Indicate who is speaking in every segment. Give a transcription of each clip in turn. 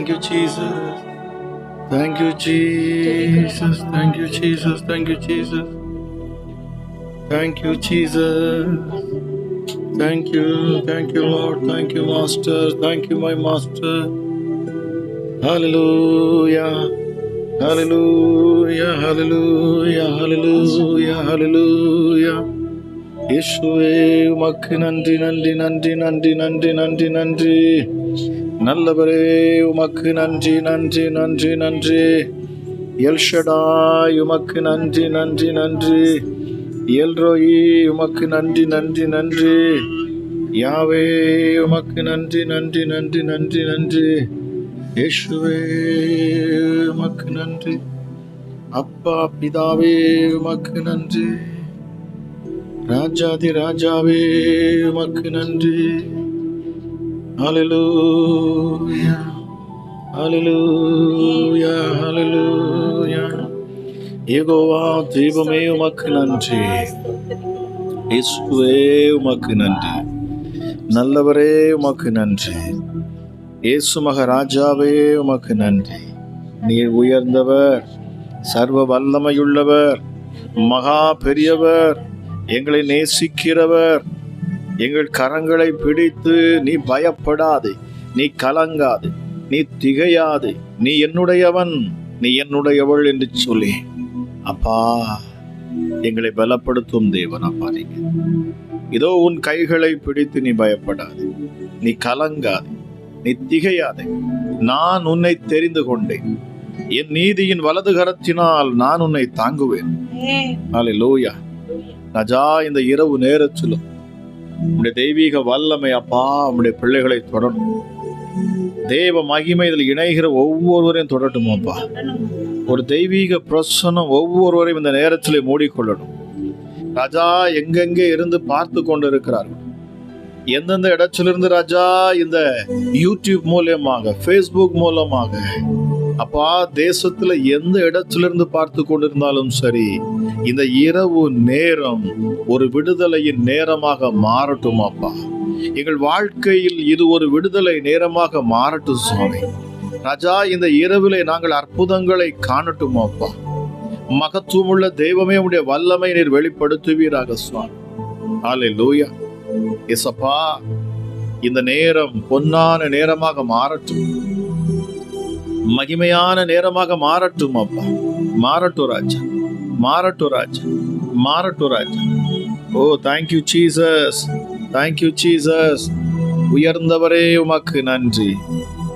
Speaker 1: Thank you, Jesus. Thank you, Jesus. Thank you, Jesus. Thank you, Jesus. Thank you, Jesus. Thank you. Thank you, Lord. Thank you, Master. Thank you, my Master. Hallelujah. Hallelujah. Hallelujah. Hallelujah. Hallelujah. இயேசுவே உமக்கு நன்றி நன்றி நன்றி நன்றி நன்றி நன்றி நன்றி. நல்லவரே உமக்கு நன்றி நன்றி நன்றி நன்றி. எல் ஷடாய் உமக்கு நன்றி நன்றி நன்றி. எல் ரோயி உமக்கு நன்றி நன்றி நன்றி. யாவே உமக்கு நன்றி நன்றி நன்றி நன்றி நன்றி. இயேசுவே உமக்கு நன்றி. அப்பா பிதாவே உமக்கு நன்றி. ராஜாதி ராஜாவே உமக்கு நன்றி. ஹல்லேலூயா ஹல்லேலூயா ஹல்லேலூயா. யெகோவா தெய்வமே உமக்கு நன்றி. இயேசுவே உமக்கு நன்றி. நல்லவரே உமக்கு நன்றி. இயேசு மகாராஜாவே உமக்கு நன்றி. நீர் உயர்ந்தவர், சர்வ வல்லமையுள்ளவர், மகா பெரியவர், எங்களை நேசிக்கிறவர். எங்கள் கரங்களை பிடித்து நீ பயப்படாதே, நீ கலங்காது, நீ திகையாது, நீ என்னுடையவன், நீ என்னுடையவள் என்று சொல்லி அப்பா எங்களை பலப்படுத்தும் தேவன். அப்பா நீங்க இதோ உன் கைகளை பிடித்து நீ பயப்படாது, நீ கலங்காது, நீ திகையாதே. நான் உன்னை தெரிந்து கொண்டேன், என் நீதியின் வலது கரத்தினால் நான் உன்னை தாங்குவேன். ஹல்லேலூயா. ராஜா, இந்த இரவு நேரத்திலும் உம்முடைய தெய்வீக வல்லமை அப்பா உம்முடைய பிள்ளைகளை தொடரும். தேவ மகிமை இதில் இணைகிற ஒவ்வொருவரையும் தொடரட்டும் அப்பா. ஒரு தெய்வீக பிரசன்னம் ஒவ்வொருவரையும் இந்த நேரத்திலே மூடிக்கொள்ளணும். ராஜா, எங்கெங்கே இருந்து பார்த்து கொண்டு இருக்கிறார்கள், எந்தெந்த இடத்திலிருந்து ராஜா இந்த யூடியூப் மூலமாக, ஃபேஸ்புக் மூலமாக அப்பா தேசத்துல எந்த இடத்திலிருந்து பார்த்து கொண்டிருந்தாலும் சரி, இந்த இரவு நேரம் ஒரு விடுதலையின் நேரமாக மாறட்டும் அப்பா. எங்கள் வாழ்க்கையில் இது ஒரு விடுதலை நேரமாக மாறட்டும் சுவாமி. ராஜா, இந்த இரவிலே நாங்கள் அற்புதங்களை காணட்டும் அப்பா. மகத்துவமுள்ள தெய்வமே உடைய வல்லமை நீர் வெளிப்படுத்துவீராக சுவாமி. ஹல்லேலூயா. இயேசப்பா, இந்த நேரம் பொன்னான நேரமாக மாறட்டும், மகிமையான நேரமாக மாறட்டும் அப்பா. மாறட்டும் ராஜா, மாறட்டும் ராஜா, மாறட்டும் ராஜா. Oh thank you Jesus, thank you Jesus. உயர்ந்தவரே உமக்கு நன்றி,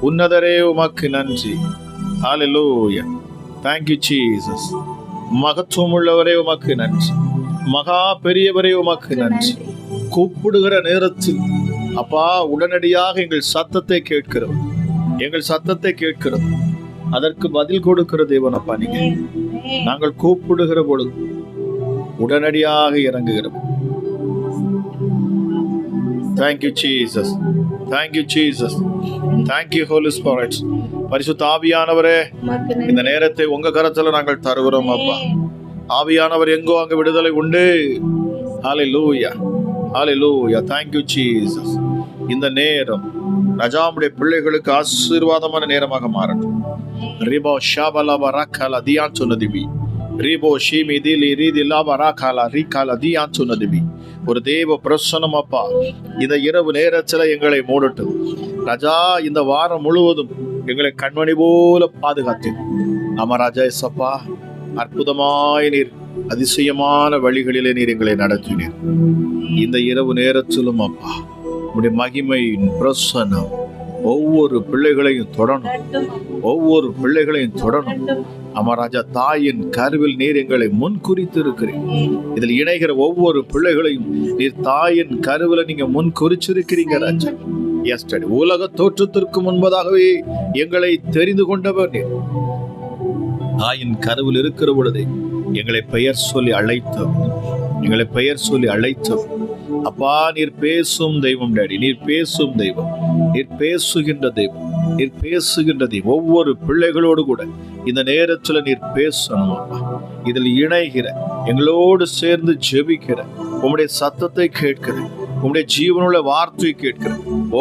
Speaker 1: உன்னதரே உமக்கு நன்றி. ஹல்லேலூயா. Thank you Jesus. மகத்துவம் உள்ளவரே உமக்கு நன்றி, மகா பெரியவரே உமக்கு நன்றி. கூப்பிடுகிற நேரத்தில் அப்பா உடனடியாக எங்கள் சத்தத்தை கேட்கிறோம், எங்கள் சத்தத்தை கேட்கிறோம், அதற்கு பதில் கொடுக்கிற தேவன் அப்பா நீங்க. நாங்கள் கூப்பிடுகிற பொழுது உடனடியாக இறங்குகிறோம். Thank you Jesus, thank you Jesus, thank you Holi Spirit. பரிசுத்த ஆவியானவரே, இந்த நேரத்தை உங்க கரத்துல நாங்கள் தருகிறோம் அப்பா. ஆவியானவர் எங்கோ அங்க விடுதலை உண்டு. Hallelujah, hallelujah. Thank you Jesus. இந்த நேரம் ராஜாவுடைய பிள்ளைகளுக்கு ஆசீர்வாதமான நேரமாக மாறட்டும். ரிபோ ஷாபலா ராகாலா தியான் சொன்னதிபி, ரிபோ ஷீமி திலி ரீதிலாபா ராகாலா ரீகாலா தியான் சொன்னதிபி. ஒரு தேவ பிரசன்னம் அப்பா இந்த இரவு நேரத்தில் எங்களை மூடட்டும் ராஜா. இந்த வாரம் முழுவதும் எங்களை கண்மணி போல பாதுகாத்தேன். ஆமா ராஜா எஸ்அப்பா, அற்புதமாய் நீர் அதிசயமான வழிகளிலே நீர் எங்களை நடத்தினீர். இந்த இரவு நேரத்திலும் அப்பா உடைய மகிமையின் பிரசன்னம் ஒவ்வொரு பிள்ளைகளையும் தொடரும், ஒவ்வொரு பிள்ளைகளையும் தொடரும். அமராஜா, தாயின் கருவில் நீர் எங்களை முன் குறித்து இருக்கிறீர். இதில் இணைகிற ஒவ்வொரு பிள்ளைகளையும் நீர் தாயின் கருவில் நீங்க முன் குறிச்சிருக்கிறீங்க ராஜா. எஸ்டர்டே உலக தோற்றத்திற்கு முன்பதாகவே எங்களை தெரிந்து கொண்டவர் நீர். தாயின் கருவில் இருக்கிற பொழுதே எங்களை பெயர் சொல்லி அழைத்தவர், எங்களை பெயர் சொல்லி அழைத்தவர் அப்பா. நீர் பேசும் தெய்வம் டாடி, நீர் பேசும் தெய்வம், நீர் பேசுகின்ற தெய்வம், நீர் பேசுகின்ற தெய்வம். ஒவ்வொரு பிள்ளைகளோடு கூட இந்த நேரத்துல நீர் பேசணும் அப்பா. இதில் இணைகிற எங்களோடு சேர்ந்து ஜெபிக்கிற உம்முடைய சத்தத்தை கேட்கிற உம்முடைய ஜீவனுள்ள வார்த்தை கேட்கிற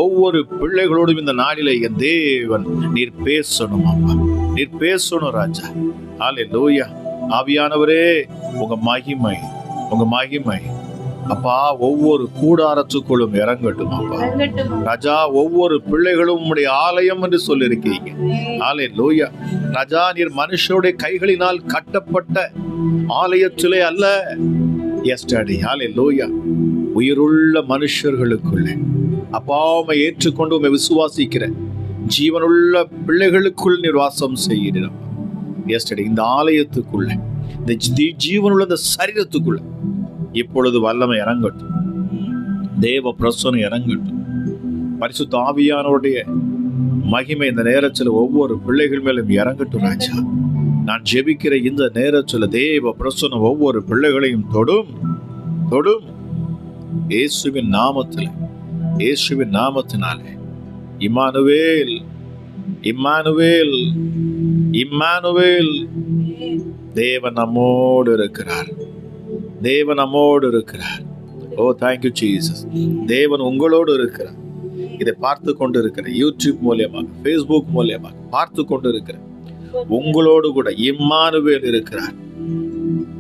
Speaker 1: ஒவ்வொரு பிள்ளைகளோடும் இந்த நாளிலே என் தேவன் நீர் பேசணும் அப்பா, நீர் பேசணும் ராஜா. ஹல்லேலூயா. ஆவியானவரே, உங்க மகிமை, உங்க மகிமை அப்பா ஒவ்வொரு கூடாரத்துக்குள்ளும் இறங்கட்டும் அப்பா ராஜா. ஒவ்வொரு பிள்ளைகளும் உம்முடைய ஆலயம் என்று சொல்லியிருக்கீங்க. ஹல்லேலூயா. ராஜா, நீர் மனுஷருடைய கைகளினால் கட்டப்பட்ட ஆலயத்திலே அல்ல. Yes daddy. ஹல்லேலூயா. உயிருள்ள மனுஷர்களுக்குள்ளே அப்பா உம்மை ஏற்றுக்கொண்டு உம்மை விசுவாசிக்கிற ஜீவனுள்ள பிள்ளைகளுக்குள் நீர் வாசம் செய்கிறோம். Yes daddy. இந்த ஆலயத்துக்குள்ள, இந்த ஜீவனுள்ள இந்த சரீரத்துக்குள்ள இப்பொழுது வல்லமை இறங்கட்டும், தேவ பிரசன்னம் இறங்கட்டும். பரிசுத்த ஆவியானவருடைய மகிமை இந்த நேரத்தில் ஒவ்வொரு பிள்ளைகள் மேலும் இறங்கட்டும் ராஜா. நான் ஜெபிக்கிற இந்த நேரத்தில் தேவ பிரசன்னம் ஒவ்வொரு பிள்ளைகளையும் தொடும் தொடும். இயேசுவின் நாமத்தில், இயேசுவின் நாமத்தினாலே. Immanuel, Immanuel, Immanuel. தேவன் நம்மோடு இருக்கிறார், தேவன் நம்மோடு இருக்கிறார். Oh thank you Jesus. தேவன் உங்களோடு இருக்கிறார். இதை பார்த்து கொண்டு இருக்கிற யூடியூப் மூலியமாக, ஃபேஸ்புக் மூலியமாக பார்த்து கொண்டு இருக்கிற உங்களோடு கூட இம்மானுவேல் இருக்கிறார்.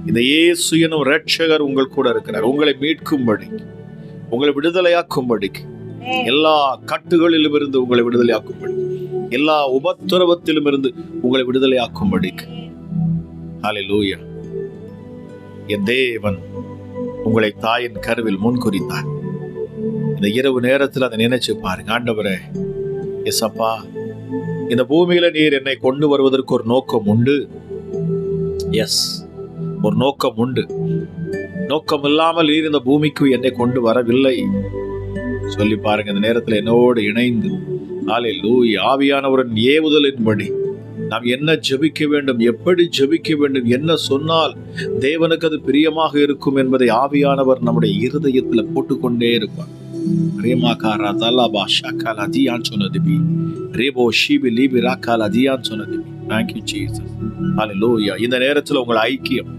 Speaker 1: இந்த இயேசு எனும் இரட்சகர் உங்கள் கூட இருக்கிறார். உங்களை மீட்கும்படி, உங்களை விடுதலையாக்கும்படி, எல்லா கட்டுகளிலும் இருந்து உங்களை விடுதலையாக்கும்படி, எல்லா உபத்திரவத்திலும் இருந்து உங்களை விடுதலையாக்கும்படி. ஹல்லேலூயா. என் தேவன் உங்களை தாயின் கருவில் முன்குறித்தார். இந்த இரவு நேரத்தில் அதை நினைச்சு பாருங்க. ஆண்டவரே, எஸ் அப்பா, இந்த பூமியில நீர் என்னை கொண்டு வருவதற்கு ஒரு நோக்கம் உண்டு. எஸ், ஒரு நோக்கம் உண்டு. நோக்கம் இல்லாமல் நீர் இந்த பூமிக்கு என்னை கொண்டு வரவில்லை. சொல்லி பாருங்க. இந்த நேரத்தில் என்னோடு இணைந்து ஹல்லேலூயா ஆவியானவரின் ஏவுதலின்படி நாம் என்ன ஜெபிக்க வேண்டும், எப்படி ஜெபிக்க வேண்டும், என்ன சொன்னால் தேவனுக்கு அது பிரியமாக இருக்கும் என்பதை ஆவியானவர் நம்முடைய இருதயத்தில் போட்டுக்கொண்டே இருப்பார். இந்த நேரத்தில் உங்கள் ஐக்கியம்,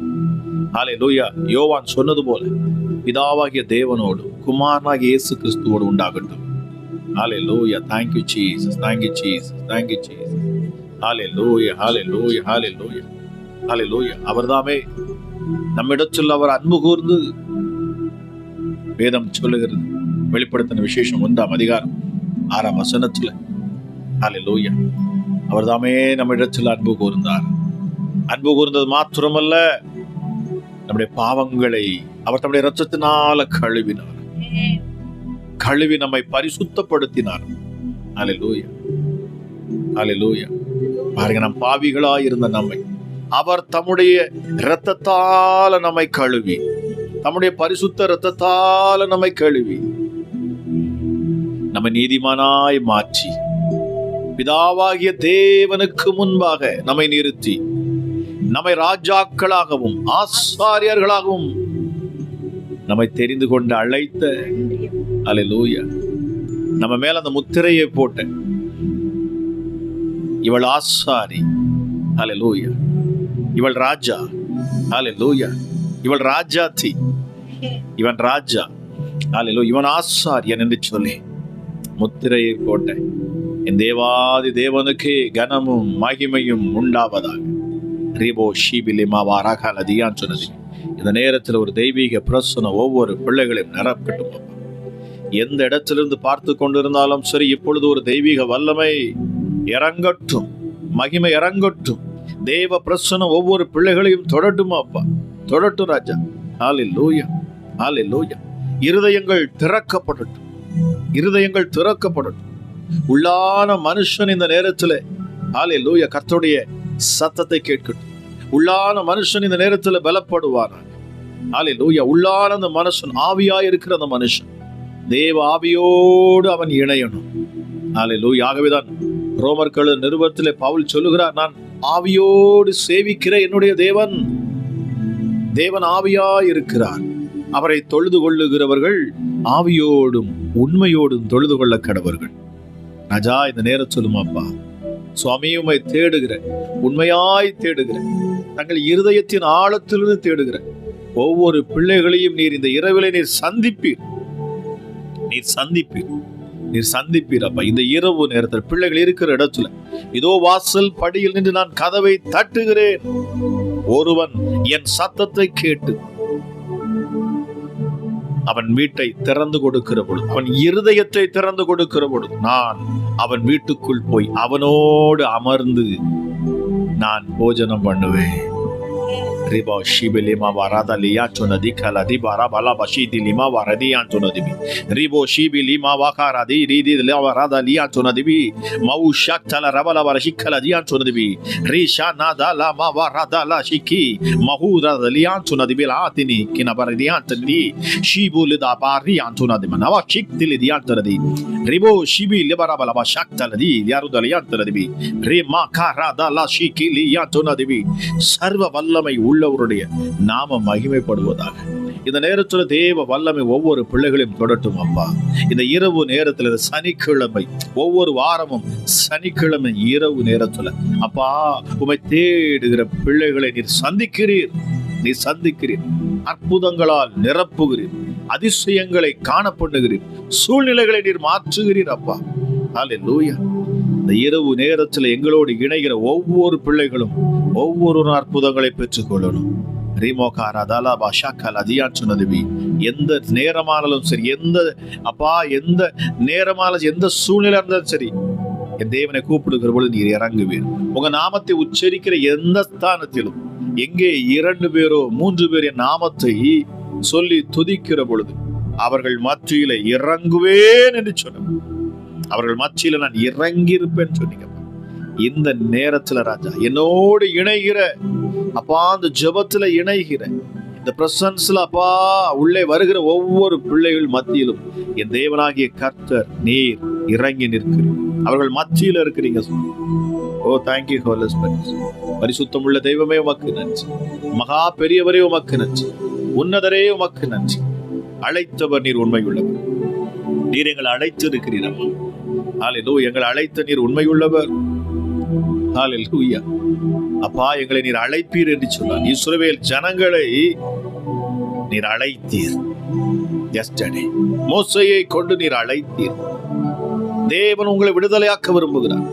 Speaker 1: ஹல்லேலூயா, யோவான் சொன்னது போல பிதாவாகிய தேவனோடு குமாரனாகிய இயேசு கிறிஸ்துவோடு உண்டாகட்டும். ஹல்லேலூயா. Thank you Jesus. Thank you Jesus. Thank you Jesus. ஹல்லேலூயா, ஹல்லேலூயா, ஹல்லேலூயா, ஹல்லேலூயா. அவர்தாமே நம்மிடத்தில் அவர் அன்பு கூர்ந்து, வேதம் சொல்லுகிறது, வெளிப்படுத்தின விசேஷம் 1ஆம் அதிகாரம் 6ஆம் வசனத்துல, ஹல்லேலூயா, அவர்தாமே நம்மிடத்தில் அன்பு கூர்ந்தார். அன்பு கூர்ந்தது மாத்திரமல்ல, நம்முடைய பாவங்களை அவர் தம்முடைய இரத்தத்தினால கழுவினார், கழுவி நம்மை பரிசுத்தப்படுத்தினார். ஹல்லேலூயா, ஹல்லேலூயா. பாருங்க, நம் பாவிகளாய் இருந்த நம்மை அவர் தம்முடைய இரத்தத்தால நம்மை கழுவி, தம்முடைய பரிசுத்த இரத்தத்தால நம்மை கழுவி நம்மை நீதிமானாய் மாற்றி பிதாவாகிய தேவனுக்கு முன்பாக நம்மை நிறுத்தி நம்மை ராஜாக்களாகவும் ஆசாரியர்களாகவும் நம்மை தெரிந்து கொண்டு அழைத்த, ஹல்லேலூயா, நம்ம மேல அந்த முத்திரையை போட்ட இவள் ஆசாரி, ஹல்லேலூயா, இவள் ராஜா, ஹல்லேலூயா, இவள் ராஜாத்தி, இவன் ராஜா, ஹல்லேலூயா, இவன் ஆசாரியன் என்று சொல்லி முத்திரையை போட்ட என் தேவாதி தேவனுக்கு கனமும் மகிமையும் உண்டாவதாக. ரீபோ ஷீபிலிமா ராகாலதியான்னு சொன்னது. இந்த நேரத்தில் ஒரு தெய்வீக பிரசனம் ஒவ்வொரு பிள்ளைகளையும் நிரப்பட்டும். எந்த இடத்திலிருந்து பார்த்து கொண்டிருந்தாலும் சரி, இப்பொழுது ஒரு தெய்வீக வல்லமை இறங்கட்டும், மகிமை இறங்கட்டும். தேவ பிரசனம் ஒவ்வொரு பிள்ளைகளையும் தொடட்டும் அப்பா, தொடட்டும் ராஜா. ஹல்லேலூயா, ஹல்லேலூயா. இருதயங்கள் திறக்கப்படட்டும், இருதயங்கள் திறக்கப்படட்டும். உள்ளான மனுஷன் இந்த நேரத்தில், ஹல்லேலூயா, கர்த்தருடைய சத்தத்தை கேட்கட்டும். உள்ளான மனுஷன் இந்த நேரத்தில் பலப்படுவானாக. ஹல்லேலூயா. உள்ளான அந்த மனுஷன், ஆவியாய் இருக்கிற அந்த மனுஷன் தேவ ஆவியோடு அவன் இணையணும். ஹல்லேலூயா. ஆகவேதான் ரோமர்கள் நிருபத்திலே பவுல் சொல்லுகிறார், நான் ஆவியோடு சேவிக்கிற என்னுடைய தேவன், தேவன் ஆவியாய் இருக்கிறார். அவரை தொழுது கொள்ளுகிறவர்கள் ஆவியோடும் உண்மையோடும் தொழுது கொள்ள கடவர்கள். ராஜா, இந்த நேரம் சொல்லுமாப்பா, சுவாமி உம்மை தேடுகிற, உண்மையாய் தேடுகிற, தங்கள் இருதயத்தின் ஆழத்திலிருந்து தேடுகிற ஒவ்வொரு பிள்ளைகளையும் நீர் இந்த இரவிலே நீர் சந்திப்பீர். நீர் சந்திப்பீர், நீர் சந்திப்பீர் அப்பா. இந்த இரவு நேரத்தில் பிள்ளைகள் இருக்கிற இடத்துல இதோ வாசல் படியில் நின்று நான் கதவை தட்டுகிறேன். ஒருவன் என் சத்தத்தை கேட்டு அவன் வீட்டை திறந்து கொடுக்கிற பொழுது, அவன் இருதயத்தை திறந்து கொடுக்கிற பொழுது, நான் அவன் வீட்டுக்குள் போய் அவனோடு அமர்ந்து நான் போஜனம் பண்ணுவேன். Riba shibe lima varada liya chonadi kala di bara bala bashi di lima varadi an chonadi bi ribo shibe lima vakara di di lima varada liya chonadi bi mau shaktala rabala barashi kala di an chonadi bi risha nada la ma varada la shiki mahura liya chonadi bi atini kina baradi an tadi shibu lida bari an chonadi manawa shikti li an tadi ribo shibe libara bala ba shaktala di yaru liya tadi bi rima karada la shiki liya chonadi bi sarva vallamai உள்ளவருடைய நாம மகிமைப்படுவதாக. இந்த நேரத்தில் தேவ வல்லமை ஒவ்வொரு பிள்ளைகளையும் தொடட்டும் அப்பா. இந்த இரவு நேரத்தில், சனிக்கிழமை, ஒவ்வொரு வாரமும் சனிக்கிழமை இரவு நேரத்தில் அப்பா உம்மை தேடுகிற பிள்ளைகளை நீர் சந்திக்கிறீர், நீர் சந்திக்கிறீர், அற்புதங்களால் நிரப்புகிறீர், அதிசயங்களை காணப்படுகிறீர், சூழ்நிலைகளை நீர் மாற்றுகிறீர் அப்பா. ஹல்லேலூயா. இந்த இரவு நேரத்தில் எங்களோடு இணைகிற ஒவ்வொரு பிள்ளைகளும் ஒவ்வொரு அற்புதங்களை பெற்றுக் கொள்ளணும். எந்த நேரமானாலும் சரி, எந்த நேரமானாலும், எந்த சூழ்நிலை இருந்தாலும் சரி, என் தேவனை கூப்பிடுகிற பொழுது நீர் இறங்குவீர். உங்க நாமத்தை உச்சரிக்கிற எந்த ஸ்தானத்திலும், எங்கே 2 பேரோ 3 பேர் என் நாமத்தை சொல்லி துதிக்கிற பொழுது அவர்கள் மத்தியில இறங்குவேன் என்று சொன்ன, அவர்கள் மத்தியில நான் இறங்கி இருப்பேன்னு சொன்னீங்க. இந்த நேரத்துல ராஜா என்னோடு இணைகிற அப்பா, அந்த ஜெபத்துல இணைகிற இந்த பிரசன்ஸ்ல அப்பா உள்ளே வருகிற ஒவ்வொரு பிள்ளைகள் மத்தியிலும் என் தேவனாகிய கர்த்தர் நீர் இறங்கி நிற்கிறீர், அவர்கள் மத்தியில இருக்கிறீங்க. ஓ தேங்க்யூ ஹோலி ஸ்பிரிட். பரிசுத்தம் உள்ள தெய்வமே உமக்கு நன்றி, மகா பெரியவரே உமக்கு நன்றி, உன்னதரே உமக்கு நன்றி. அழைத்தவர் நீர் உண்மை உள்ளவர், நீர் எங்களை அழைத்து இருக்கிறீர். ஹல்லேலூயா. எங்களை அழைத்த நீர் உண்மை உள்ளவர். ஹல்லேலூயா. அப்பா எங்களை நீர் அழைப்பீர் என்று சொன்னார். இஸ்ரவேல் ஜனங்களை நீர் அழைத்தீர். எஸ்டர்டே மோசேயை கொண்டு நீர் அழைத்தீர். தேவன் உங்களை விடுதலையாக்க விரும்புகிறார்.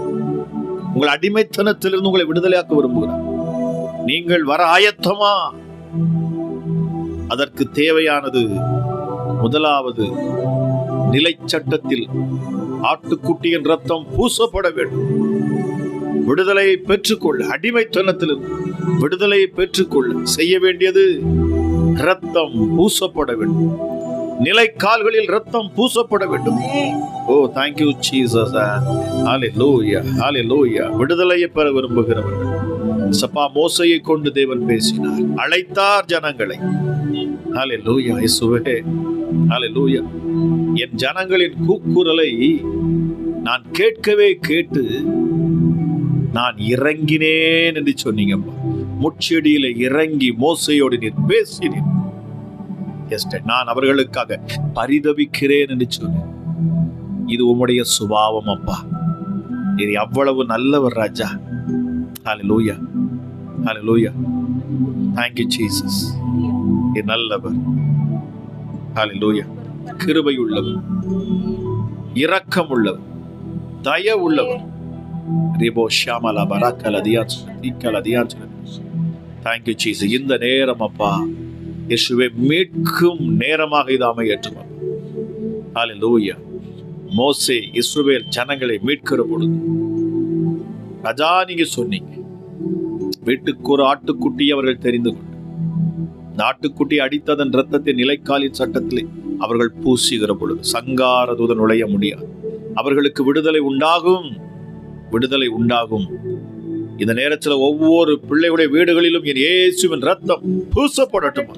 Speaker 1: உங்கள் அடிமைத்தனத்திலிருந்து உங்களை விடுதலையாக்க விரும்புகிறார். நீங்கள் வர ஆயத்தமா? அதற்கு தேவையானது முதலாவது, நிலை சட்டத்தில் ஆட்டுக்குட்டியின் ரத்தம் பூசப்பட வேண்டும். விடுதலையை பெற்றுக்கொள்ள, அடிமைத்தனத்திலிருந்து விடுதலையை பெற்றுக்கொள்ள செய்ய வேண்டியது ரத்தம் பூசப்பட வேண்டும். நிலைக்கால்களில் ரத்தம் பூசப்பட வேண்டும். ஓ தேங்க்யூ ஜீசஸ். ஹல்லேலூயா, ஹல்லேலூயா. விடுதலையை பெற விரும்புகிறவர்கள் சப்பா மோசேயை கொண்டு தேவன் பேசினார், அழைத்தார் ஜனங்களை. ஹல்லேலூயா. இயேசுவே, ஹல்லேலூயா. என் ஜனங்களின் கூக்குரலை நான் கேட்கவே கேட்டு நான் இறங்கினேன் என்று சொன்னீங்க. முச்செடியில இறங்கி மோசையோடு நீர் பேசினீர். நான் அவர்களுக்காக பரிதபிக்கிறேன் என்று சொன்னேன். இது உம்முடைய சுபாவம் அப்பா. இது அவ்வளவு நல்லவர் ராஜா. ஹல்லேலூயா, ஹல்லேலூயா. Thank you Jesus. நீர் நல்லவர். ஹல்லேலூயா. கிருபை உள்ளவர், இரக்கம் உள்ளவர், தயவு உள்ளவர். ரிபோ ஷாமலா பராக்கல தியான் திக்கல தியான். Thank you Jesus. இந்த நேரம் அப்பா இயேசுவே மீட்கும் நேரமாக இது அமையட்டும். ஹல்லேலூயா. மோசே இஸ்ரவேல் ஜனங்களை மீட்கிற பொழுது ராஜா நீங்க சொன்னீங்க, வீட்டுக்கு ஒரு ஆட்டுக்குட்டி அவர்கள் தெரிந்து கொண்டு இந்த ஆட்டுக்குட்டி அடித்ததன் இரத்தத்தை நிலைக்காலின் சட்டத்திலே அவர்கள் பூசுகிற பொழுது சங்கார தூதன் நுழைய முடியாது. அவர்களுக்கு விடுதலை உண்டாகும், விடுதலை உண்டாகும். இந்த நேரத்தில் ஒவ்வொரு பிள்ளையுடைய வீடுகளிலும் என் இயேசுவின் ரத்தம் பூசப்படட்டும்,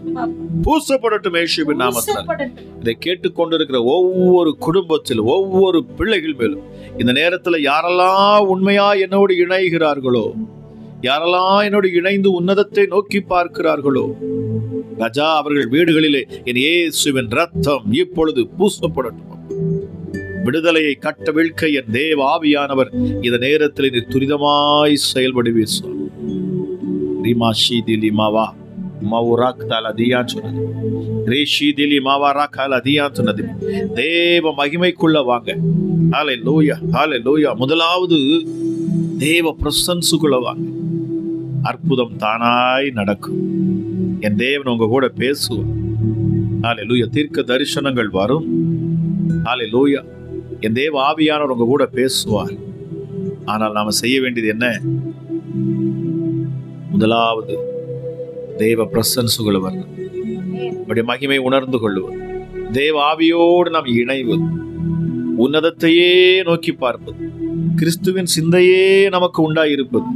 Speaker 1: பூசப்படட்டும் இயேசுவின் நாமத்தில். இதை கேட்டுக்கொண்டிருக்கிற ஒவ்வொரு குடும்பத்தில் ஒவ்வொரு பிள்ளைகள் மேலும் இந்த நேரத்தில் யாரெல்லாம் உண்மையா என்னோடு இணைகிறார்களோ, யாரெல்லாம் என்னோடு இணைந்து உன்னதத்தை நோக்கி பார்க்கிறார்களோ ராஜா, அவர்கள் வீடுகளிலே என் இயேசுவின் ரத்தம் இப்பொழுது பூசப்படட்டும். விடுதலையை கட்டவிழ்க்க என் தேவ ஆவியானவர் இந்த நேரத்தில் நீர் துரிதமாய் செயல்படுவீர். சொன்னது. ரேஷிதிலி மாவாரா காலதியா சொன்னது. தேவ மகிமைக்குள்ள வாங்க. ஹல்லேலூயா, ஹல்லேலூயா. முதலாவது தேவ பிரசன்ஸுக்குள்ள வாங்க. அற்புதம் தானாய் நடக்கும். என் தேவன் உங்க கூட பேசுவார். ஹல்லேலூயா. தீர்க்க தரிசனங்கள் வரும். ஹல்லேலூயா. என் தேவ ஆவியானவர் உங்க கூட பேசுவார். ஆனால் நாம செய்ய வேண்டியது என்ன? முதலாவது தேவ பிரசன்ஸுக்குள்ள வரணும். அவருடைய மகிமை உணர்ந்து கொள்வது, தேவ ஆவியோடு நாம் இணைவது, உன்னதத்தையே நோக்கி பார்ப்பது, கிறிஸ்துவின் சிந்தையே நமக்கு உண்டாயிருப்பது.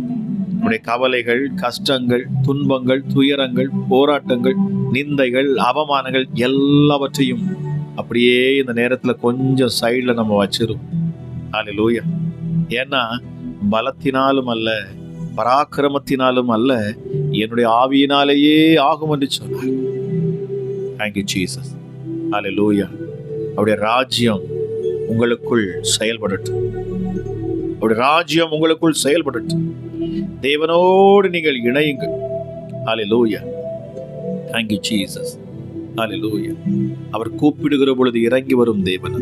Speaker 1: நம்முடைய கவலைகள், கஷ்டங்கள், துன்பங்கள், துயரங்கள், போராட்டங்கள், நிந்தைகள், அவமானங்கள் எல்லாவற்றையும் அப்படியே இந்த நேரத்துல கொஞ்சம் சைட்ல நம்ம வச்சிரும். ஹல்லேலூயா. ஏன்னா பலத்தினாலும் அல்ல, பராக்கிரமத்தினாலும் அல்ல, என்னுடைய ஆவியினாலேயே ஆகும் என்று சொன்னார். Thank you Jesus. ஹல்லேலூயா. அவருடைய ராஜ்யம் உங்களுக்குள் செயல்படட்டும். அவருடைய ராஜ்யம் உங்களுக்குள் செயல்படட்டும். தேவனோடு நீங்கள் இணையுங்கள். ஹல்லேலூயா. Thank you Jesus. ஹல்லேலூயா. அவர் கூப்பிடுகிற பொழுது இறங்கி வரும் தேவன்.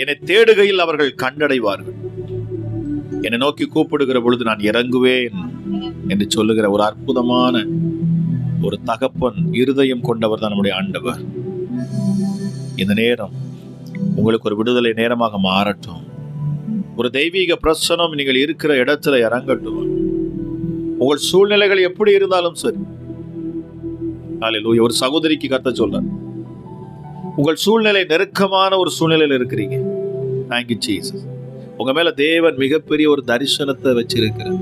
Speaker 1: என்னை தேடுகையில் அவர்கள் கண்டடைவார்கள். என்னை நோக்கி கூப்பிடுகிற பொழுது நான் இறங்குவேன் என்று சொல்லுகிற ஒரு அற்புதமான ஒரு தகப்பன் இருதயம் கொண்டவர் தான் நம்முடைய ஆண்டவர். இந்த நேரம் உங்களுக்கு ஒரு விடுதலை நேரமாக மாறட்டும். ஒரு தெய்வீக பிரசனம் நீங்கள் இருக்கிற இடத்துல இறங்கட்டும். உங்கள் சூழ்நிலைகள் எப்படி இருந்தாலும் சரி. ஹல்லேலூயா. ஒரு சகோதரிக்கு கர்த்தர் சொல்றார், உங்கள் சூழ்நிலை நெருக்கமான ஒரு சூழ்நிலையில் இருக்கிறீங்க. Thank you Jesus. உங்க மேல தேவன் மிகப்பெரிய ஒரு தரிசனத்தை வச்சிருக்கிறார்.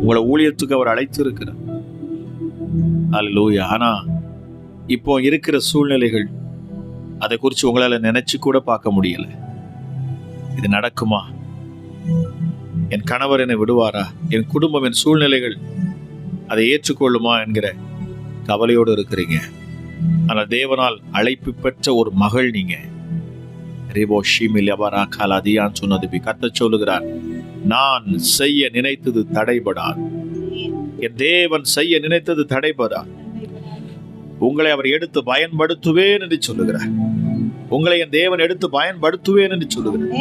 Speaker 1: உங்களை ஊழியத்துக்கு அவர் அழைத்திருக்கிறார். ஹல்லேலூயா. ஆனா இப்போ இருக்கிற சூழ்நிலைகள், அதை குறித்து உங்களால நினைச்சு கூட பார்க்க முடியல. இது நடக்குமா? என் கணவர் என்னை விடுவாரா? என் குடும்பம், என் சூழ்நிலைகள் அதை ஏற்றுக்கொள்ளுமா என்கிற கவலையோடு இருக்கிறீங்க. ஆனால் தேவனால் அழைப்பு பெற்ற ஒரு மகள் நீங்க. கர்த்தர் சொல்லுகிறார், நான் செய்ய நினைத்தது தடைபடாது. என் தேவன் செய்ய நினைத்தது தடைபடாது. உங்களை அவர் எடுத்து பயன்படுத்துவேன் என்று சொல்லுகிறார். உங்களை என் தேவன் எடுத்து பயன்படுத்துவேன் என்று சொல்லுகிறார்.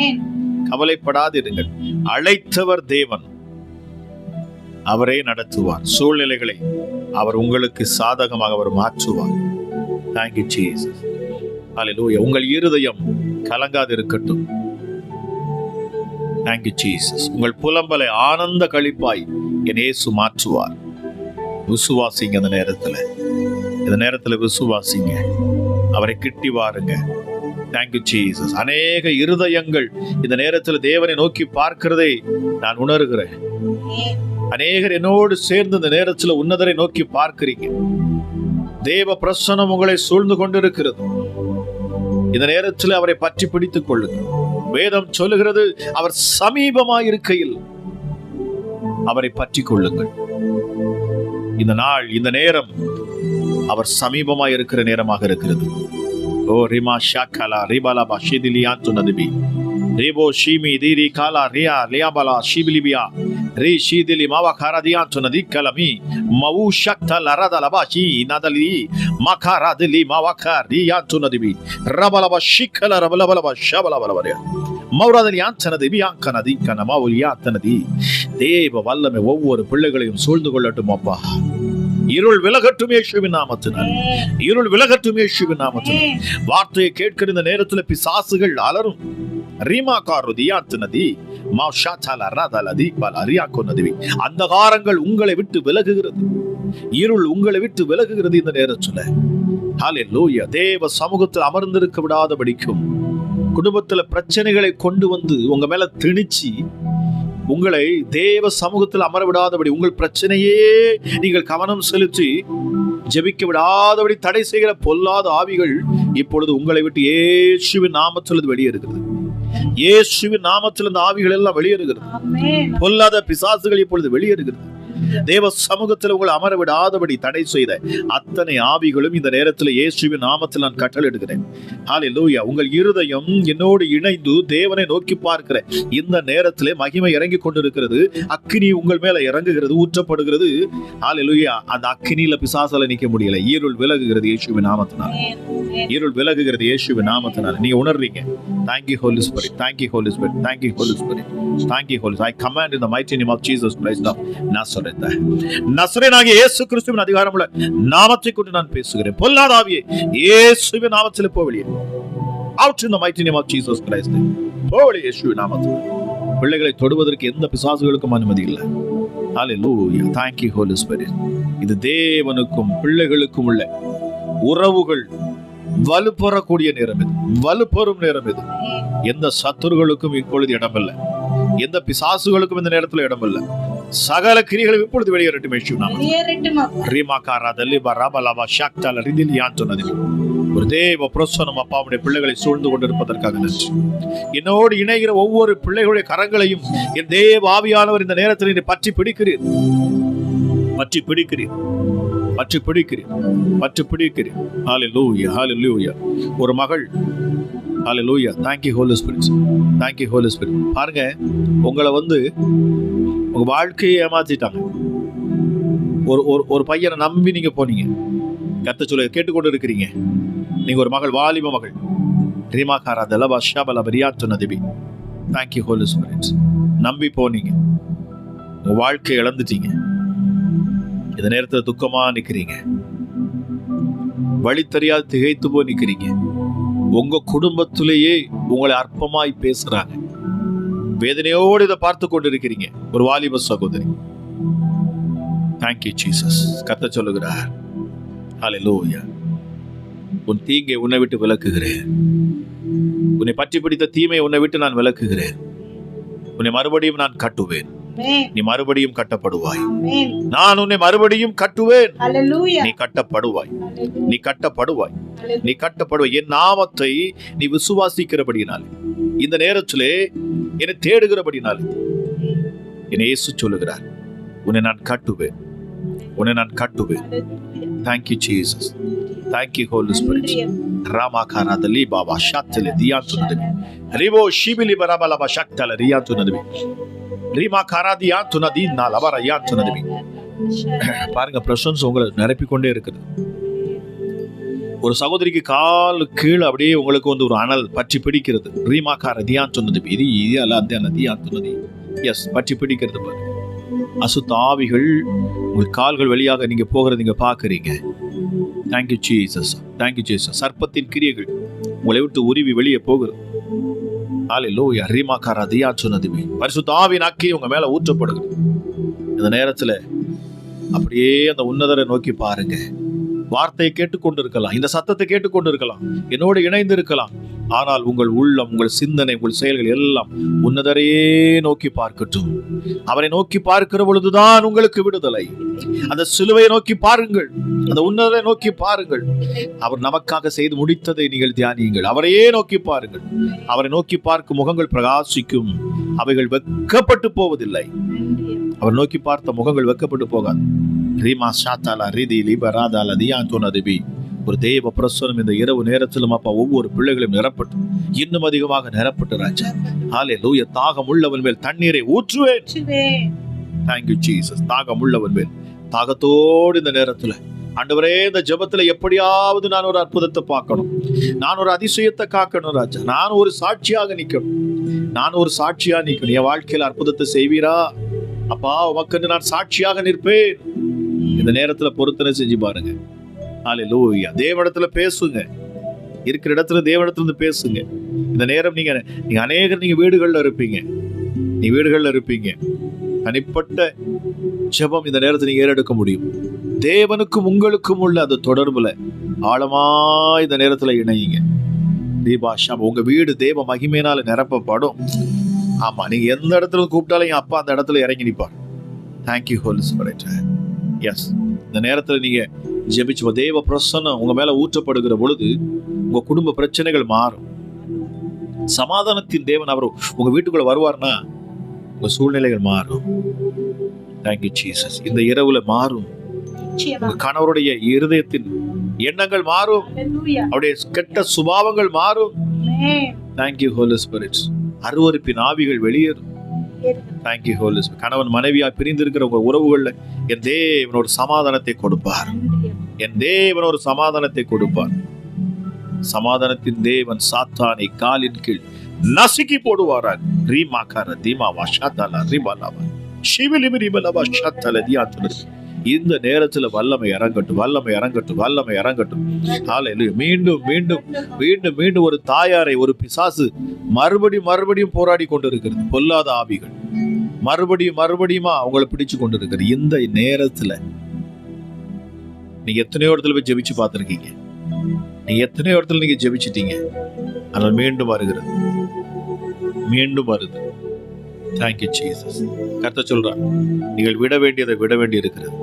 Speaker 1: கவலைப்படாதிருங்கள். அழைத்தவர் தேவன், அவரே நடத்துவார். சூழ்நிலைகளை அவர் உங்களுக்கு சாதகமாக அவர் மாற்றுவார். Thank you Jesus. ஹல்லேலூயா. உங்கள் இருதயம் கலங்காது இருக்கட்டும். Thank you Jesus. உங்கள் புலம்பலை ஆனந்த களிப்பாய் என் இயேசு மாற்றுவார். விசுவாசிங்க. இந்த நேரத்துல விசுவாசிங்க. அவரை கிட்டி வாருங்க. Thank you Jesus. அநேக இருதயங்கள் இந்த நேரத்துல தேவனை நோக்கி பார்க்கிறதை நான் உணர்கிறேன். அநேகர் என்னோடு சேர்ந்து இந்த நேரத்துல உன்னதரை நோக்கி பார்க்கிறீங்க. தேவ பிரசன்னம் உங்களை சூழ்ந்து கொண்டிருக்கிறது. இந்த நேரத்தில் அவரை பற்றி பிடித்துக் கொள்ளுங்கள். வேதம் சொல்லுகிறது, அவர் சமீபமாயிருக்கையில் அவரை பற்றி கொள்ளுங்கள். இந்த நாள், இந்த நேரம் அவர் சமீபமாயிருக்கிற நேரமாக இருக்கிறது. ஓ ரிமா ஷாக்கலா ரிபாலபா ஷிதிலியான் துனதிபி ரேபோ ஷீமி theory Kaala Riya லியாபலா ஷிபிலிபியா ray ஷீதிலி Mala காரதியான் துனதி கலமி Mau ஷக்தல் அரதலபா she நதலி மகாரதிலி Mala chorion துனதிபி ரபலபா ஷிக்கல ரபலபலபா ஷபலபலபரியா மௌராதலியான் தனதிபி யாங்கனதி கனமாவுலியா தனதி. தேவ வல்லமை ஒவ்வொரு பிள்ளைகளையும் சூழ்ந்து கொள்ளட்டும் அப்பா. இருள் விலகட்டும் இயேசுவின் நாமத்தினால். இருள் விலகட்டும் இயேசுவின் நாமத்தினால். வார்த்தையை கேட்கிற இந்த நேரத்தில் பிசாசுகள் அலரும். ரீமா காருதியா தனதி மாஷாதல ரதலதி பலரியா கொன்னதி. அந்தகாரங்கள் உங்களை விட்டு விலகுகிறது. இருள் உங்களை விட்டு விலகுகிறது இந்த நேரத்தில். ஹல்லேலூயா. தேவ சமூகத்தில் அமர்ந்திருக்க விடாதபடிக்கும், குடும்பத்துல பிரச்சனைகளை கொண்டு வந்து உங்க மேல திணிச்சு உங்களை தேவ சமூகத்தில் அமர விடாதபடி, உங்கள் பிரச்சனையே நீங்கள் கவனம் செலுத்தி ஜெபிக்க விடாதபடி தடை செய்கிற பொல்லாத ஆவிகள் இப்பொழுது உங்களை விட்டு இயேசுவின் நாமத்தில் வெளியேறுகிறது. இயேசுவின் நாமத்தில் இந்த ஆவிகள் எல்லாம் வெளியேறுகிறது. பொல்லாத பிசாசுகள் இப்பொழுது வெளியேறுகிறது. தேவ சமூகத்தில் உங்களை அமர விடாதபடி தடை செய்த அத்தனை ஆவிகளும் இந்த நேரத்தில் இயேசுவின் நாமத்தில் நான் கட்டளையிடுகிறேன். ஹல்லேலூயா. உங்கள் இருதயம் என்னோடு இணைந்து தேவனை நோக்கி பார்க்கிற இந்த நேரத்திலே மகிமை இறங்கி கொண்டிருக்கிறது. அக்கினி உங்கள் மேல இறங்குகிறது, ஊற்றப்படுகிறது. ஹல்லேலூயா. அந்த அக்கினியில பிசாசால நிக்க முடியல. இருள் விலகுகிறது இயேசுவின் நாமத்தினால். இருள் விலகுகிறது இயேசுவின் நாமத்தினால். நீங்க உணர்றீங்க. Thank you Holy Spirit. Thank you Holy Spirit. Thank you Holy Spirit. Thank you Holy Spirit. I command in the mighty name of Jesus Christ of Nazareth. நசரேயனாகிய இயேசு கிறிஸ்துவின் அதிகாரமுள்ள நாமத்தை கொண்டு நான் பேசுகிறேன். பொல்லாத ஆவியே இயேசுவின் நாமத்தில் போ வெளியே. Out in the mighty name of Jesus Christ. போ வெளியே இயேசுவின் நாமத்தில். பிள்ளைகளை தொடுவதற்கு எந்த பிசாசுகளுக்கும் அனுமதி இல்லை. Hallelujah. Thank you Holy Spirit. இது தேவனுக்கும் பிள்ளைகளுக்கும் உள்ள உறவுகள் வலுப்பெறக்கூடிய நேரம் இது, வலுப்பெறும் நேரம் இது. எந்த சத்துருகளுக்கும் இப்பொழுது இடமில்லை, எந்த பிசாசுகளுக்கும் இந்த நேரத்தில் இடமில்லை. சகல கிரிகளும் இப்பொழுது வெளியேறட்டும். ஒரு தேவ பிரசன்னம் அப்பாவுடைய பிள்ளைகளை சூழ்ந்து கொண்டிருப்பதற்காக நன்றி. என்னோடு இணைகிற ஒவ்வொரு பிள்ளைகளுடைய கரங்களையும் என் தேவ ஆவியானவர் இந்த நேரத்தில் பற்றி பிடிக்கிறீர், பற்றி பிடிக்கிறீர், பற்றி பிடிக்கிறேன், பற்றி பிடிக்கிறேன். ஹல்லேலூயா, ஹல்லேலூயா. ஒரு மகள், ஹல்லேலூயா. Thank you Holy Spirit. Thank you Holy Spirit. பாருங்க, உங்களை உங்க வாழ்க்கையை ஏமாத்திட்டாங்க. ஒரு பையனை நம்பி நீங்க போனீங்க. கர்த்தர் சொல்ல கேட்டுக்கொண்டு இருக்கிறீங்க. நீங்க ஒரு மகள், வாலிப மகள். ரீமாகாரா தலபா ஷபல பரியாத்து நதிபி. Thank you Holy Spirit. நம்பி போனீங்க, உங்க வாழ்க்கையை இழந்துட்டீங்க. இந்த நேரத்தில் துக்கமா நிக்கிறீங்க, வழி தெரியாது திகைத்து போய் நிக்கிறீங்க. உங்க குடும்பத்திலேயே உங்களை அற்பமாய் பேசுறாங்க. வேதனையோடு இதை பார்த்து கொண்டிருக்கிறீங்க. ஒரு வாலிப சகோதரி. Thank you Jesus. கர்த்தர் சொல்லுகிறார், ஹல்லேலூயா. உன் தீங்கை உன்னை விட்டு விலக்குகிறேன். உன்னை பற்றி பிடித்த தீமை உன்னை விட்டு நான் விலக்குகிறேன். உன்னை மறுபடியும் நான் கட்டுவேன். நீ மறுபடியும் கட்டப்படுவாய். நான் உன்னை மறுபடியும் கட்டுவேன். நீ கட்டப்படுவாய், நீ கட்டப்படுவாய், நீ கட்டப்படுவாய். என் நாமத்தை நீ விசுவாசிக்கிறபடியினாலே, இந்த நேரத்திலே என்னை தேடுகிறபடினாலே, என் இயேசு சொல்லுகிறார், உன்னை நான் கட்டுவேன், உன்னை நான் கட்டுவேன். Thank you Jesus. Thank you Holy Spirit. ராமாகாராதலி Baba ஷாத்தலே தியாந்துனது ரிவோ Shibli பரபலபா ஷக்தல ரியாந்துனது Reema காராதியா துனதி நாலவரையா துனது. பாருங்க, பிரசன்ஸ் உங்களை நிரப்பிக்கொண்டே இருக்குது. ஒரு சகோதரிக்கு கால் கீழே அப்படியே உங்களுக்கு ஒரு அனல் பற்றி பிடிக்கிறது. ரீமா காரதியா துனது இது அல்ல அந்த நதியா துனதி. எஸ், பற்றி பிடிக்கிறது. பாருங்க, அசுத்த ஆவிகள் உங்கள் கால்கள் வழியாக நீங்க போகிறது நீங்க பாக்குறீங்க. Thank you Jesus, thank you Jesus. சர்ப்பத்தின் கிரியைகள் உங்களை விட்டு உருவி வெளியே போகிறது. ஹல்லேலூயா. ரீமாகாராதியா சொன்னதுமே பரிசுத்த ஆவியின் அக்கி உங்க மேல ஊற்றப்படுகிறது. இந்த நேரத்துல அப்படியே அந்த உன்னதரை நோக்கி பாருங்க. வார்த்தையை கேட்டுக்கொண்டு இருக்கலாம், இந்த சத்தத்தை கேட்டுக்கொண்டு இருக்கலாம், என்னோடு இணைந்து இருக்கலாம். ஆனால் உங்கள் உள்ளம், உங்கள் சிந்தனை, உங்கள் செயல்கள் எல்லாம் உன்னதரையே நோக்கி பார்க்கட்டும். அவரை நோக்கி பார்க்கிற பொழுதுதான் உங்களுக்கு விடுதலை. அந்த சிலுவையை நோக்கி பாருங்கள், அந்த உன்னதரை நோக்கி பாருங்கள். அவர் நமக்காக செய்து முடித்ததை நீங்கள் தியானியுங்கள். அவரையே நோக்கி பாருங்கள். அவரை நோக்கி பார்க்கும் முகங்கள் பிரகாசிக்கும். அவைகள் வெட்கப்பட்டு போவதில்லை. அவர் நோக்கி பார்த்த முகங்கள் வெட்கப்பட்டு போகாது. ரீமா ஷாத்தாலா ரீதி லிபராதால தியாந்தோனதிபி. ஒரு தேவ பிரசனம் இந்த இரவு நேரத்திலும் அப்பா ஒவ்வொரு பிள்ளைகளும் நிரப்பட்டு, இன்னும் அதிகமாக நிரப்பட்டு ராஜா. ஹல்லேலூயா. தாகம் உள்ளவன் மேல் தண்ணீரை ஊற்றுவேன். Thank you Jesus. தாகம் உள்ளவன் மேல் தாகத்தோடு இந்த நேரத்துல ஆண்டவரே, இந்த ஜெபத்துல எப்படியாவது நான் ஒரு அற்புதத்தை பார்க்கணும், நான் ஒரு அதிசயத்தை காக்கணும் ராஜா. நான் ஒரு சாட்சியாக நிக்கணும், நான் ஒரு சாட்சியா நிக்கணும். என் வாழ்க்கையில அற்புதத்தை செய்வீரா அப்பா, உமக்கு நான் சாட்சியாக நிற்பேன். இந்த நேரத்துல பொருத்தனை செஞ்சு பாருங்க. ஹல்லேலூயா. தேவனிடத்துல பேசுங்க. இருக்கிற இடத்துல தேவனிடத்துல பேசுங்க. இந்த நேரம் நீங்க அநேகர் வீடுகள்ல இருப்பீங்க, வீடுகள்ல இருப்பீங்க. தனிப்பட்ட ஜெபம் இந்த நேரத்தை நீங்க ஏறெடுக்க முடியும். தேவனுக்கும் உங்களுக்கும் உள்ள அந்த தொடர்புல ஆழமா இந்த நேரத்துல இணையுங்க. தீபாஷா, உங்க வீடு தேவ மகிமையினால நிரப்பப்படும். ஆமா, நீங்க எந்த இடத்துல கூப்பிட்டாலும் என் அப்பா அந்த இடத்துல இறங்கி நிற்பார். Thank you Holi spirit. எஸ், இந்த நேரத்துல நீங்க ஜெபிச்சு தேவ பிரசன்னம் உங்க மேல ஊற்றப்படுகிற பொழுது உங்க குடும்ப பிரச்சனைகள் மாறும். சமாதானத்தின் தேவன் அவர் உங்க வீட்டுக்குள்ள வருவார்னா உங்க சூழ்நிலைகள் மாறும். Thank you Jesus. இந்த இரவுல மாறும். உங்க கணவருடைய இருதயத்தின் எண்ணங்கள் மாறும். அவருடைய கெட்ட சுபாவங்கள் மாறும். Thank you Holi spirit. அருவருப்பின் ஆவிகள் வெளியேறும். Thank you Holi spirit. கணவன் மனைவியா பிரிந்திருக்கிற உங்க உறவுகள்ல என் தேவன் ஒரு சமாதானத்தை கொடுப்பார். என் தேவன் ஒரு சமாதானத்தை கொடுப்பார். சமாதானத்தின் தேவன் சாத்தானை காலின் கீழ் நசுக்கி போடுவாராக. ரீமாக்கார தீமாவா ஷாத்தாலா ரிபாலாவா ஷிவிலிமி ரிபலாவா ஷாத்தால தியாத்துனது. இந்த நேரத்துல வல்லமை இறங்கட்டும், வல்லமை இறங்கட்டும், வல்லமை இறங்கட்டும். ஹல்லேலூயா. மீண்டும் மீண்டும் மீண்டும் மீண்டும் ஒரு தாயாரை ஒரு பிசாசு மறுபடியும் போராடி கொண்டிருக்கிறது. பொல்லாத ஆவிகள் மறுபடியுமா அவங்களை பிடிச்சு கொண்டிருக்கிறது. இந்த நேரத்துல நீங்க எத்தனையோ இடத்துல போய் ஜெபிச்சு பார்த்திருக்கீங்க. நீங்க எத்தனையோ இடத்துல நீங்க ஜெபிச்சிட்டீங்க. ஆனால் மீண்டும் வருகிறது, மீண்டும் வருது. Thank you Jesus. கர்த்தர் சொல்றார், நீங்கள் விட வேண்டியதை விட வேண்டி இருக்கிறது.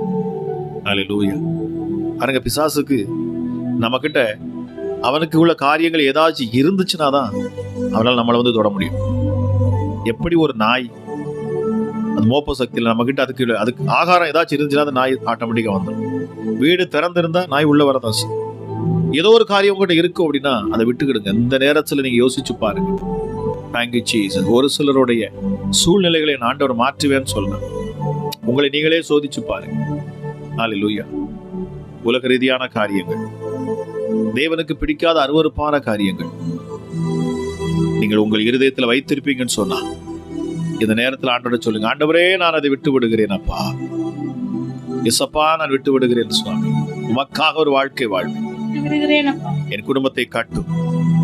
Speaker 1: ஹல்லேலூயா. பாருங்க, பிசாசுக்கு நம்ம கிட்ட அவனுக்கு உள்ள காரியங்கள் ஏதாச்சும் இருந்துச்சுன்னா தான் அவனால் நம்மளை தொட முடியும். எப்படி ஒரு நாய் அது மோப்ப சக்தியில் நம்ம கிட்ட அதுக்கு ஆகாரம் ஏதாச்சும் இருந்துச்சுன்னா அந்த நாய் ஆட்டோமேட்டிக்கா வந்துடும். வீடு திறந்திருந்தா நாய் உள்ள வரதான் செய்யும். ஏதோ ஒரு காரியம் உங்ககிட்ட இருக்கும் அப்படின்னா அதை விட்டுக்கிடுங்க. இந்த நேரத்துல நீங்க யோசிச்சு பாருங்க. Thank you Jesus. ஒரு சிலருடைய சூழ்நிலைகளை நான் ஆண்டவர் மாற்றுவேன்னு சொல்றேன். உங்களை நீங்களே சோதிச்சு பாருங்க. ஹல்லேலூயா. உலக ரீதியான காரியங்கள், தேவனுக்கு பிடிக்காத அருவருப்பான காரியங்கள் நீங்கள் உங்கள் இருதயத்தில் வைத்திருப்பீங்கன்னு சொன்னா இந்த நேரத்தில் ஆண்டவரை சொல்லுங்க, ஆண்டவரே நான் அதை விட்டு விடுகிறேன் அப்பா. எசப்பா நான் விட்டு விடுகிறேன் சுவாமி. உமக்காக ஒரு வாழ்க்கை வாழ்வேன். என் குடும்பத்தை கட்டும்,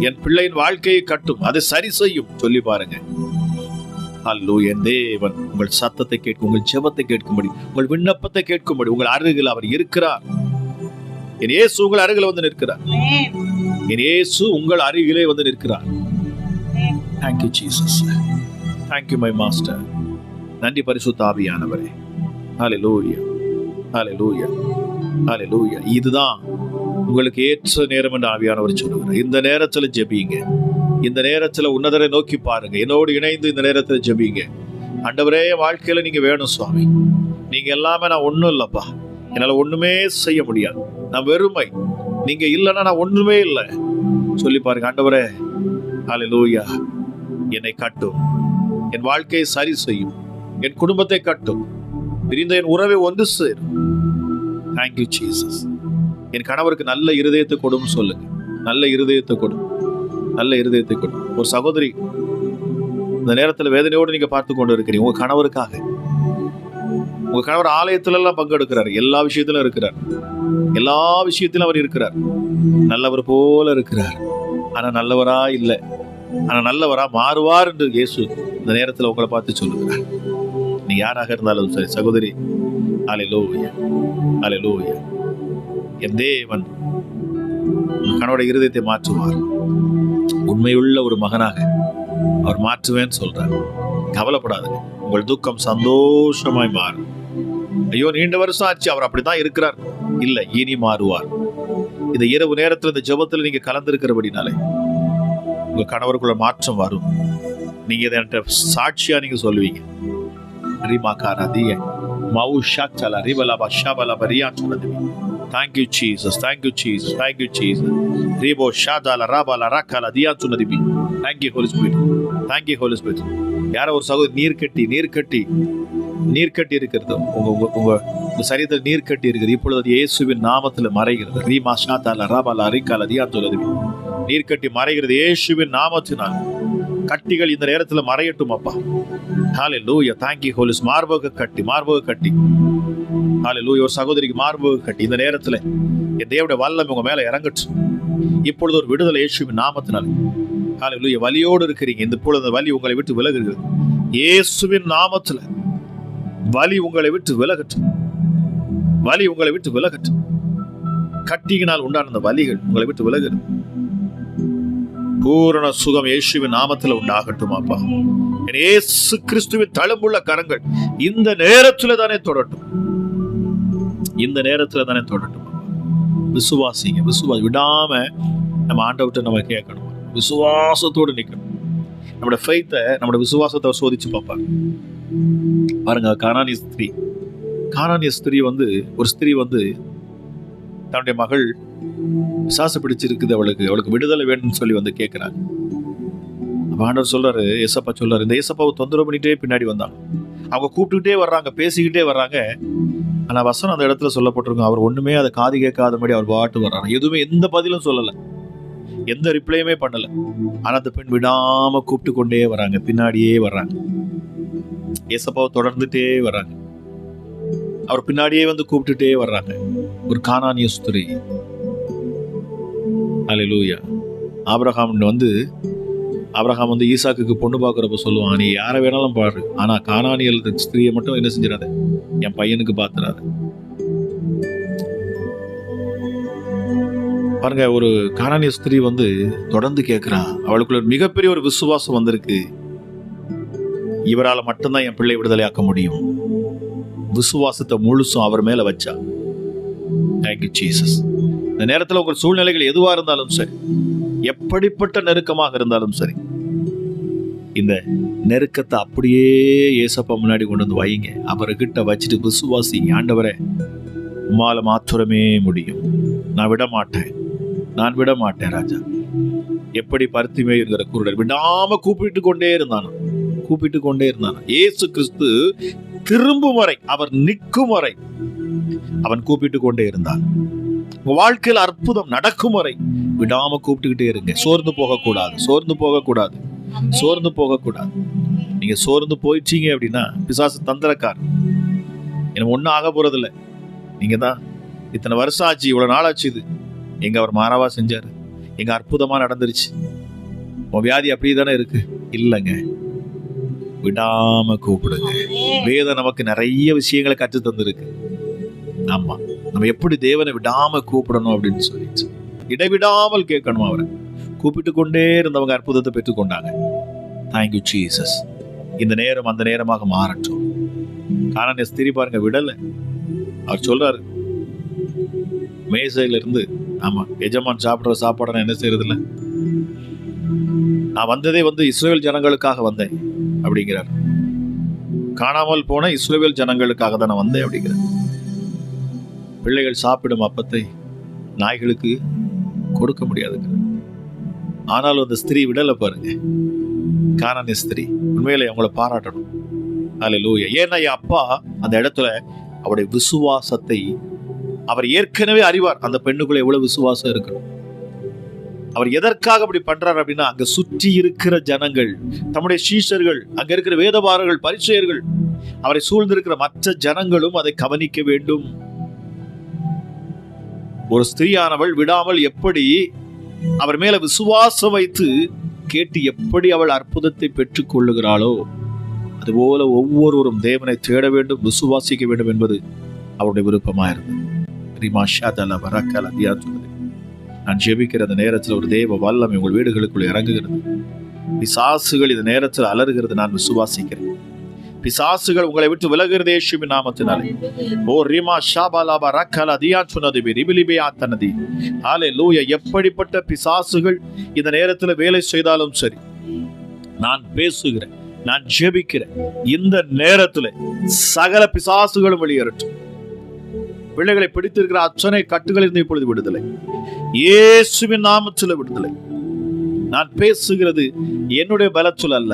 Speaker 1: என் பிள்ளையின் வாழ்க்கையை கட்டும், அதை சரி செய்யும் சொல்லி பாருங்க. ஹல்லேலூயா. என் தேவன் உங்கள் சத்தத்தை கேட்கும், உங்கள் ஜெபத்தை கேட்கும்படி, உங்கள் விண்ணப்பத்தை கேட்கும்படி உங்கள் அருகில் அவர் இருக்கிறார். என் இயேசு உங்கள் அருகில் வந்து நிற்கிறார். என் இயேசு உங்கள் அருகிலே வந்து நிற்கிறார். Thank you Jesus. Thank you my master. நன்றி பரிசுத்த ஆவியானவரே. ஹல்லேலூயா, ஹல்லேலூயா, ஹல்லேலூயா. இதுதான் உங்களுக்கு ஏற்ற நேரம் என்று ஆவியானவர் சொல்லுகிறார். இந்த நேரத்துல ஜெபிங்க. இந்த நேரத்துல உன்னதரை நோக்கி பாருங்க. என்னோடு இணைந்து இந்த நேரத்துல ஜெபிங்க. ஆண்டவரே, வாழ்க்கையில நீங்க வேணும் சுவாமி. நீங்க எல்லாமே நான் ஒண்ணும் இல்லப்பா, என்னால ஒண்ணுமே செய்ய முடியாது, நான் வெறுமை, நீங்க இல்லைன்னா நான் ஒண்ணுமே இல்லை சொல்லி பாருங்க. ஆண்டவரே, ஹல்லேலூயா, என்னை கட்டும், என் வாழ்க்கையை சரி செய்யும், என் குடும்பத்தை கட்டும், பிரிந்த என் உறவை ஒன்று சேரும். Thank you Jesus. என் கணவருக்கு நல்ல இருதயத்தை கொடுன்னு சொல்லுங்க. நல்ல இருதயத்தை கொடும், நல்ல இருதயத்தை கொடும். ஒரு சகோதரி இந்த நேரத்தில் வேதனையோடு நீங்க பார்த்து கொண்டு இருக்கிறீங்க. உங்க கணவருக்காக. உங்க கணவர் ஆலயத்துல எல்லாம் பங்கெடுக்கிறார், எல்லா விஷயத்திலும் இருக்கிறார், எல்லா விஷயத்திலும் அவர் இருக்கிறார், நல்லவர் போல இருக்கிறார். ஆனா நல்லவரா இல்லை, ஆனா நல்லவரா மாறுவார் என்று இயேசு இந்த நேரத்தில் உங்களை பார்த்து சொல்லுகிறார். நீ யாராக இருந்தாலும் சரி சகோதரி, ஹல்லேலூயா, ஹல்லேலூயா. என் தேவன் கணவனுடைய இருதயத்தை மாற்றுவார். உண்மையுள்ள ஒரு மகனாக அவர் மாற்றுவேன்னு சொல்றார். கவலைப்படாதுங்க, உங்கள் துக்கம் சந்தோஷமாய் மாறும். ஐயோ, நீண்ட வருஷம் ஆச்சு அவர் அப்படித்தான் இருக்கிறார். இல்லை, இனி மாறுவார். இந்த இரவு நேரத்தில் இந்த ஜெபத்தில் நீங்க கலந்திருக்கிறபடினாலே உங்க கணவருக்குள்ள மாற்றம் வரும். நீங்க இதை என்கிட்ட சாட்சியா நீங்க சொல்லுவீங்க. Thank you Jesus, thank you Jesus, thank you Jesus. Ribo shadala rabala rakala diyatunadibi. Thank you Holy Spirit, thank you Holy Spirit. யாரோ ஒரு சகோதரி நீர் கட்டி இருக்கிறது, உங்க சரீரத்தில் நீர் கட்டி இருக்குது. இப்பொழுது அது இயேசுவின் நாமத்தில் மறைகிறது. ரீமா ஷாதால ராபாலா ரிகால தியாத்துனதிபி. நீர் கட்டி மறைகிறது இயேசுவின் நாமத்தினால். கட்டிகள் இந்த நேரத்தில் மறையட்டும் அப்பா. ஹல்லேலூயா. Thank you Holy Spirit. மார்பக கட்டி. ஹல்லேலூயா. ஒரு சகோதரிக்கு மார்பக கட்டி இந்த நேரத்தில் என் தேவனுடைய வல்லமை உங்க மேல இறங்கட்டும். இப்பொழுது ஒரு விடுதலை இயேசுவின் நாமத்தினால். ஹல்லேலூயா. வலியோடு இருக்கிறீங்க, இந்த பொழுது வலி உங்களை விட்டு விலகுகிறது. இயேசுவின் நாமத்தில் வலி உங்களை விட்டு விலகட்டும். வலி உங்களை விட்டு விலகட்டும். கட்டியினால் உண்டான அந்த வலிகள் உங்களை விட்டு விலகுது. பூரண சுகம் இயேசுவின் நாமத்தில் உண்டாகட்டும் அப்பா. இயேசு கிறிஸ்துவின் தழும்புள்ள கரங்கள் இந்த நேரத்தில் தானே தொடட்டும். இந்த நேரத்தில் தானே தொடட்டும். விசுவாசிங்க, விடாம நம்ம ஆண்டவர்கிட்ட நம்ம கேட்கணும். விசுவாசத்தோடு நிற்கணும். நம்மளோட ஃபெய்த்தை, நம்மளோட விசுவாசத்தை சோதிச்சு பார்ப்பாங்க. பாருங்க, கானானி ஸ்திரீ கானானிய ஸ்திரீ வந்து ஒரு ஸ்திரீ வந்து தன்னுடைய மகள் பிசாசு பிடிச்சிருக்குது, அவளுக்கு விடுதலை வேணும்னு சொல்லி வந்து கேட்கிறாங்க. ஆண்டவர் சொல்றாரு, ஏசப்பா சொல்றாரு, இந்த ஏசப்பாவை தொந்தரவு பண்ணிட்டே பின்னாடி வந்தாங்க. அவங்க கூப்பிட்டுக்கிட்டே வர்றாங்க, பேசிக்கிட்டே வர்றாங்க. ஆனா வசனம் அந்த இடத்துல சொல்லப்பட்டிருக்கும், அவர் ஒண்ணுமே அதை காது கேட்காதபடி அவர் பாட்டு வர்றாங்க. எதுவுமே எந்த பதிலும் சொல்லல, எந்த ரிப்ளையுமே பண்ணல. ஆனா அந்த பெண் விடாம கூப்பிட்டு கொண்டே வர்றாங்க, பின்னாடியே வர்றாங்க. ஏசப்பாவை தொடர்ந்துட்டே வர்றாங்க, அவர் பின்னாடியே வந்து கூப்பிட்டுட்டே வர்றாங்க. ஒரு கானானிய ஸ்திரீ. அல்லேலூயா. ஆபிரகாம் வந்து ஈசாக்குக்கு பொண்ணு பார்க்குறப்ப சொல்லுவான், நீ யாரை வேணாலும் பாரு, ஆனா கானானியல் ஸ்திரீயை மட்டும் என்ன செஞ்சிடாத, என் பையனுக்கு பார்த்துடாத. பாருங்க, ஒரு கானானிய ஸ்திரீ வந்து தொடர்ந்து கேட்கிறா. அவளுக்குள்ள மிகப்பெரிய ஒரு விசுவாசம் வந்திருக்கு. இவரால் மட்டும்தான் என் பிள்ளை விடுதலையாக்க முடியும். விசுவாசத்தை முழுசும் அவர் மேல வச்சா. Thank you, Jesus. இந்த நேரத்தில் உங்கள் சூழ்நிலைகள் எதுவா இருந்தாலும் சரி, எப்படிப்பட்ட நெருக்கமாக இருந்தாலும் சரி, இந்த நெருக்கத்தை அப்படியே ஏசப்பா முன்னாடி கொண்டு வந்து வைங்க. அவர்கிட்ட வச்சுட்டு விசுவாசி, ஆண்டவரே உம்மால மாத்திரமே முடியும், நான் விட மாட்டேன் ராஜா. எப்படி பருத்திமே என்கிற குருடர் விடாம கூப்பிட்டு கொண்டே இருந்தான். இயேசு கிறிஸ்து திரும்பும் வரை, அவர் நிற்கும் வரை அவன் கூப்பிட்டு கொண்டே இருந்தான். உங்க வாழ்க்கையில் அற்புதம் நடக்கும் வரை விடாம கூப்பிட்டுக்கிட்டே இருங்க. சோர்ந்து போகக்கூடாது. நீங்க சோர்ந்து போயிட்டீங்க அப்படின்னா பிசாசு தந்திரக்கார். எனக்கு ஒன்றும் ஆக போறதில்லை, நீங்க தான் இத்தனை வருஷம் ஆச்சு, இவ்வளவு நாள் ஆச்சு, இது எங்க அவர் மாறாவா செஞ்சாரு, எங்க அற்புதமா நடந்துருச்சு, உன் வியாதி அப்படியே தானே இருக்கு. இல்லைங்க, விடாம கூப்பிடுங்க. வேதம் நமக்கு நிறைய விஷயங்களை கற்று தந்திருக்கு. ஆமா, நம்ம எப்படி தேவனை விடாம கூப்பிடணும் அப்படின்னு சொல்லிட்டு இடைவிடாமல் கேட்கணும். அவரை கூப்பிட்டு கொண்டே இருந்தவங்க அற்புதத்தை பெற்றுக்கொண்டாங்க. Thank you Jesus. இந்த நேரம் அந்த நேரமாக மாறட்டும். கானானிய ஸ்திரீ பாருங்க, விடல. அவர் சொல்றாரு, மேசையில இருந்து, ஆமா, எஜமான் சாப்பிடுற சாப்பாடை நான் என்ன செய்யறது இல்லை, நான் வந்ததே வந்து இஸ்ரவேல் ஜனங்களுக்காக வந்தேன் அப்படிங்கிறார். காணாமல் போன இஸ்ரவேல் ஜனங்களுக்காக தான் நான் வந்தேன் அப்படிங்கிறார். பிள்ளைகள் சாப்பிடும் அப்பத்தை நாய்களுக்கு கொடுக்க முடியாதுங்க. ஆனாலும் அந்த ஸ்திரீ விடலை பாருங்க, கானானிய ஸ்திரீ. உண்மையிலே அவங்கள பாராட்டணும். அல்லேலூயா. ஏன்னா என் அப்பா அந்த இடத்துல அவருடைய விசுவாசத்தை அவர் ஏற்கனவே அறிவார். அந்த பெண்ணுக்குள்ள எவ்வளவு விசுவாசம் இருக்கணும். அவர் எதற்காக அப்படி பண்றார் அப்படின்னா, அங்க சுற்றி இருக்கிற ஜனங்கள், தம்முடைய சீஷர்கள், அங்க இருக்கிற வேதபாரர்கள், பரிசேயர்கள், அவரை சூழ்ந்திருக்கிற மற்ற ஜனங்களும் அதை கவனிக்க வேண்டும். ஒரு ஸ்திரீயானவள் விடாமல் எப்படி அவர் மேல விசுவாசம் வைத்து கேட்டு எப்படி அவள் அற்புதத்தை பெற்றுக் கொள்ளுகிறாளோ, அதுபோல ஒவ்வொருவரும் தேவனை தேட வேண்டும், விசுவாசிக்க வேண்டும் என்பது அவருடைய விருப்பமாயிருந்தது. நான் ஜெபிக்கிற அந்த நேரத்தில் ஒரு தேவ வல்லமை உங்கள் வீடுகளுக்குள் இறங்குகிறது. பிசாசுகள் இந்த நேரத்தில் அலறுகிறது. நான் விசுவாசிக்கிறேன். பிசாசுகள் உங்களை விட்டு விலகுகிறது இயேசுவின் நாமத்தினாலே. ஓ ரிமா ஷாபாலாபா ரக்கலா தியான் சொன்னது ரிபிலிபியா தனதி. ஹல்லேலூயா. எப்படிப்பட்ட பிசாசுகள் இந்த நேரத்தில் வேலை செய்தாலும் சரி, நான் பேசுகிறேன், நான் ஜெபிக்கிறேன், இந்த நேரத்தில் சகல பிசாசுகளும் வெளியேறட்டும். பிள்ளைகளை பிடித்திருக்கிற அத்தனை கட்டுகளிலிருந்து இப்பொழுது விடுதலை, இயேசுவின் நாமத்தில் விடுதலை. நான் பேசுகிறது என்னுடைய பலத்தில் அல்ல.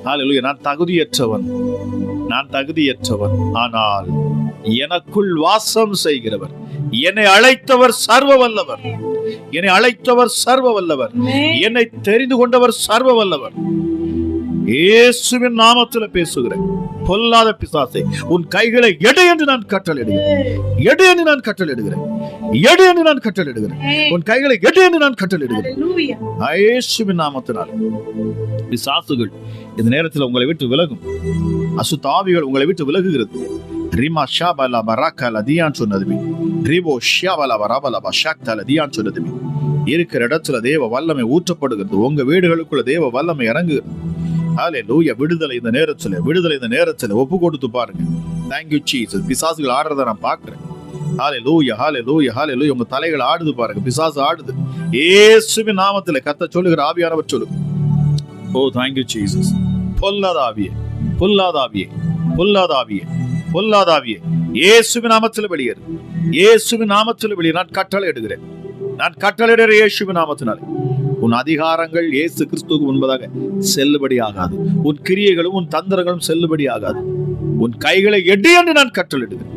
Speaker 1: ஹல்லேலூயா. நான் தகுதியற்றவன், ஆனால் எனக்குள் வாசம் செய்கிறவர், என்னை அழைத்தவர் சர்வ வல்லவர், என்னை தெரிந்து கொண்டவர் சர்வ வல்லவர். இயேசுவின் நாமத்தில் பேசுகிறேன். பொல்லாத பிசாசே, உன் கைகளை எடு என்று நான் கட்டளையிடுகிறேன். உன் கைகளை எடு என்று நான் கட்டளையிடுகிறேன். இயேசுவின் நாமத்தினால் பிசாசுகள் இந்த நேரத்தில் உங்களை விட்டு விலகும். அசுத்த ஆவிகள் உங்களை விட்டு விலகுகிறது. ரிமா ஷாபலா பராக்கல தியான் சொன்னதுமே, ரிபோ ஷாபலா பராபலா ஷாக்தல தியான் சொன்னதுமே, இருக்கிற இடத்துல தேவ வல்லமை ஊற்றப்படுகிறது. உங்க வீடுகளுக்குள்ள தேவ வல்லமை இறங்குகிறது. ஹல்லேலூயா. விடுதலை இந்த நேரத்தில் ஒப்பு கொடுத்து பாருங்க. Thank you Jesus. பிசாசுகள் ஆடுறத நான் பார்க்கிறேன். ஹல்லேலூயா. உங்க தலைகள் ஆடுது பாருங்க. பிசாசு ஆடுது. இயேசுவின் நாமத்தில் கர்த்தர் சொல்லுகிற ஆவியானவர் சொல்லு. ஓ thank you Jesus. பொல்லாத ஆவியே, பொல்லாத ஆவியே இயேசுவின் நாமத்தில் வெளியேறு. இயேசுவின் நாமத்தில் வெளியேறு. நான் கட்டளை இடுகிறேன். நான் கட்டளையிடுகிற இயேசுவின் நாமத்தினாலே உன் அதிகாரங்கள் இயேசு கிறிஸ்துவுக்கு முன்பதாக செல்லுபடி ஆகாது. உன் கிரியைகளும் உன் தந்திரங்களும் செல்லுபடி ஆகாது. உன் கைகளை எடு என்று நான் கட்டளையிடுகிறேன்.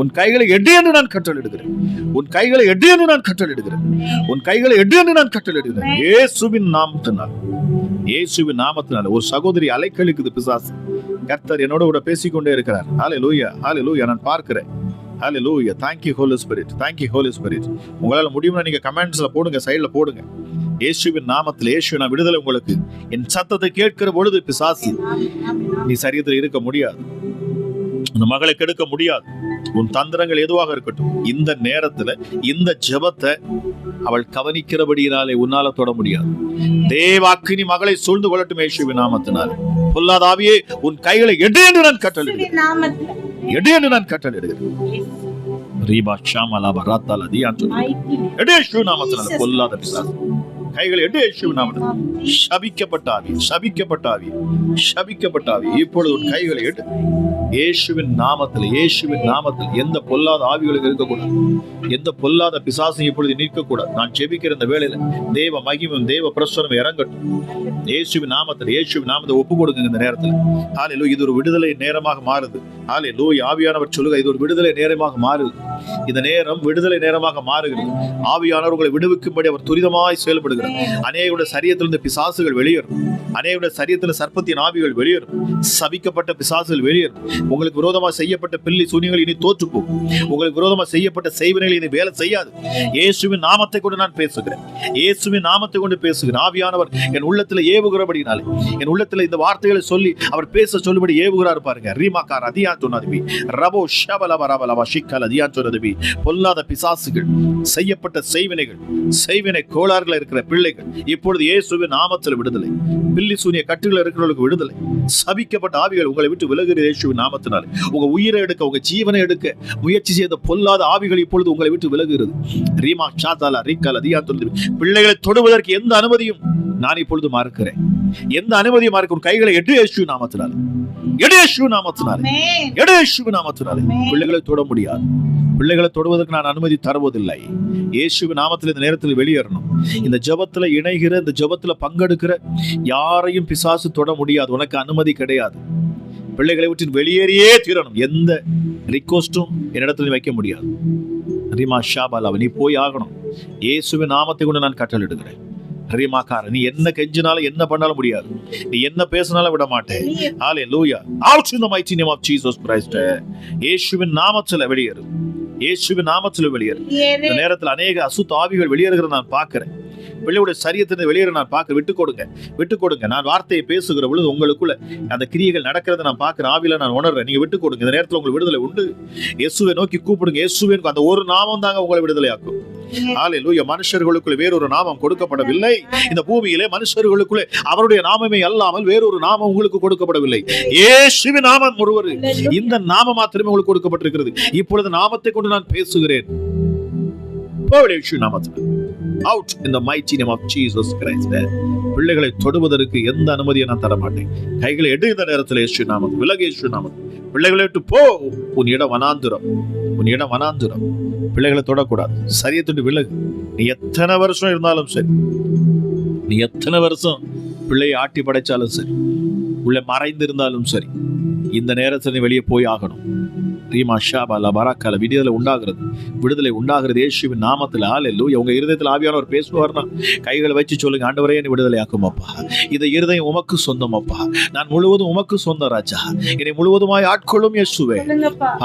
Speaker 1: உன் கைகளை எடு என்று நான் கட்டளையிடுகிறேன். உன் கைகளை எடு என்று நான் கட்டளையிடுகிறேன். உன் கைகளை எடு என்று நான் கட்டளையிடுகிறேன். இயேசுவின் நாமத்தினால், இயேசுவின் நாமத்தினால். ஒரு சகோதரி அலைக்கழிக்குது பிசாசு. கர்த்தர் என்னோட கூட பேசிக்கொண்டே இருக்கிறார். ஹல்லேலூயா, ஹல்லேலூயா. நான் பார்க்கிறேன். ஹல்லேலூயா. Thank you Holy Spirit. Thank you Holy Spirit. உங்களால முடியும்னா நீங்க கமெண்ட்ஸ்ல போடுங்க, சைடுல போடுங்க. இயேசுவின் நாமத்தில், இயேசு நான் விடுதலை உங்களுக்கு. என் சத்தத்தை கேட்கிற பொழுது பிசாசு நீ சரீரத்தில் இருக்க முடியாது. அந்த மகளை கெடுக்க முடியாது. உன் தந்திரங்கள் எதுவாக இருக்கட்டும், இந்த நேரத்துல இந்த ஜெபத்தை அவள் கவனிக்கிறபடியினாலே உன்னால தொட முடியாது. தேவாக்கினி மகளை சூழ்ந்து கொள்ளட்டும் இயேசுவின் நாமத்தினாலே. பொல்லாத ஆவியே உன் கைகளை எடு என்று நான் கட்டளையிடுகிறேன். எடு என்று நான் கட்டளையிடுகிறேன். ரீபா ஷாமலா பராத்தால தியான் எடு இயேசுவின் நாமத்தினாலே. பொல்லாத பிசாசு கைகளை எடு இயேசுவின் நாமத்தினாலே. சபிக்கப்பட்ட ஆவி, சபிக்கப்பட்ட ஆவி, சபிக்கப்பட்ட ஆவி இப்பொழுது உன் கைகளை எடு இயேசுவின் நாமத்தில். இயேசுவின் நாமத்தில் எந்த பொல்லாத ஆவிகளுக்கு இருக்கக்கூடாது. எந்த பொல்லாத பிசாசையும் இப்பொழுது நிற்கக்கூடாது. நான் ஜெபிக்கிற இந்த வேளையில தேவ மகிமும் தேவ பிரசனமும் இறங்கட்டும் இயேசுவின் நாமத்தில். இயேசுவின் நாமத்தை ஒப்பு கொடுங்க இந்த நேரத்தில். ஹல்லேலூயா. இது ஒரு விடுதலை நேரமாக மாறுது. ஹல்லேலூயா. ஆவியானவர் சொல்லுங்க, இது ஒரு விடுதலை நேரமாக மாறுது. இந்த நேரம் விடுதலை நேரமாக மாறுகிறது. ஆவியானவர் உங்களை விடுவிக்கும்படி அவர் துரிதமாய் செயல்படுகிறார். அநேகருடைய சரீரத்திலிருந்து பிசாசுகள் வெளியேறும். அநேகருடைய சரீரத்தில் சர்ப்பத்தின் ஆவிகள் வெளியேறும். சபிக்கப்பட்ட பிசாசுகள் வெளியேறும். உங்களுக்கு விரோதமாக செய்யப்பட்ட பில்லி சூனியங்கள் இனி தோற்று போகும். உங்களுக்கு விரோதமாக செய்யப்பட்ட செய்வினைகள் இனி வேலை செய்யாது. இயேசுவின் நாமத்தை கொண்டு நான் பேசுகிறேன். இயேசுவின் நாமத்தை கொண்டு பேசுகிறேன். ஆவியானவர் என் உள்ளத்தில் ஏவுகிறபடினாலே, என் உள்ளத்தில் இந்த வார்த்தைகளை சொல்லி அவர் பேச சொல்லும்படி ஏவுகிறார் பாருங்க. ரீமாக்கார் அதியான் சொன்னதுபி ரபோ ஷபலபரபலவா ஷிக்கல் அதியான் சொன்னதுபி. பொல்லாத பிசாசுகள், செய்யப்பட்ட செய்வினைகள், செய்வினை கோளாறுகள் இருக்கிற பிள்ளைகள் இப்பொழுது இயேசுவின் நாமத்தில் விடுதலை. பில்லி சூனிய கட்டுகள் இருக்கிறவர்களுக்கு விடுதலை. சபிக்கப்பட்ட ஆவிகள் உங்களை விட்டு விலகுகிற இயேசுவின் நாமத்தினாலே. உங்க உயிரை எடுக்க, உங்க ஜீவனை எடுக்க முயற்சி செய்த பொல்லாத ஆவிகள் இப்பொழுது உங்களை விட்டு விலகுகிறது. ரீமா ஷாதாலா ரீகால அதியான் சொன்னதுபி. பிள்ளைகளை தொடுவதற்கு எந்த அனுமதியும் நான் இப்பொழுது மறுக்கிறேன். எந்த அனுமதியும் மறுக்கும். கைகளை எடு இயேசுவின் நாமத்தினாலே. எடு இயேசுவின் நாமத்தினாலே. எடு இயேசுவின் நாமத்தினாலே. பிள்ளைகளை தொட முடியாது. பிள்ளைகளை தொடுவதற்கு நான் அனுமதி தருவதில்லை. இயேசுவின் நாமத்தில் இந்த நேரத்தில் வெளியேறணும். இந்த ஜெபத்துல இணைகிற, இந்த ஜெபத்துல பங்கெடுக்கிற யாரையும் பிசாசு தொட முடியாது. உனக்கு அனுமதி கிடையாது. பிள்ளைகளை விட்டு வெளியேறியே தீரணும். எந்த ரிக்வெஸ்டும் என்னிடத்துல வைக்க முடியாது. ரீமா ஷாபாலாவை நீ போய் ஆகணும். இயேசுவின் நாமத்தை கொண்டு நான் கட்டளையிடுகிறேன். ரீமாக்கார நீ என்ன கெஞ்சினாலும் என்ன பண்ணாலும் முடியாது. நீ என்ன பேசினாலும் விட மாட்டேன். ஹல்லேலூயா. Out in the mighty name of Jesus Christ. இயேசுவின் நாமத்தில் வெளியேறு. இயேசுவின் நாமத்தில் வெளியேறு. இந்த நேரத்தில் அநேக அசுத்த ஆவிகள் வெளியேறுகிறத நான் பார்க்கிறேன். பிள்ளையுடைய சரீரத்திலிருந்து வெளியேற நான் பார்க்க. விட்டு கொடுங்க, விட்டு கொடுங்க. நான் வார்த்தையை பேசுகிற பொழுது உங்களுக்குள்ள அந்த கிரியைகள் நடக்கிறத நான் பார்க்கிறேன். ஆவியில நான் உணர்றேன். நீங்க விட்டு கொடுங்க. இந்த நேரத்தில் உங்களுக்கு விடுதலை உண்டு. இயேசுவை நோக்கி கூப்பிடுங்க. இயேசுவே அந்த ஒரு நாமம் தாங்க உங்களை விடுதலை ஆக்கும். ஹல்லேலூயா. மனுஷர்களுக்குள்ள வேறொரு நாமம் கொடுக்கப்படவில்லை. இந்த பூமியிலே மனுஷர்களுக்குள்ளே அவருடைய நாமமே அல்லாமல் வேறொரு நாமம் உங்களுக்கு கொடுக்கப்படவில்லை. இயேசுவின் நாமம் ஒருவர். இந்த நாமம் மாத்திரமே உங்களுக்கு கொடுக்கப்பட்டிருக்கிறது. இப்பொழுது நாமத்தை கொண்டு நான் பேசுகிறேன். Out in the mighty name of Jesus Christ. பிள்ளைகளை தொடுவதற்கு எந்த அனுமதியை நான் தர மாட்டேன். கைகளை எடு இந்த நேரத்தில் இயேசு நாமத்தில். விலகு இயேசு நாமத்தில். பிள்ளைகளை விட்டு போ. உன் இடம் வனாந்திரம். உன் இடம் வனாந்திரம். பிள்ளைகளை தொடக்கூடாது. சரியத்துண்டு விலகு. நீ எத்தனை வருஷம் இருந்தாலும் சரி, நீ எத்தனை வருஷம் பிள்ளையை ஆட்டி படைச்சாலும் சரி, உள்ள மறைந்திருந்தாலும் சரி, இந்த நேரத்தில் நீ வெளியே போய் ஆகணும். ரீமா ஷாபாலா பராக்கால விடுதலை உண்டாகிறது. விடுதலை உண்டாகிறது இயேசுவின் நாமத்தில். ஹல்லேலூயா. உங்க இருதயத்தில் ஆவியானவர் பேசுவார்னா கைகளை வச்சு சொல்லுங்க. ஆண்டவரே என்னை விடுதலை ஆக்கும் அப்பா. இந்த இருதயம் உமக்கு சொந்தம் அப்பா. நான் முழுவதும் உமக்கு சொந்த ராஜா. என்னை முழுவதுமாய் ஆட்கொள்ளும் இயேசுவே.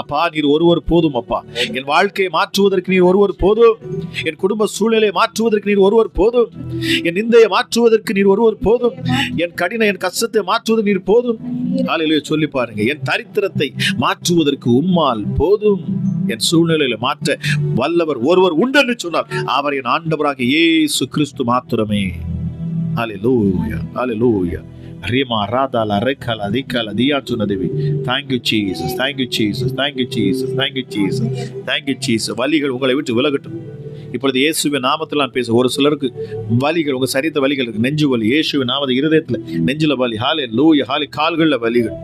Speaker 1: அப்பா நீர் ஒருவர் போதும் அப்பா. என் வாழ்க்கையை மாற்றுவதற்கு நீர் ஒருவர் போதும். என் குடும்ப சூழ்நிலையை மாற்றுவதற்கு நீர் ஒருவர் போதும். என் நிந்தையை மாற்றுவதற்கு நீர் ஒருவர் போதும். என் கடின என் கஷ்டத்தை மாற்றுவதற்கு நீர் போதும். ஹல்லேலூயா. சொல்லி பாருங்க. என் தரித்திரத்தை மாற்றுவதற்கு உம்மால் போதும். என் சூழ்நிலையில மாற்ற வல்லவர் ஒருவர் உண்டென்று சொன்னார். அவர் என் ஆண்டவராக இயேசு கிறிஸ்து மாத்திரமே. ஹல்லேலூயா. ஹல்லேலூயா. Reema ராதால ரெக்கல அதிகல Dhyan சொன்னதேவி. Thank you Jesus. Thank you Jesus. Thank you Jesus. Thank you Jesus. Thank you Jesus. வலிகள் உங்களை விட்டு விலகட்டும். இப்பொழுது இயேசுவின் நாமத்தில் நான் பேச. ஒரு சிலருக்கு வலிகள், உங்க சரீர வலிகள் இருக்கு. நெஞ்சு வலி. இயேசுவின் நாமத்தில். இருதயத்துல நெஞ்சில வலி. ஹல்லேலூயா. கால்கள்ல வலிகள்.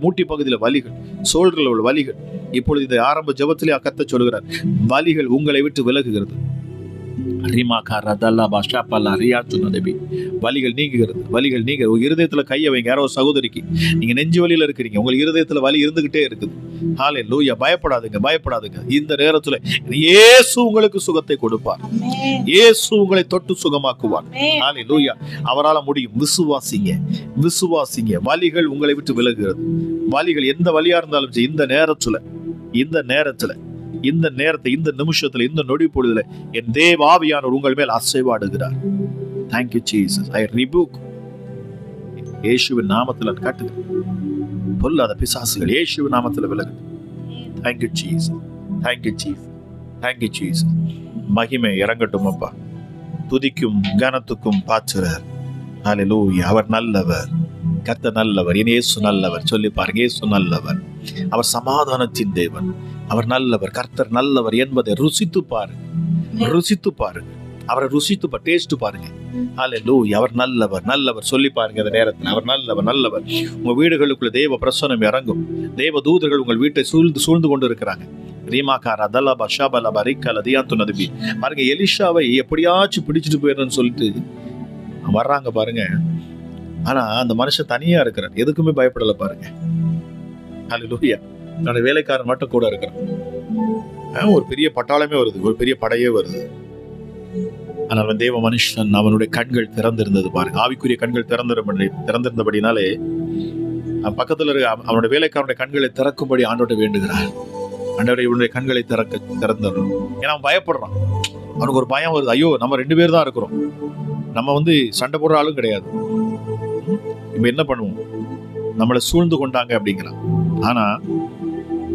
Speaker 1: மூட்டி பகுதியில் வலிகள், சோல்களில் உள்ள வலிகள், இப்பொழுது இந்த ஆரம்ப ஜெபத்திலே கர்த்தர் சொல்கிறார், வலிகள் உங்களை விட்டு விலகுகிறது. வலிகள் நீங்குகிறது, வலிகள் நீங்க. இருதயத்துல கையை வைங்க. யாரோ சகோதரிக்கு நீங்க நெஞ்சு வலியில இருக்கிறீங்க, உங்களுக்கு இருதயத்துல வலி இருந்துகிட்டே இருக்குது. ஹல்லேலூயா. பயப்படாதுங்க, பயப்படாதுங்க. இந்த நேரத்துல இயேசு உங்களுக்கு சுகத்தை கொடுப்பார். இயேசு உங்களை தொட்டு சுகமாக்குவார். ஹல்லேலூயா. அவரால் முடியும். விசுவாசிங்க, விசுவாசிங்க. வலிகள் உங்களை விட்டு விலகுகிறது. வலிகள் எந்த வலியா இருந்தாலும் இந்த நேரத்தை, இந்த நிமிஷத்துல, இந்த நொடி பொழுதுல என் தேவ ஆவியானவர் உங்கள் மேல் அசைவாடுகிறார். Thank you Jesus. I rebuke. இயேசுவின் நாமத்தில் காட்டுங்க. பொல்லாத பிசாசுகள் இயேசுவின் நாமத்தில் விலகு. Thank you Jesus. Thank you Jesus. Thank you Jesus. மகிமை இறங்கட்டும் அப்பா. துதிக்கும் கனத்துக்கும் பாத்திரர். ஹல்லேலூயா. அவர் நல்லவர், கர்த்தர் நல்லவர், என் இயேசு நல்லவர். சொல்லி பாருங்க, இயேசு நல்லவர். அவர் சமாதானத்தின் தேவன். அவர் நல்லவர், கர்த்தர் நல்லவர் என்பதை ருசித்து பாருங்க, ருசித்து பாருங்க. அவரை ருசித்து டேஸ்ட் பாருங்க. ஹல்லேலூயா. அவர் நல்லவர், நல்லவர். சொல்லி பாருங்க அந்த நேரத்தில், அவர் நல்லவர், நல்லவர். உங்க வீடுகளுக்குள்ள தேவ பிரசன்னம் இறங்கும். தேவ தூதர்கள் உங்கள் வீட்டை சூழ்ந்து கொண்டு இருக்கிறாங்க. பாருங்க, எலிஷாவை எப்படியாச்சும் பிடிச்சிட்டு போயிடணும்னு சொல்லிட்டு வர்றாங்க பாருங்க. ஆனா அந்த மனுஷன் தனியா இருக்கிறார், எதுக்குமே பயப்படல பாருங்க. ஹல்லேலூயா. என்னோட வேலைக்காரன் மட்டும் கூட இருக்கிறான். ஒரு பெரிய பட்டாளமே வருது, ஒரு பெரிய படையே வருது. ஆனால் தேவ மனுஷன், அவனுடைய கண்கள் திறந்திருந்தது பாருங்க. ஆவிக்குரிய கண்கள் திறந்திருந்தபடினாலே பக்கத்துல இருக்க அவனுடைய வேலைக்காரனுடைய கண்களை திறக்கும்படி ஆண்டோட வேண்டுகிறார். ஆண்டவரை இவனுடைய கண்களை திறந்துடணும். ஏன்னா அவன் பயப்படுறான். அவனுக்கு ஒரு பயம் வருது. ஐயோ, நம்ம 2 பேர் தான் இருக்கிறோம், நம்ம சண்டை போடுற ஆளும் கிடையாது, இப்ப என்ன பண்ணுவோம், நம்மளை சூழ்ந்து கொண்டாங்க அப்படிங்கிறான். ஆனா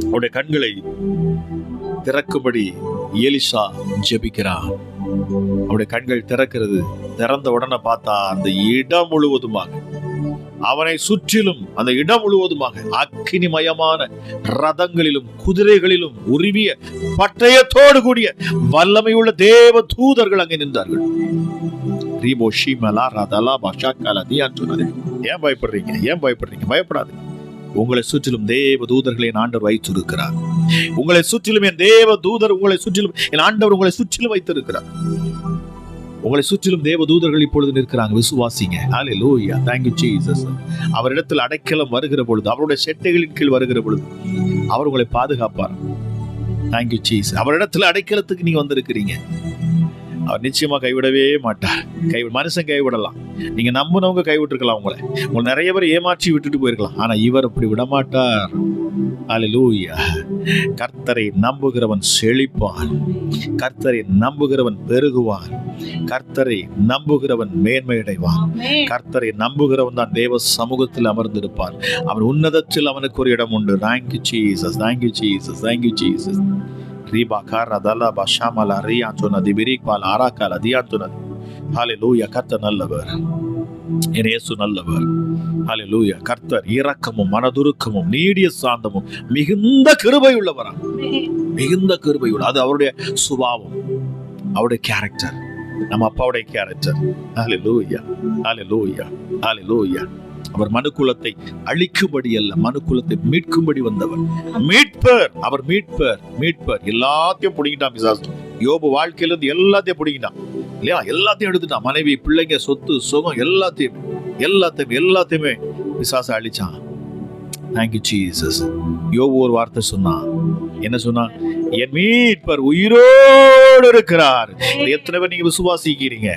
Speaker 1: அவருடைய கண்களை திறக்கும்படி எலிசா ஜெபிக்கிறான். அவருடைய கண்கள் திறக்கிறது. திறந்த உடனே பார்த்தா அந்த இடம் முழுவதுமாக, அவனை சுற்றிலும் அந்த இடம் முழுவதுமாக அக்கினிமயமான ரதங்களிலும் குதிரைகளிலும் உருவிய பட்டயத்தோடு கூடிய வல்லமையுள்ள தேவ தூதர்கள் அங்கே நின்றார்கள். ஏன் பயப்படுறீங்க? ஏன் பயப்படுறீங்க? பயப்படாது. உங்களை சுற்றிலும் தேவ தூதர்களை என் ஆண்டவர் வைத்திருக்கிறார். உங்களை சுற்றிலும் என் தேவ தூதர், உங்களை சுற்றிலும் என் ஆண்டவர் உங்களை சுற்றிலும் வைத்திருக்கிறார். உங்களை சுற்றிலும் தேவ தூதர்கள் இப்பொழுது நிற்கிறாங்க. விசுவாசிங்க. ஹல்லேலூயா. Thank you Jesus. அவரிடத்தில் அடைக்கலம் வருகிற பொழுது, அவருடைய செட்டைகளின் கீழ் வருகிற பொழுது அவர் உங்களை பாதுகாப்பார். Thank you Jesus. அவரிடத்தில் அடைக்கலத்துக்கு நீங்க வந்திருக்கிறீங்க. அவர் நிச்சயமா கைவிடவே மாட்டார். மனுஷன் கைவிடலாம், நீங்க நம்பினவங்க கைவிட்டுருக்கலாம், உங்களை நிறைய பேர் ஏமாற்றி விட்டுட்டு போயிருக்கலாம். ஆனா இவர் அப்படி விடமாட்டார். ஹல்லேலூயா. கர்த்தரை நம்புகிறவன் செழிப்பான், கர்த்தரை நம்புகிறவன் பெருகுவான், கர்த்தரை நம்புகிறவன் மேன்மையடைவான். கர்த்தரை நம்புகிறவன் தான் தேவ சமூகத்தில் அமர்ந்திருப்பான். அவன் உன்னதத்தில் அவனுக்கு ஒரு இடம் உண்டு. Thank you Jesus. Thank you Jesus. Thank you Jesus. ஹல்லேலூயா. கர்த்தர் நல்லவர், என் இயேசு நல்லவர். ஹல்லேலூயா. கர்த்தர் இரக்கமும் மனதுருக்கமும் நீடிய சாந்தமும் மிகுந்த கிருபை உள்ளவரா, மிகுந்த கிருபை உள்ள. அது அவருடைய சுபாவம், அவருடைய கேரக்டர், நம்ம அப்பாவுடைய கேரக்டர். ஹல்லேலூயா. ஹல்லேலூயா. ஹல்லேலூயா. அவர் மனுக்குலத்தை அழிக்கும்படி அல்ல, மனுக்குலத்தை மீட்கும்படி வந்தவர். மீட்பர். அவர் மீட்பர். மீட்பர். எல்லாத்தையும் பிடிக்கிட்டான் பிசாசு. யோபு வாழ்க்கையில இருந்து எல்லாத்தையும் பிடிக்கிட்டான் இல்லையா? எல்லாத்தையும் எடுத்துட்டான். மனைவி, பிள்ளைங்க, சொத்து, சுகம், எல்லாத்தையுமே பிசாசு அழிச்சான். Thank you Jesus. யோபு ஒரு வார்த்தை சொன்னான். என்ன சொன்னா? என் மீட்பர் உயிரோடு இருக்கிறார். எத்தனை பேர் நீங்க விசுவாசிக்கிறீங்க?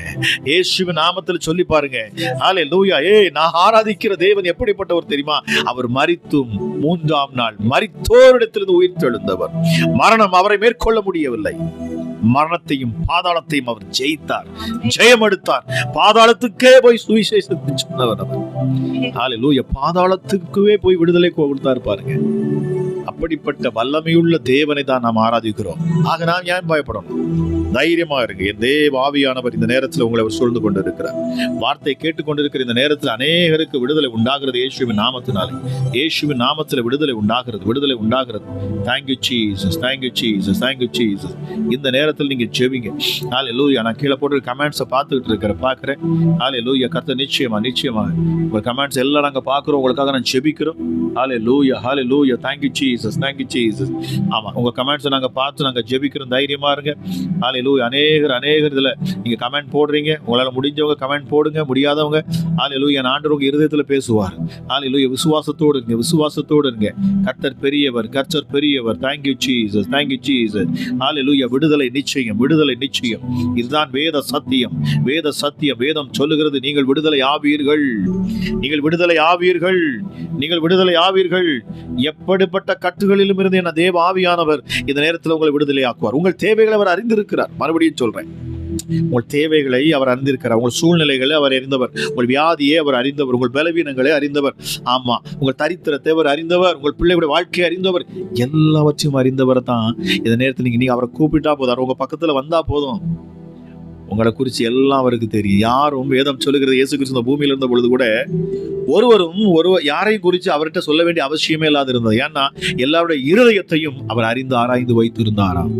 Speaker 1: இயேசுவின் நாமத்தில் சொல்லி பாருங்க. ஹல்லேலூயா. நான் ஆராதிக்கிற தேவன் எப்படிப்பட்டவர் தெரியுமா? அவர் மரித்தும் 3ஆம் நாள் மரித்தோரிடத்திலிருந்து உயிர் தெழுந்தவர். மரணம் அவரை மேற்கொள்ள முடியவில்லை. மரணத்தையும் பாதாளத்தையும் அவர் ஜெயித்தார், ஜெயம் எடுத்தார். பாதாளத்துக்கே போய் சுவிசேஷத்தை சொன்னவர் அவர். ஹல்லேலூயா. பாதாளத்துக்கே போய் விடுதலை கொடுத்தார் பாருங்க. அப்படிப்பட்ட வல்லமையுள்ள தேவனை தான் நாம் ஆராதிக்கிறோம். ஆக நாம் ஏன் பயப்படணும்? தைரியமா இருக்கு. என் தேவ ஆவியானவர் இந்த நேரத்தில் உங்களை அவர் சூழ்ந்து கொண்டிருக்கிறார். வார்த்தை கேட்டுக்கொண்டிருக்கிற இந்த நேரத்தில் அநேகருக்கு விடுதலை உண்டாகிறது. இயேசுவின் நாமத்தினாலே, இயேசுவின் நாமத்தில் விடுதலை உண்டாகிறது, விடுதலை உண்டாகிறது. Thank you Jesus, thank you Jesus, thank you Jesus. இந்த நேரத்தில் நீங்க ஜெபிங்க. ஹல்லேலூயா. நான் கீழே போட்டு கமெண்ட்ஸை பார்த்துக்கிட்டு பார்க்குறேன். ஹல்லேலூயா. கர்த்தர் நிச்சயமா நிச்சயமாக உங்கள் கமெண்ட்ஸ் எல்லாம் நாங்கள் பார்க்குறோம். உங்களுக்காக நான் ஜெபிக்கிறோம். Hallelujah, hallelujah. Thank you Jesus, thank you Jesus. ஆமா, உங்க கமெண்ட்ஸை நாங்கள் பார்த்து நாங்கள் ஜெபிக்கிறோம். தைரியமா இருங்க. ஹல்லேலூயா. அநேகர் இதில் நீங்க கமெண்ட் போடுறீங்க. உங்களால் முடிஞ்சவங்க கமெண்ட் போடுங்க, முடியாதவங்க ஹல்லேலூயா. ஆண்டவர் உங்க இருதயத்தில் பேசுவார். ஹல்லேலூயா. விசுவாசத்தோடு இருங்க, விசுவாசத்தோடு இருங்க. கர்த்தர் பெரியவர், கர்த்தர் பெரியவர். Thank you Jesus, thank you Jesus. Hallelujah. விடுதலை நிச்சயம், விடுதலை நிச்சயம். இதுதான் வேத சத்தியம், வேத சத்தியம். வேதம் சொல்லுகிறது, நீங்கள் விடுதலை ஆவீர்கள், நீங்கள் விடுதலை ஆவீர்கள், நீங்கள் விடுதலை ஆவீர்கள். எப்படிப்பட்ட கட்டுகளிலும் இருந்து என்ன தேவ ஆவியானவர் இந்த நேரத்தில் உங்களை விடுதலை ஆக்குவார். உங்கள் தேவைகளை அவர் அறிந்திருக்கிறார். மறுபடியும் சொல்றேன், உங்கள் தேவைகளை அவர் அறிந்திருக்கிறார். உங்கள் சூழ்நிலைகளை அவர் அறிந்தவர். உங்கள் வியாதியை அவர் அறிந்தவர். உங்கள் பலவீனங்களை அறிந்தவர். ஆமா, உங்கள் தரித்திரத்தை அவர் அறிந்தவர். உங்கள் பிள்ளைகளுடைய வாழ்க்கையை அறிந்தவர். எல்லாவற்றையும் அறிந்தவர் தான். இந்த நேரத்தில் நீங்க அவரை கூப்பிட்டா போதும், உங்க பக்கத்துல வந்தா போதும். உங்களை குறித்து எல்லாம் அவருக்கு தெரியும். யாரும் வேதம் சொல்லுகிறது, இயேசு கிறிஸ்து இந்த பூமியில் இருந்த பொழுது கூட யாரையும் குறித்து அவர்கிட்ட சொல்ல வேண்டிய அவசியமே இல்லாது இருந்தது. ஏன்னா எல்லாருடைய இருதயத்தையும் அவர் அறிந்து ஆராய்ந்து வைத்திருந்தாராம்.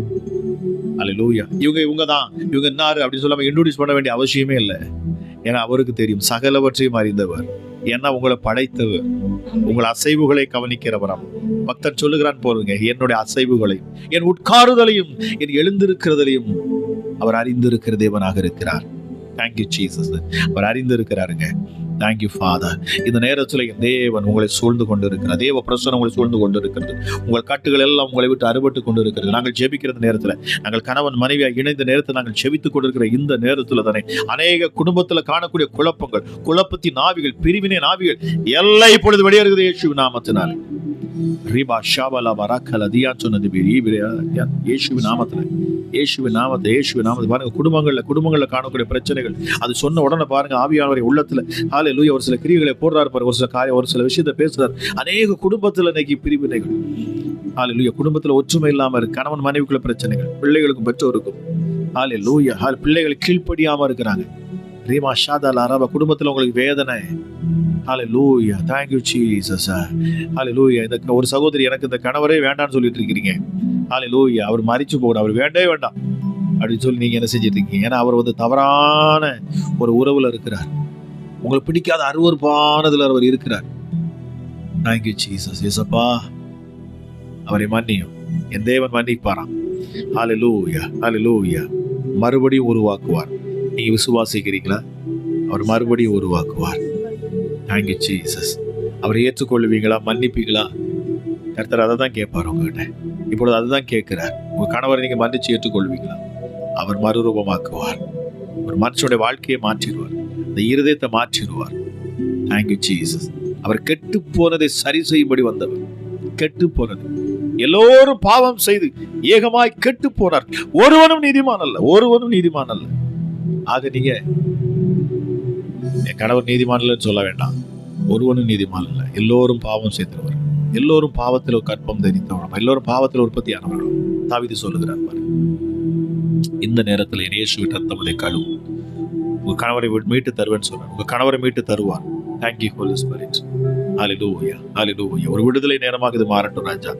Speaker 1: அல்லேலூயா. இவங்க தான், இவங்க என்னாரு அப்படின்னு சொல்லாம இன்ட்ரோடியூஸ் பண்ண வேண்டிய அவசியமே இல்லை. ஏன்னா அவருக்கு தெரியும், சகலவற்றையும் அறிந்தவர். ஏன்னா உங்களை படைத்தவர், உங்கள் அசைவுகளை கவனிக்கிறவராம். பக்தன் சொல்லுகிறான் போலுங்க, என்னுடைய அசைவுகளையும் என் உட்காருதலையும் என் எழுந்திருக்கிறதையும் அவர் அறிந்திருக்கிற தேவனாக இருக்கிறார். Thank you Jesus. அவர் அறிந்திருக்கிறாருங்க. Thank you Father. இந்த நேரத்தில் என் தேவன் உங்களை சூழ்ந்து கொண்டு இருக்கிறார். தேவ பிரசன்னம் உங்களை சூழ்ந்து கொண்டு இருக்கிறது. உங்கள் கட்டுகள் எல்லாம் உங்களை விட்டு அறுபட்டு கொண்டு இருக்கிறது. நாங்கள் ஜெபிக்கிற நேரத்தில், நாங்கள் கணவன் மனைவியாக இணைந்த நேரத்தில் நாங்கள் ஜெபித்துக் கொண்டிருக்கிற இந்த நேரத்தில் தானே அநேக குடும்பத்தில் காணக்கூடிய குழப்பங்கள், குழப்பத்தின் ஆவிகள், பிரிவினை ஆவிகள் எல்லாம் இப்பொழுது வெளியேறுகிறது இயேசுவின் நாமத்தினால். ரிபா ஷாபலா பராக்கல தியான் சொன்னது இயேசுவின் நாமத்தில், இயேசுவின் நாமத்தை, இயேசுவின் நாமத்தை. பாருங்க, குடும்பங்கள்ல காணக்கூடிய பிரச்சனைகள், அது சொன்ன உடனே பாருங்க ஆவியானவரை உள்ளத்துல ஹல்லேலூயா ஒரு சில கிரியைகளை போடுறாரு பாருங்க, ஒரு சில விஷயத்தை பேசுறாரு. அநேக குடும்பத்துல இன்னைக்கு பிரிவினைகள். ஹல்லேலூயா. குடும்பத்துல ஒற்றுமை இல்லாம இருக்கு. கணவன் மனைவிக்குள்ள பிரச்சனைகள், பிள்ளைகளுக்கும் பெற்றோருக்கும். ஹல்லேலூயா. பிள்ளைகள் கீழ்ப்படியாம இருக்கிறாங்க. ரீமா ஷாதால அரபா. குடும்பத்துல உங்களுக்கு வேதனை. Hallelujah. Thank you Jesus. Hallelujah. இந்த ஒரு சகோதரி, எனக்கு இந்த கணவரே வேண்டாம்னு சொல்லிட்டு இருக்கிறீங்க. ஹல்லேலூயா. அவர் மரிச்சு போகணும், அவர் வேண்டவே வேண்டாம் அப்படின்னு சொல்லி நீங்க என்ன செஞ்சிட்டு இருக்கீங்க? ஏன்னா அவர் தவறான ஒரு உறவுல இருக்கிறார். உங்களுக்கு பிடிக்காத அருவருப்பானதுல அவர் இருக்கிறார். Thank you Jesus. ஏசப்பா, அவரை மன்னியும். என் தேவன் மன்னிப்பாராம். ஹல்லேலூயா, ஹல்லேலூயா. மறுபடியும் உருவாக்குவார். நீங்க விசுவாசிக்கிறீங்களா? அவர் மறுபடியும் உருவாக்குவார். Thank you Jesus. அவரை ஏற்றுக்கொள்வீங்களா? மன்னிப்பீங்களா? கர்த்தர் அதை தான் கேட்பார் உங்ககிட்ட. இப்பொழுது அதுதான் கேட்கிறார். உங்க கணவரை நீங்க மன்னிச்சு ஏற்றுக்கொள்வீங்களா? அவர் மறுரூபமாக்குவார். ஒரு மனுஷனுடைய வாழ்க்கையை மாற்றிடுவார். அந்த இருதயத்தை மாற்றிடுவார். Thank you Jesus. அவர் கெட்டு போனதை சரி செய்யும்படி வந்தவர். கெட்டு போனது, எல்லோரும் பாவம் செய்து ஏகமாய் கெட்டு போனார், ஒருவனும் நீதிமான் அல்ல, ஒருவனும் நீதிமான் அல்ல. ஆக நீங்க என் கணவர் நீதிமான் இல்லைன்னு சொல்ல வேண்டாம். ஒருவனும் நீதிமான் அல்ல. எல்லோரும் பாவம் செய்தவர், எல்லோரும் பாவத்தில் கற்பம் தரித்தவரும், எல்லோரும் பாவத்தில் உற்பத்தியானவர்களும். தாவீது சொல்லுகிறார் பாரு, இந்த நேரத்தில் இயேசுவின் ரத்தத்தை கழுவும், உங்க கணவரை மீட்டு தருவேன்னு சொல்றார். உங்க கணவரை மீட்டு தருவார். Thank you Holi Spirit. Hallelujah, hallelujah. ஒரு விடுதலை நேரமாக இது மாறட்டும் ராஜா.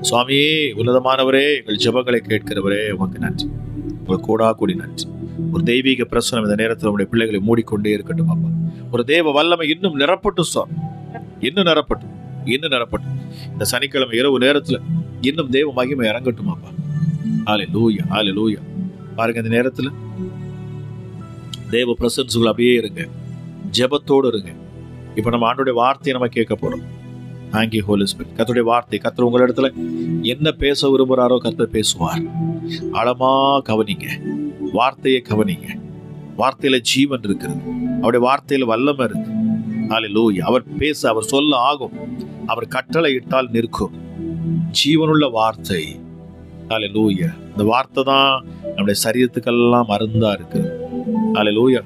Speaker 1: சுவாமியே, உன்னதமானவரே, எங்கள் ஜெபங்களை கேட்கிறவரே, உமக்கு நன்றி. உங்களுக்கு கூடா கூடி நன்றி. ஒரு தெய்வீக பிரசனம் இந்த நேரத்தில் உங்களுடைய பிள்ளைகளை மூடிக்கொண்டே இருக்கட்டும் அப்பா. ஒரு தேவ வல்லமை இன்னும் நிரப்பட்டும் சார், இன்னும் நிரப்பட்டும், இன்னும் நிரப்பட்டும். இந்த சனிக்கிழமை இரவு நேரத்தில் இன்னும் தேவ மகிமை இறங்கட்டும் அப்பா. ஹல்லேலூயா, ஹல்லேலூயா. பாருங்க, இந்த நேரத்தில் தேவ பிரசன்ஸுகள் அப்படியே இருங்க, ஜெபத்தோடு இருங்க. இப்போ நம்ம ஆண்டோடைய வார்த்தையை நம்ம கேட்க போறோம். Thank you Holi spirit. கர்த்தருடைய வார்த்தை, கர்த்தர் உங்கள் இடத்துல என்ன பேச விரும்புகிறாரோ கர்த்தர் பேசுவார். ஆழமா கவனிங்க, வார்த்தையை கவனிங்க. வார்த்தையில ஜீவன் இருக்கிறது, அவருடைய வார்த்தையில வல்லமை இருக்கு. ஹல்லேலூயா. அவர் பேச, அவர் சொல்ல ஆகும். அவர் கட்டளை இட்டால் நிற்கும். ஜீவனுள்ள வார்த்தை. ஹல்லேலூயா. இந்த வார்த்தை தான் நம்முடைய சரீரத்துக்கெல்லாம் மருந்தா இருக்கு. ஹல்லேலூயா.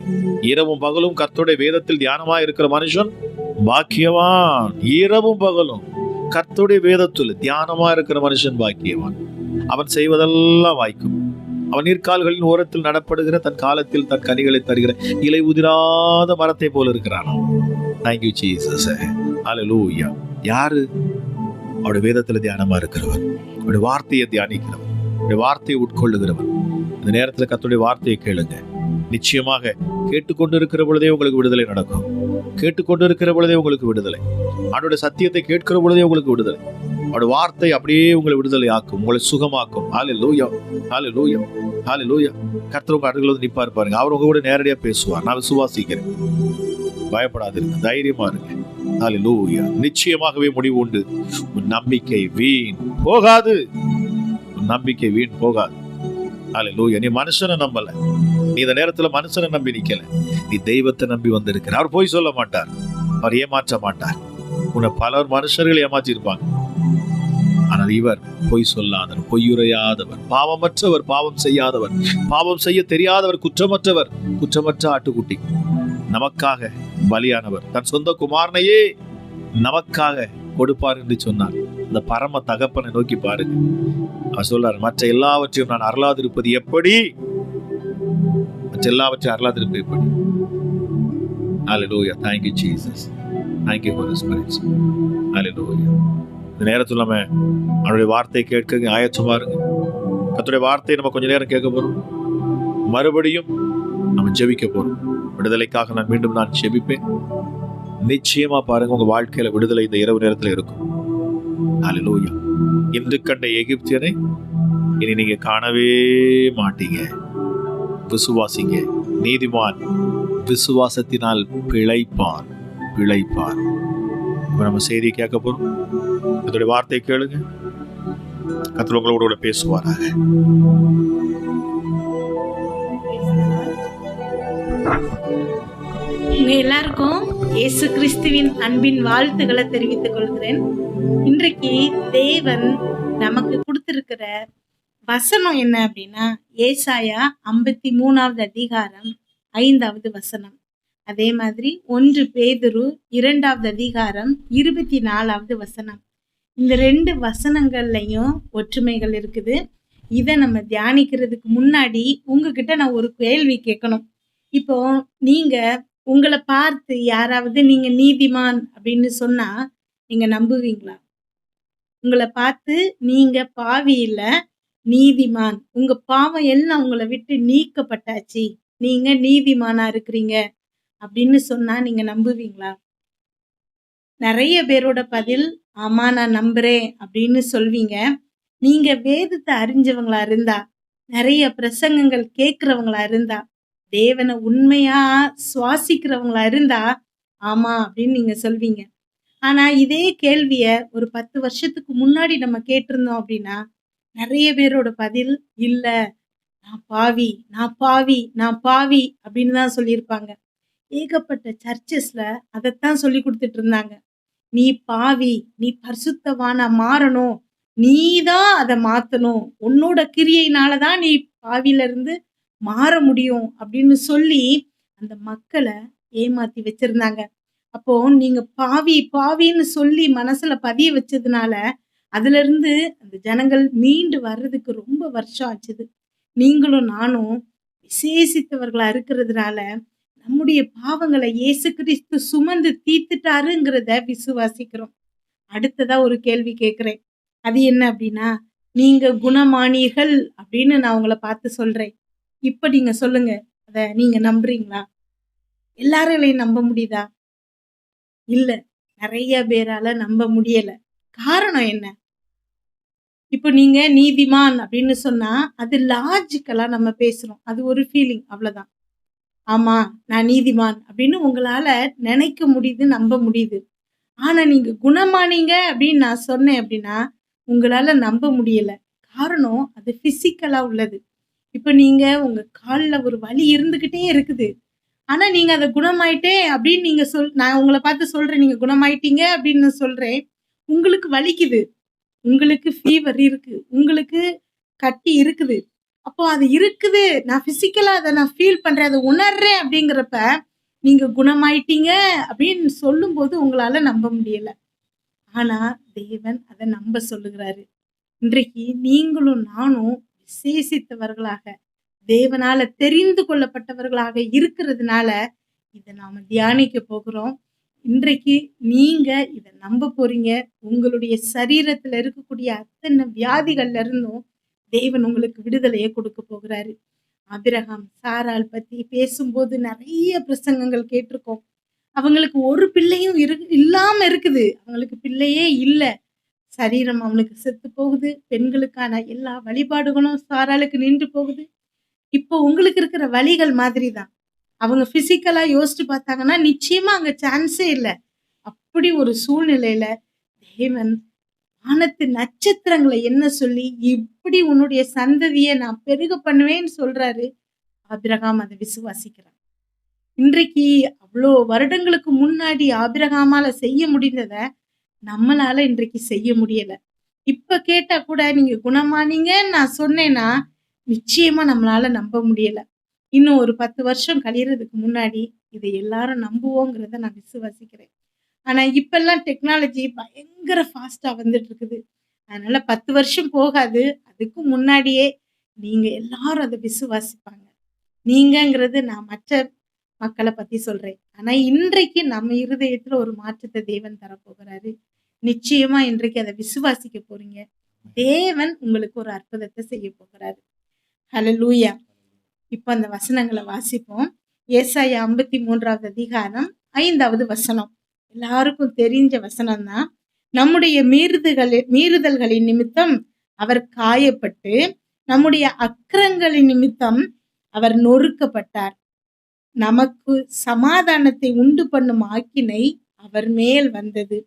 Speaker 1: இரவும் பகலும் கர்த்தருடைய வேதத்தில் தியானமா இருக்கிற மனுஷன் பாக்கியவான். இரவும் பகலும் கர்த்தருடைய வேதத்துல தியானமா இருக்கிற மனுஷன் பாக்கியவான். அவன் செய்வதெல்லாம் வாய்க்கும். அவன் நீர்க்கால்களின் ஓரத்தில் நடப்படுகிற, தன் காலத்தில் தன் கனிகளை தருகிற இலை உதிராத மரத்தை போல இருக்கிறான். Thank you Jesus. ஹல்லேலூயா. யாரு? அவருடைய வேதத்துல தியானமா இருக்கிறவர், அவருடைய வார்த்தையை தியானிக்கிறவர், அவருடைய வார்த்தையை உட்கொள்ளுகிறவர். இந்த நேரத்துல கர்த்தருடைய வார்த்தையை கேளுங்க. நிச்சயமாக கேட்டுக்கொண்டு இருக்கிற பொழுதே உங்களுக்கு விடுதலை நடக்கும். கேட்டுக்கொண்டு இருக்கிற பொழுதே உங்களுக்கு விடுதலை. அவருடைய சத்தியத்தை கேட்கிற பொழுதே உங்களுக்கு விடுதலை. அவருடைய வார்த்தை அப்படியே உங்களை விடுதலை ஆக்கும், உங்களை சுகமாக்கும். ஹல்லேலூயா, ஹல்லேலூயா, ஹல்லேலூயா. கர்த்தர் உங்க அருகில் வந்து நிப்பாரு பாருங்க. அவர் உங்க கூட நேரடியா பேசுவார். நான் விசுவாசிக்கிறேன். பயப்படாதீங்க, தைரியமா இருங்க. ஹல்லேலூயா. நிச்சயமாகவே முடிவு உண்டு. உன் நம்பிக்கை வீண் போகாது. உன் நம்பிக்கை வீண் போகாது. ஹல்லேலூயா. நீ மனுஷனை நம்பல, நீ இந்த நேரத்துல மனுஷனை நம்பி நிக்கல, நீ தெய்வத்தை நம்பி வந்திருக்கிற. அவர் பொய் சொல்ல மாட்டார், அவர் ஏமாற்ற மாட்டார். உன்னை பலர் மனுஷர்கள் ஏமாற்றி இருப்பாங்க, ஆனால் இவர் பொய் சொல்லாதவர், பொய்யுரையாதவர், பாவமற்றவர், பாவம் செய்யாதவர், பாவம் செய்ய தெரியாதவர், குற்றமற்றவர், குற்றமற்ற ஆட்டுக்குட்டி, நமக்காக பலியானவர், தன் சொந்த குமாரனையே நமக்காக கொடுப்பார் என்று சொன்னார். இந்த பரம தகப்பனை நோக்கி பாருங்க. அவர் சொல்றார், மற்ற எல்லாவற்றையும் நான் அருளாதிருப்பது எப்படி? மற்ற எல்லாவற்றையும் அருளாதிருப்பது எப்படி? ஹல்லேலூயா. Thank you Jesus. Thank you Holy Spirit. ஹல்லேலூயா. இந்த நேரத்துல நம்ம அவருடைய வார்த்தையை கேட்க ஆயத்தமா இருங்க. கர்த்தருடைய வார்த்தையை நம்ம கொஞ்ச நேரம் கேட்க போறோம். மறுபடியும் நம்ம ஜெபிக்க போறோம். விடுதலைக்காக நான் ஜெபிப்பேன். நிச்சயமா பாருங்க, உங்க வாழ்க்கையில விடுதலை இந்த இரவு நேரத்துல இருக்கும். ஹல்லேலூயா. இன்று கண்ட எகிப்தியனை இனி நீங்க காணவே மாட்டீங்க. விசுவாசிங்க. நீதிமான் விசுவாசத்தினால் பிழைப்பான், பிழைப்பான். நம்ம செய்தி கேட்க போறோம். இதோட வார்த்தையை கேளுங்க. கர்த்தர் உங்களோட பேசுவாராக.
Speaker 2: உங்க எல்லாருக்கும் இயேசு கிறிஸ்துவின் அன்பின் வாழ்த்துக்களை தெரிவித்துக் கொள்கிறேன். இன்றைக்கு தேவன் நமக்கு கொடுத்திருக்கிற வசனம் என்ன அப்படின்னா, ஏசாயா 53வது அதிகாரம் 5வது வசனம். அதே மாதிரி 1 பேதுரு 2வது அதிகாரம் 24வது வசனம். இந்த 2 வசனங்கள்லையும் ஒற்றுமைகள் இருக்குது. இதை நம்ம தியானிக்கிறதுக்கு முன்னாடி உங்ககிட்ட நான் ஒரு கேள்வி கேட்கணும். இப்போ நீங்க உங்களை பார்த்து யாராவது நீங்க நீதிமான் அப்படின்னு சொன்னா நீங்க நம்புவீங்களா? உங்களை பார்த்து நீங்க பாவி இல்ல, நீதிமான், உங்க பாவம் எல்லாம் உங்களை விட்டு நீக்கப்பட்டாச்சு, நீங்க நீதிமானா இருக்கிறீங்க அப்படின்னு சொன்னா நீங்க நம்புவீங்களா? நிறைய பேரோட பதில் ஆமா நான் நம்புறேன் அப்படின்னு சொல்வீங்க. நீங்க வேதத்தை அறிஞ்சவங்களா இருந்தா, நிறைய பிரசங்கங்கள் கேட்கிறவங்களா இருந்தா, தேவனை உண்மையா சுவாசிக்கிறவங்களா இருந்தா ஆமா அப்படின்னு நீங்க சொல்வீங்க. ஆனா இதே கேள்விய ஒரு 10 வருஷத்துக்கு முன்னாடி நம்ம கேட்டிருந்தோம் அப்படின்னா நிறைய பேரோட பதில் இல்ல, நான் பாவி, நான் பாவி, நான் பாவி அப்படின்னு தான் சொல்லியிருப்பாங்க. ஏகப்பட்ட சர்ச்சஸ்ல அதைத்தான் சொல்லி கொடுத்துட்டு இருந்தாங்க. நீ பாவி, நீ பரிசுத்தவானா மாறணும், நீ தான் அதை மாத்தணும், உன்னோட கிரியையினாலதான் நீ பாவில இருந்து மாற முடியும் அப்படின்னு சொல்லி அந்த மக்களை ஏமாத்தி வச்சிருந்தாங்க. அப்போ நீங்க பாவி பாவின்னு சொல்லி மனசுல பதிய வச்சதுனால அதுல இருந்து அந்த ஜனங்கள் மீண்டு வர்றதுக்கு ரொம்ப வருஷம் ஆச்சுது. நீங்களும் நானும் விசேஷித்தவர்களா இருக்கிறதுனால நம்முடைய பாவங்களை இயேசு கிறிஸ்து சுமந்து தீர்த்துட்டாருங்கிறத விசுவாசிக்கிறோம். அடுத்ததா ஒரு கேள்வி கேட்கிறேன். அது என்ன அப்படின்னா, நீங்க குணமானீர்கள் அப்படின்னு நான் உங்களை பார்த்து சொல்றேன். இப்ப நீங்க சொல்லுங்க, அத நீங்க நம்புறீங்களா? எல்லாராலையும் நம்ப முடியுதா? இல்ல, நிறைய பேரால நம்ப முடியல. காரணம் என்ன? இப்போ நீங்க நீதிமான் அப்படின்னு சொன்னா அது லாஜிக்கலா நம்ம பேசுறோம், அது ஒரு ஃபீலிங், அவ்வளவுதான். ஆமா நான் நீதிமான் அப்படின்னு உங்களால நினைக்க முடியுது, நம்ப முடியுது. ஆனா நீங்க குணமானீங்க அப்படின்னு நான் சொன்னேன் அப்படின்னா உங்களால நம்ப முடியல. காரணம் அது பிசிக்கலா உள்ளது. இப்ப நீங்க உங்க கால்ல ஒரு வலி இருந்துகிட்டே இருக்குது, ஆனா நீங்க அதை குணமாயிட்டே அப்படின்னு நீங்க நான் உங்களை பார்த்து சொல்றேன், நீங்க குணமாயிட்டீங்க அப்படின்னு சொல்றேன், உங்களுக்கு வலிக்குது, உங்களுக்கு ஃபீவர் இருக்கு, உங்களுக்கு கட்டி இருக்குது. அப்போ அது இருக்குது, நான் பிசிக்கலா அதை நான் ஃபீல் பண்றேன், அதை உணர்றேன். அப்படிங்கிறப்ப நீங்க குணமாயிட்டீங்க அப்படின்னு சொல்லும் போது உங்களால நம்ப முடியல. ஆனா தேவன் அதை நம்ப சொல்லுகிறாரு. இன்றைக்கு நீங்களும் நானும் விசேஷித்தவர்களாக, தேவனால தெரிந்து கொள்ளப்பட்டவர்களாக இருக்கிறதுனால இதை நாம தியானிக்க போகிறோம். இன்றைக்கு நீங்க இதை நம்ப போறீங்க. உங்களுடைய சரீரத்துல இருக்கக்கூடிய அத்தனை வியாதிகள்ல இருந்தும் தேவன் உங்களுக்கு விடுதலையை கொடுக்க போகிறாரு. ஆபிரகாம் சாராள் பத்தி பேசும்போது நிறைய பிரசங்கங்கள் கேட்டிருக்கோம். அவங்களுக்கு ஒரு பிள்ளையும் இல்லாம இருக்குது. அவங்களுக்கு பிள்ளையே இல்ல. சரீரம் அவனுக்கு செத்து போகுது. பெண்களுக்கான எல்லா வழிபாடுகளும் சாராளுக்கு நின்று போகுது. இப்போ உங்களுக்கு இருக்கிற வலிகள் மாதிரி தான். அவங்க பிசிக்கலா யோசிச்சு பார்த்தாங்கன்னா நிச்சயமா அங்க சான்ஸே இல்ல. அப்படி ஒரு சூழ்நிலையில தேவன் வானத்து நட்சத்திரங்களை என்ன சொல்லி இப்படி உன்னுடைய சந்ததியை நான் பெருக பண்ணுவேன்னு சொல்றாரு. ஆபிரகாம் அதை விசுவாசிக்கிறான். இன்றைக்கு அவ்வளோ வருடங்களுக்கு முன்னாடி ஆபிரகாமால செய்ய முடிந்தத நம்மளால இன்றைக்கு செய்ய முடியல. இப்ப கேட்டா கூட நீங்க குணமானீங்கன்னு நான் சொன்னேன்னா நிச்சயமா நம்மளால நம்ப முடியல. இன்னும் ஒரு 10 வருஷம் கழியறதுக்கு முன்னாடி இதை எல்லாரும் நம்புவோங்கிறத நான் விசுவாசிக்கிறேன். ஆனா இப்பெல்லாம் டெக்னாலஜி பயங்கர ஃபாஸ்டா வந்துட்டு இருக்குது. அதனால 10 வருஷம் போகாது. அதுக்கு முன்னாடியே நீங்க எல்லாரும் அதை விசுவாசிப்பாங்க. நீங்கங்கிறது நான் மற்ற மக்களை பத்தி சொல்றேன். ஆனா இன்றைக்கு நம்ம இருதயத்துல ஒரு மாற்றத்தை தேவன் தரப்போகிறாரு. நிச்சயமா இன்றைக்கு அதை விசுவாசிக்க போறீங்க. தேவன் உங்களுக்கு ஒரு அற்புதத்தை செய்ய போகிறாரு. ஹல்லேலூயா. இப்ப அந்த வசனங்களை வாசிப்போம். ஏசாயா 53வது அதிகாரம் 5வது வசனம். எல்லாருக்கும் தெரிஞ்ச வசனம் தான். நம்முடைய மீறுதல்களின் நிமித்தம் அவர் காயப்பட்டு, நம்முடைய அக்கிரங்களின் நிமித்தம் அவர் நொறுக்கப்பட்டார். நமக்கு சமாதானத்தை உண்டு பண்ணும் ஆக்கினை அவர் மேல் வந்தது.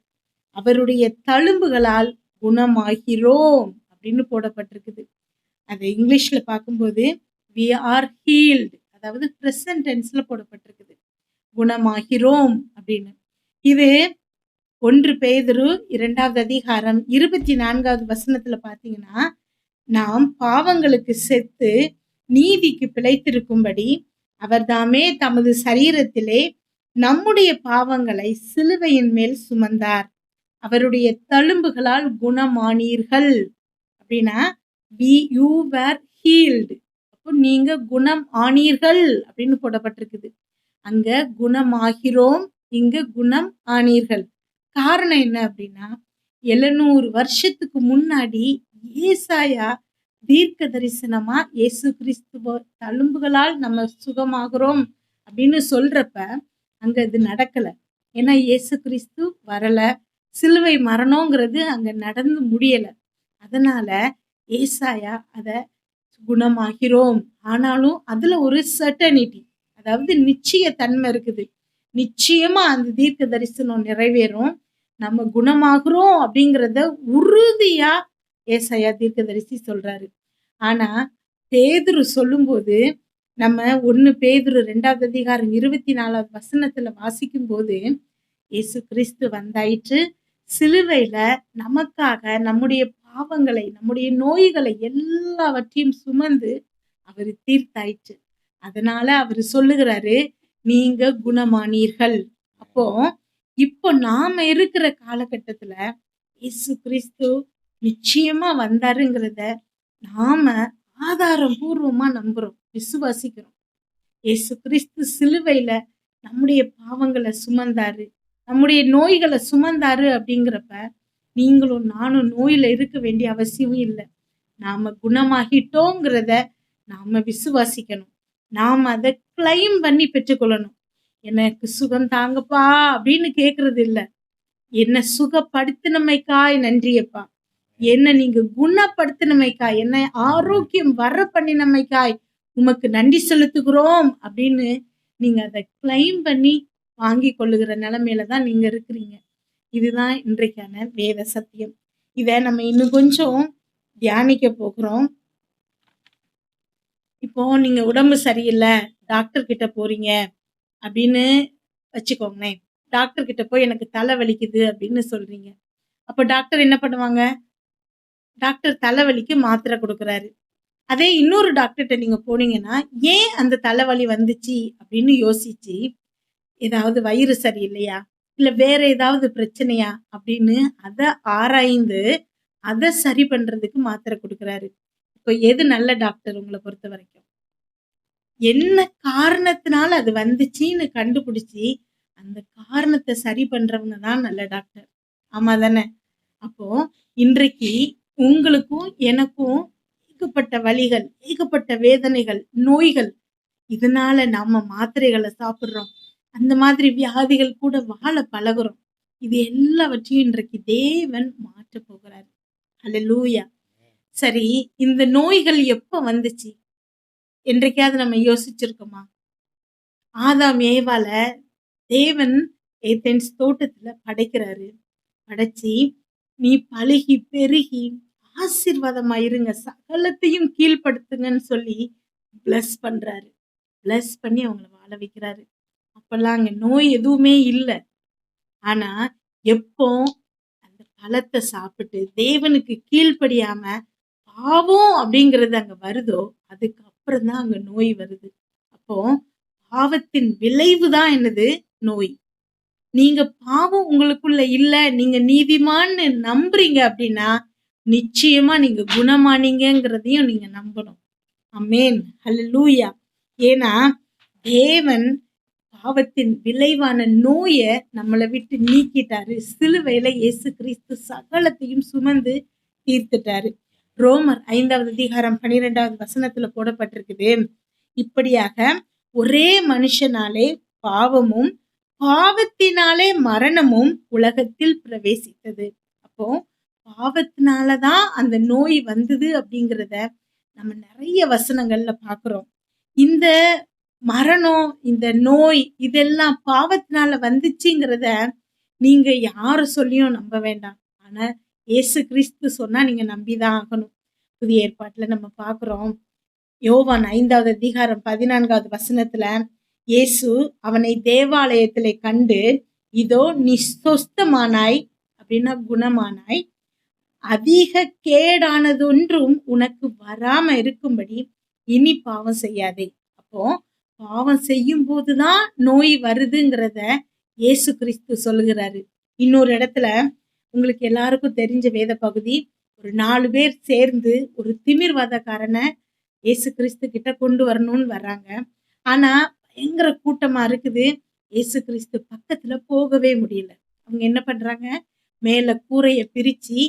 Speaker 2: அவருடைய தழும்புகளால் குணமாகிறோம் அப்படின்னு போடப்பட்டிருக்குது. அது இங்கிலீஷ்ல பார்க்கும்போது we are healed, அதாவது பிரசன்ட் டென்ஸ்ல போடப்பட்டிருக்குது. குணமாகிறோம் அப்படின்னு. இது 1 பேதுரு 2வது அதிகாரம் 24வது வசனத்துல பாத்தீங்கன்னா, நாம் பாவங்களுக்கு செத்து நீதிக்கு பிழைத்திருக்கும்படி அவர் தாமே தமது சரீரத்திலே நம்முடைய பாவங்களை சிலுவையின் மேல் சுமந்தார். அவருடைய தழும்புகளால் குணமானீர்கள் அப்படின்னா you were healed. அப்போ நீங்க குணம் ஆனீர்கள் அப்படின்னு போடப்பட்டிருக்குது. அங்க குணமாகிறோம், இங்க குணம் ஆனீர்கள். காரணம் என்ன அப்படின்னா 700 வருஷத்துக்கு முன்னாடி ஏசாயா தீர்க்க தரிசனமா இயேசு கிறிஸ்துவ தழும்புகளால் நம்ம சுகமாகிறோம் அப்படின்னு சொல்றப்ப அங்க இது நடக்கல. ஏன்னா இயேசு கிறிஸ்து வரல, சிலுவை மரணங்கிறது அங்க நடந்து முடியல. அதனால ஏசாயா அத குணமாகிறோம். ஆனாலும் அதுல ஒரு சர்டனிட்டி, அதாவது நிச்சய தன்மை இருக்குது. நிச்சயமா அந்த தீர்க்க தரிசனம் நிறைவேறும். நம்ம குணமாகிறோம் அப்படிங்கிறத உறுதியா ஏசாயா தீர்க்கதரிசி சொல்றாரு. ஆனா பேதுரு சொல்லும்போது நம்ம 1 பேதுரு 2வது அதிகாரம் 24வது வசனத்துல வாசிக்கும் போது இயேசு கிறிஸ்து வந்தாயிற்று, சிலுவையில நமக்காக நம்முடைய பாவங்களை, நம்முடைய நோய்களை எல்லாவற்றையும் சுமந்து அவர் தீர்த்தாயிற்று. அதனால அவர் சொல்லுகிறாரு, நீங்க குணமானீர்கள். அப்போ இப்போ நாம இருக்கிற காலகட்டத்துல இயேசு கிறிஸ்து நிச்சயமா வந்தாருங்கிறத நாம ஆதாரம் பூர்வமா நம்புறோம், விசுவாசிக்கிறோம். இயேசு கிறிஸ்து சிலுவையில நம்முடைய பாவங்களை சுமந்தாரு, நம்முடைய நோய்களை சுமந்தாரு அப்படிங்கிறப்ப நீங்களும் நானும் நோயில இருக்க வேண்டிய அவசியம் இல்லை. நாம குணமாகிட்டோங்கிறத நாம விசுவாசிக்கணும். நாம அதை கிளைம் பண்ணி பெற்றுக்கொள்ளணும். எனக்கு சுகம் தாங்கப்பா அப்படின்னு கேக்குறது இல்ல. என்ன சுகப்படுத்தினமைக்காய் நன்றியப்பா, என்ன நீங்க குணப்படுத்தினமைக்காய், என்ன ஆரோக்கியம் வர பண்ணினமைக்காய் உமக்கு நன்றி செலுத்துகிறோம் அப்படின்னு நீங்க அதை கிளைம் பண்ணி வாங்கி கொள்ளுகிற நிலைமையில தான் நீங்க இருக்கிறீங்க. இதுதான் இன்றைக்கான வேத சத்தியம். இதை நம்ம இன்னும் கொஞ்சம் தியானிக்க போகிறோம். இப்போ நீங்க உடம்பு சரியில்லை, டாக்டர் கிட்ட போறீங்க அப்படின்னு வச்சுக்கோங்களேன். டாக்டர் கிட்ட போய் எனக்கு தலை வலிக்குது அப்படின்னு சொல்றீங்க. அப்போ டாக்டர் என்ன பண்ணுவாங்க? டாக்டர் தலைவலிக்கு மாத்திரை கொடுக்குறாரு. அதே இன்னொரு டாக்டர்கிட்ட நீங்க போனீங்கன்னா, ஏன் அந்த தலைவலி வந்துச்சு அப்படின்னு யோசிச்சு, ஏதாவது வயிறு சரியில்லையா, இல்ல வேற ஏதாவது பிரச்சனையா அப்படின்னு அத ஆராய்ந்து அத சரி பண்றதுக்கு மாத்திரை குடுக்குறாரு. இப்போ எது நல்ல டாக்டர் உங்கள பொறுத்தவரைக்கும்? என்ன காரணத்தினால அது வந்துச்சுன்னு கண்டுபிடிச்சு, அந்த காரணத்த சரி பண்றவங்க தான் நல்ல டாக்டர். ஆமா தானே? அப்போ இன்றைக்கு உங்களுக்கும் எனக்கும் ஏகப்பட்ட வலிகள், ஏகப்பட்ட வேதனைகள், நோய்கள். இதனால நாம மாத்திரைகள சாப்பிடுறோம். அந்த மாதிரி வியாதிகள் கூட வாழ பழகுறோம். இது எல்லாவற்றையும் இன்றைக்கு தேவன் மாற்றப் போகிறார். அல்லேலூயா! சரி, இந்த நோய்கள் எப்ப வந்துச்சு? என்றைக்காவது நம்ம யோசிச்சிருக்கோமா? ஆதாம் ஏவாள தேவன் ஏதேன்ஸ் தோட்டத்துல படைக்கிறாரு. படைச்சு, நீ பலுகி பெருகி ஆசீர்வாதமா இருங்க. சகலத்தையும் கீழ்ப்படுத்துங்கன்னு சொல்லி பிளஸ் பண்றாரு. பிளஸ் பண்ணி அவங்கள வாழ வைக்கிறாரு. அப்பல்லாம் அங்க நோய் எதுவுமே இல்ல. ஆனா, எப்போ அந்த பழத்த சாப்பிட்டு தேவனுக்கு கீழ்ப்படியாம பாவம் அப்படிங்கிறது அங்க வருதோ, அதுக்கப்புறம் தான் அங்க நோய் வருது. அப்போ பாவத்தின் விளைவு தான் என்னது? நோய். நீங்க பாவம் உங்களுக்குள்ள இல்ல, நீங்க நீதிமான்னு நம்புறீங்க அப்படின்னா, நிச்சயமா நீங்க குணமானீங்கங்கிறதையும் நீங்க நம்பணும். ஆமென். ஹல்லேலூயா! ஏன்னா, தேவன் பாவத்தின் விளைவான நோய நம்மள விட்டு நீக்கிட்டாரு. சிலுவையில இயேசு கிறிஸ்து சகலத்தையும் சுமந்து தீர்த்துட்டாரு. ரோமர் 5வது அதிகாரம் 12வது வசனத்துல போடப்பட்டிருக்குது. இப்படியாக ஒரே மனுஷனாலே பாவமும், பாவத்தினாலே மரணமும் உலகத்தில் பிரவேசித்தது. அப்போ பாவத்தினால தான் அந்த நோய் வந்தது அப்படிங்கிறத நம்ம நிறைய வசனங்கள்ல பார்க்கிறோம். இந்த மரணம், இந்த நோய் இதெல்லாம் பாவத்தினால வந்துச்சுங்கிறத நீங்க யாரு சொல்லியும் நம்ப வேண்டாம். ஆனா இயேசு கிறிஸ்து சொன்னா நீங்க நம்பிதான் ஆகணும். புதிய ஏற்பாட்டுல நம்ம பார்க்கிறோம். யோவான் 5வது அதிகாரம் 14வது வசனத்துல இயேசு அவனை தேவாலயத்திலே கண்டு, இதோ நீ சொஸ்தமானாய் அப்படின்னா குணமானாய். அதிக கேடானதொன்றும் உனக்கு வராம இருக்கும்படி இனி பாவம் செய்யாதே. அப்போ பாவம் செய்யும் போதுதான் நோய் வருதுங்கிறத இயேசு கிறிஸ்து சொல்லுகிறாரு. இன்னொரு இடத்துல உங்களுக்கு எல்லாருக்கும் தெரிஞ்ச வேத பகுதி, ஒரு 4 பேர் சேர்ந்து ஒரு திமிர்வாதக்காரனை இயேசு கிறிஸ்து கிட்ட கொண்டு வரணும்னு வர்றாங்க. ஆனா பயங்கர கூட்டமா இருக்குது. இயேசு கிறிஸ்து பக்கத்துல போகவே முடியல. அவங்க என்ன பண்றாங்க? மேல கூரைய பிரிச்சு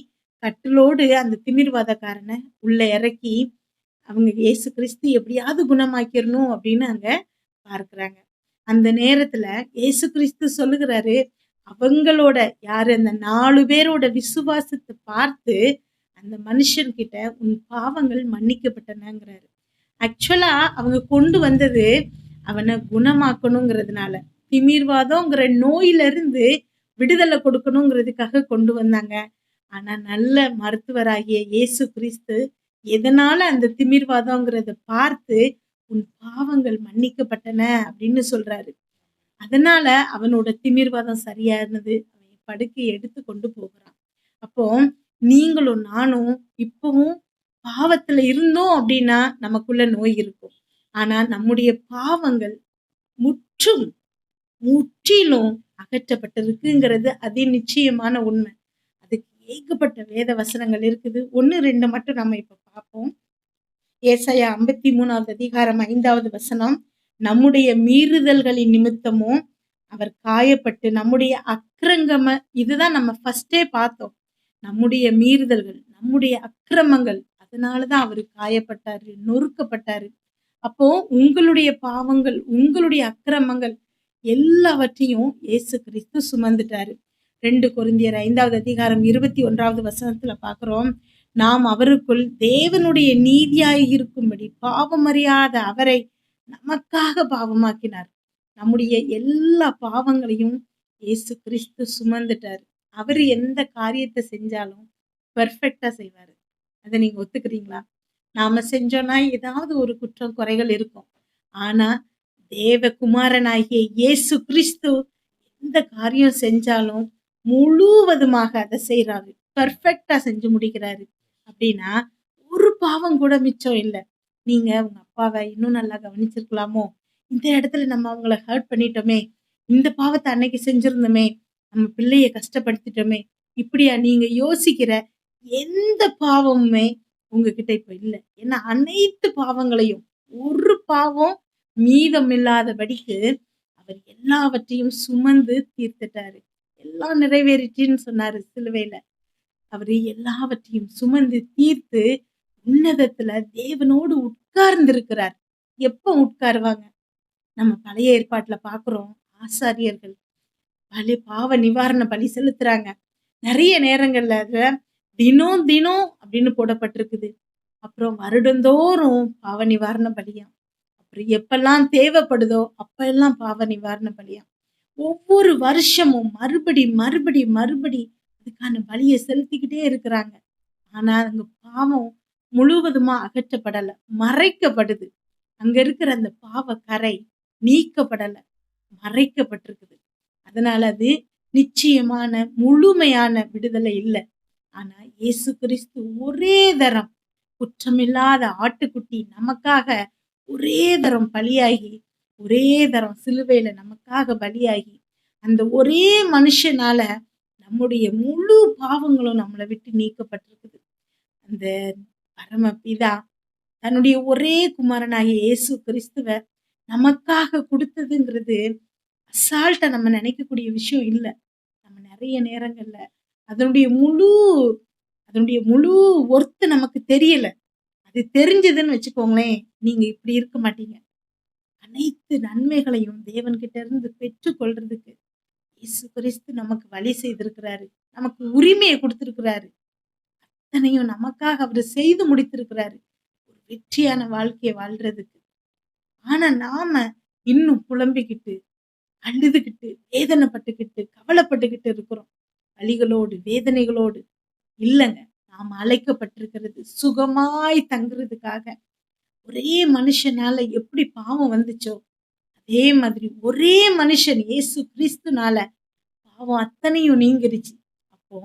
Speaker 2: கட்டிலோடு அந்த திமிர்வாதக்காரனை உள்ள இறக்கி அவங்க இயேசு கிறிஸ்து எப்படியாவது குணமாக்கிரணும் அப்படின்னு அங்க பார்க்கிறாங்க. அந்த நேரத்துல இயேசு கிறிஸ்து சொல்லுகிறாரு, அவங்களோட யாரு அந்த 4 பேரோட விசுவாசத்தை பார்த்து அந்த மனுஷன் கிட்ட உன் பாவங்கள் மன்னிக்கப்பட்டனங்கிறாரு. ஆக்சுவலா அவங்க கொண்டு வந்தது அவனை குணமாக்கணுங்கிறதுனால, திமிர்வாதம்ங்கிற நோயில இருந்து விடுதலை கொடுக்கணுங்கிறதுக்காக கொண்டு வந்தாங்க. ஆனா நல்ல மருத்துவராகிய இயேசு கிறிஸ்து எதனால அந்த திமிர்வாதம்ங்கிறத பார்த்து உன் பாவங்கள் மன்னிக்கப்பட்டன அப்படின்னு சொல்றாரு. அதனால அவனோட திமிர்வாதம் சரியானது. அவன் படுக்கையை எடுத்து கொண்டு போகிறான். அப்போ நீங்களும் நானும் இப்பவும் பாவத்துல இருந்தோம் அப்படின்னா நமக்குள்ள நோய் இருக்கும். ஆனா நம்முடைய பாவங்கள் முற்றும் முற்றிலும் அகற்றப்பட்டிருக்குங்கிறது அதி நிச்சயமான உண்மை. அதுக்கு ஏகப்பட்ட வேத வசனங்கள் இருக்குது. 1, 2 மட்டும் நம்ம இப்ப பார்ப்போம். ஏசாயா 53வது அதிகாரம் 5வது வசனம். நம்முடைய மீறுதல்களின் நிமித்தமும் அவர் காயப்பட்டு நம்முடைய இதுதான் நம்ம ஃபர்ஸ்டே பார்த்தோம். நம்முடைய மீறுதல்கள், நம்முடைய அக்கிரமங்கள், அதனாலதான் அவரு காயப்பட்டாரு, நொறுக்கப்பட்டாரு. அப்போ உங்களுடைய பாவங்கள், உங்களுடைய அக்கிரமங்கள் எல்லாவற்றையும் இயேசு கிறிஸ்து சுமந்துட்டாரு. 2 கொரிந்தியர் 5வது அதிகாரம் 21வது வசனத்துல பார்க்கிறோம். நாம் அவருக்குள் தேவனுடைய நீதியாய் இருக்கும்படி பாவமறியாத அவரை நமக்காக பாவமாக்கினார். நம்முடைய எல்லா பாவங்களையும் இயேசு கிறிஸ்து சுமந்துட்டாரு. அவரு எந்த காரியத்தை செஞ்சாலும் பெர்ஃபெக்ட்டா செய்வாரு. அதை நீங்க ஒத்துக்கிறீங்களா? நாம செஞ்சோம்னா ஏதாவது ஒரு குற்றம் குறைகள் இருக்கும். ஆனா தேவகுமாரனாகிய இயேசு கிறிஸ்து எந்த காரியம் செஞ்சாலும் முழுவதுமாக அதை செய்றாரு. பெர்ஃபெக்ட்டா செஞ்சு முடிக்கிறாரு. அப்படின்னா ஒரு பாவம் கூட மிச்சம் இல்ல. நீங்க உங்க அப்பாவை இன்னும் நல்லா கவனிச்சிருக்கலாமோ? இந்த இடத்துல நம்ம அவங்கள ஹர்ட் பண்ணிட்டோமே, இந்த பாவத்தை அன்னைக்கு செஞ்சிருந்தோமே, நம்ம பிள்ளைய கஷ்டப்படுத்திட்டோமே, இப்படியா நீங்க யோசிக்கிற எந்த பாவமுமே உங்ககிட்ட இப்ப இல்ல. ஏன்னா அனைத்து பாவங்களையும் ஒரு பாவம் மீதம் இல்லாதபடிக்கு அவர் எல்லாவற்றையும் சுமந்து தீர்த்துட்டாரு. எல்லாம் நிறைவேறிச்சுன்னு சொன்னாரு சிலுவையில. அவரு எல்லாவற்றையும் சுமந்து தீர்த்து உன்னதத்துல தேவனோடு உட்கார்ந்திருக்கிறார். எப்ப உட்காருவாங்க? நம்ம பழைய ஏற்பாட்டுல பார்க்கிறோம். ஆசாரியர்கள் பாவ நிவாரண பலி செலுத்துறாங்க. நிறைய நேரங்கள்ல அதுல தினம் தினம் அப்படின்னு போடப்பட்டிருக்குது. அப்புறம் வருடந்தோறும் பாவ நிவாரண பலியாம். அப்புறம் எப்பெல்லாம் தேவைப்படுதோ அப்ப எல்லாம் பாவ நிவாரண பலியாம். ஒவ்வொரு வருஷமும் மறுபடி அதுக்கான பலியை செலுத்திக்கிட்டே இருக்கிறாங்க. ஆனா அங்க பாவம் முழுவதுமா அகற்றப்படல, மறைக்கப்படுது. அங்க இருக்கிற அந்த பாவ கரை நீக்கப்படல, மறைக்கப்பட்டிருக்குது. அதனால அது நிச்சயமான முழுமையான விடுதலை இல்லை. ஆனா இயேசு கிறிஸ்து ஒரே தரம் குற்றமில்லாத ஆட்டுக்குட்டி நமக்காக ஒரே தரம் பலியாகி, ஒரே தரம் சிலுவையில நமக்காக பலியாகி, அந்த ஒரே மனுஷனால நம்முடைய முழு பாவங்களும் நம்மளை விட்டு நீக்கப்பட்டிருக்குது. அந்த பரமபிதா தன்னுடைய ஒரே குமாரனாகிய இயேசு கிறிஸ்துவ நமக்காக கொடுத்ததுங்கிறது அசால்ட்டா நம்ம நினைக்கக்கூடிய விஷயம் இல்ல. நம்ம நிறைய நேரங்கள்ல அதனுடைய முழு அதனுடைய முழு ஒர்த் நமக்கு தெரியல. அது தெரிஞ்சதுன்னு வச்சுக்கோங்களேன், நீங்க இப்படி இருக்க மாட்டீங்க. அனைத்து நன்மைகளையும் தேவன்கிட்ட இருந்து பெற்றுக்கொள்றதுக்கு இயேசு கிறிஸ்து நமக்கு வழி செய்திருக்கிறாரு. நமக்கு உரிமையை கொடுத்திருக்கிறாரு. அத்தனையும் நமக்காக அவரு செய்து முடித்திருக்கிறாரு. ஒரு வெற்றியான வாழ்க்கையை வாழ்றதுக்கு. ஆனா நாம இன்னும் புலம்பிக்கிட்டு, அழுதுகிட்டு, வேதனைப்பட்டுக்கிட்டு, கவலைப்பட்டுக்கிட்டு இருக்கிறோம். வலிகளோடு, வேதனைகளோடு. இல்லங்க. நாம் அழைக்கப்பட்டிருக்கிறது சுகமாய் தங்குறதுக்காக. ஒரே மனுஷனால எப்படி பாவம் வந்துச்சோ, அதே மாதிரி ஒரே மனுஷன் இயேசு கிறிஸ்துனால பாவம் அத்தனையும் நீங்கிருச்சு. அப்போ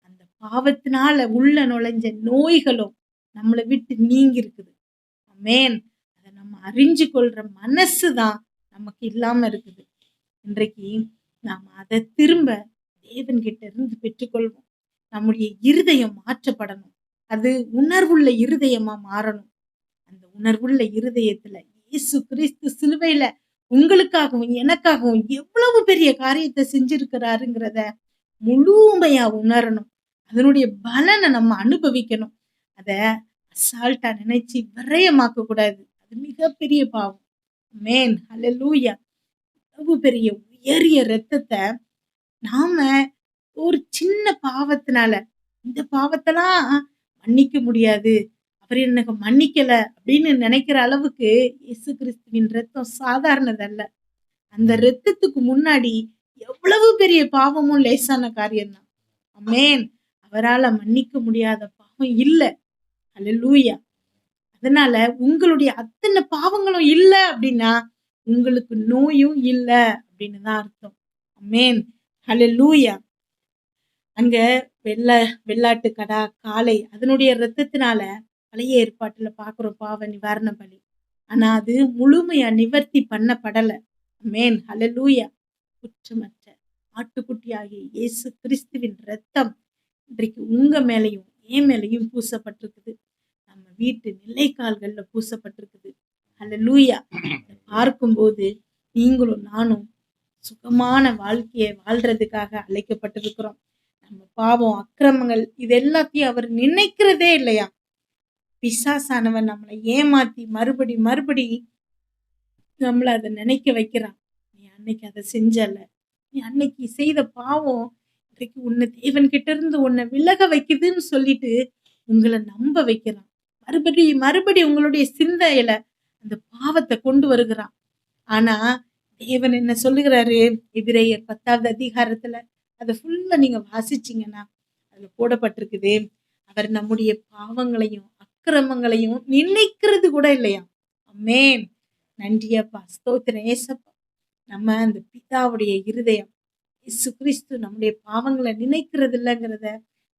Speaker 2: அந்த பாவத்தினால உள்ள நுழைஞ்ச நோய்களும் நம்மளை விட்டு நீங்கி இருக்குது. ஆமென். அதை நம்ம அறிஞ்சு கொள்ற மனசுதான் நமக்கு இல்லாம இருக்குது. இன்றைக்கு நாம் அதை திரும்ப தேவன்கிட்ட இருந்து பெற்றுக்கொள்வோம். நம்முடைய இருதயம் மாற்றப்படணும். அது உணர்வுள்ள இருதயமா மாறணும். அந்த உணர்வுள்ள இருதயத்துல இயேசு கிறிஸ்து சிலுவையில உங்களுக்காகவும் எனக்காகவும் எவ்வளவு பெரிய காரியத்தை செஞ்சிருக்கிறாருங்கிறத முழுமையா உணரணும். அதனுடைய பலனை நம்ம அனுபவிக்கணும். அத அசால்ட்டா நினைச்சு விரயமாக்க கூடாது. அது மிகப்பெரிய பாவம். ஆமென். ஹல்லேலூயா. அவ்வளவு பெரிய உயரிய இரத்தத்தை நாம ஒரு சின்ன பாவத்தினால, இந்த பாவத்தெல்லாம் மன்னிக்க முடியாது, அவர் எனக்கு மன்னிக்கல அப்படின்னு நினைக்கிற அளவுக்கு இயேசு கிறிஸ்துவின் ரத்தம் சாதாரணதல்ல. அந்த ரத்தத்துக்கு முன்னாடி எவ்வளவு பெரிய பாவமும் லேசான காரியம்தான். ஆமென். அவரால மன்னிக்க முடியாத பாவம் இல்ல. ஹல்லேலூயா. அதனால உங்களுடைய அத்தனை பாவங்களும் இல்ல அப்படின்னா உங்களுக்கு நோயும் இல்ல அப்படின்னு தான் அர்த்தம். ஆமென். ஹல்லேலூயா. அங்க வெள்ளாட்டு கடா, காளை அதனுடைய இரத்தத்தினால பழைய ஏற்பாட்டுல பாக்குறோம் பாவ நிவாரண பலி. ஆனா அது முழுமையா நிவர்த்தி பண்ணப்படல. ஆமென். ஹல்லேலூயா. குற்றமற்ற ஆட்டுக்குட்டியாகிய இயேசு கிறிஸ்துவின் ரத்தம் இன்றைக்கு உங்க மேலையும் என் மேலையும் பூசப்பட்டிருக்குது. நம்ம வீட்டு நிலைக்கால்கள்ல பூசப்பட்டிருக்குது. ஹல்லேலூயா. பார்க்கும்போது நீங்களும் நானும் சுகமான வாழ்க்கையை வாழ்றதுக்காக அழைக்கப்பட்டிருக்கிறோம். நம்ம பாவம், அக்கிரமங்கள் இது எல்லாத்தையும் அவர் நினைக்கிறதே இல்லையா? பிசாசானவன் நம்மளை ஏமாத்தி மறுபடி நம்மள அதை நினைக்க வைக்கிறான். நீ அன்னைக்கு அதை செஞ்சல, நீ அன்னைக்கு செய்த பாவம் இன்றைக்கு உன்னை தேவன் கிட்ட இருந்து உன்னை விலக வைக்குதுன்னு சொல்லிட்டு உங்களை நம்ப வைக்கிறான். மறுபடி உங்களுடைய சிந்தையில அந்த பாவத்தை கொண்டு வருகிறான். ஆனா தேவன் என்ன சொல்லுகிறாரு? எபிரேயர் 10வது அதிகாரத்துல அதை ஃபுல்லா நீங்க வாசிச்சீங்கன்னா அதுல போடப்பட்டிருக்குது. அவர் நம்முடைய பாவங்களையும் அக்கிரமங்களையும் நினைக்கிறது கூட இல்லையா? ஆமென். நன்றியப்பா, ஸ்தோத்திரம் ஏசப்பா. நம்ம அந்த பிதாவுடைய இருதயம் இயேசு கிறிஸ்து நம்முடைய பாவங்களை நினைக்கிறது இல்லைங்கிறத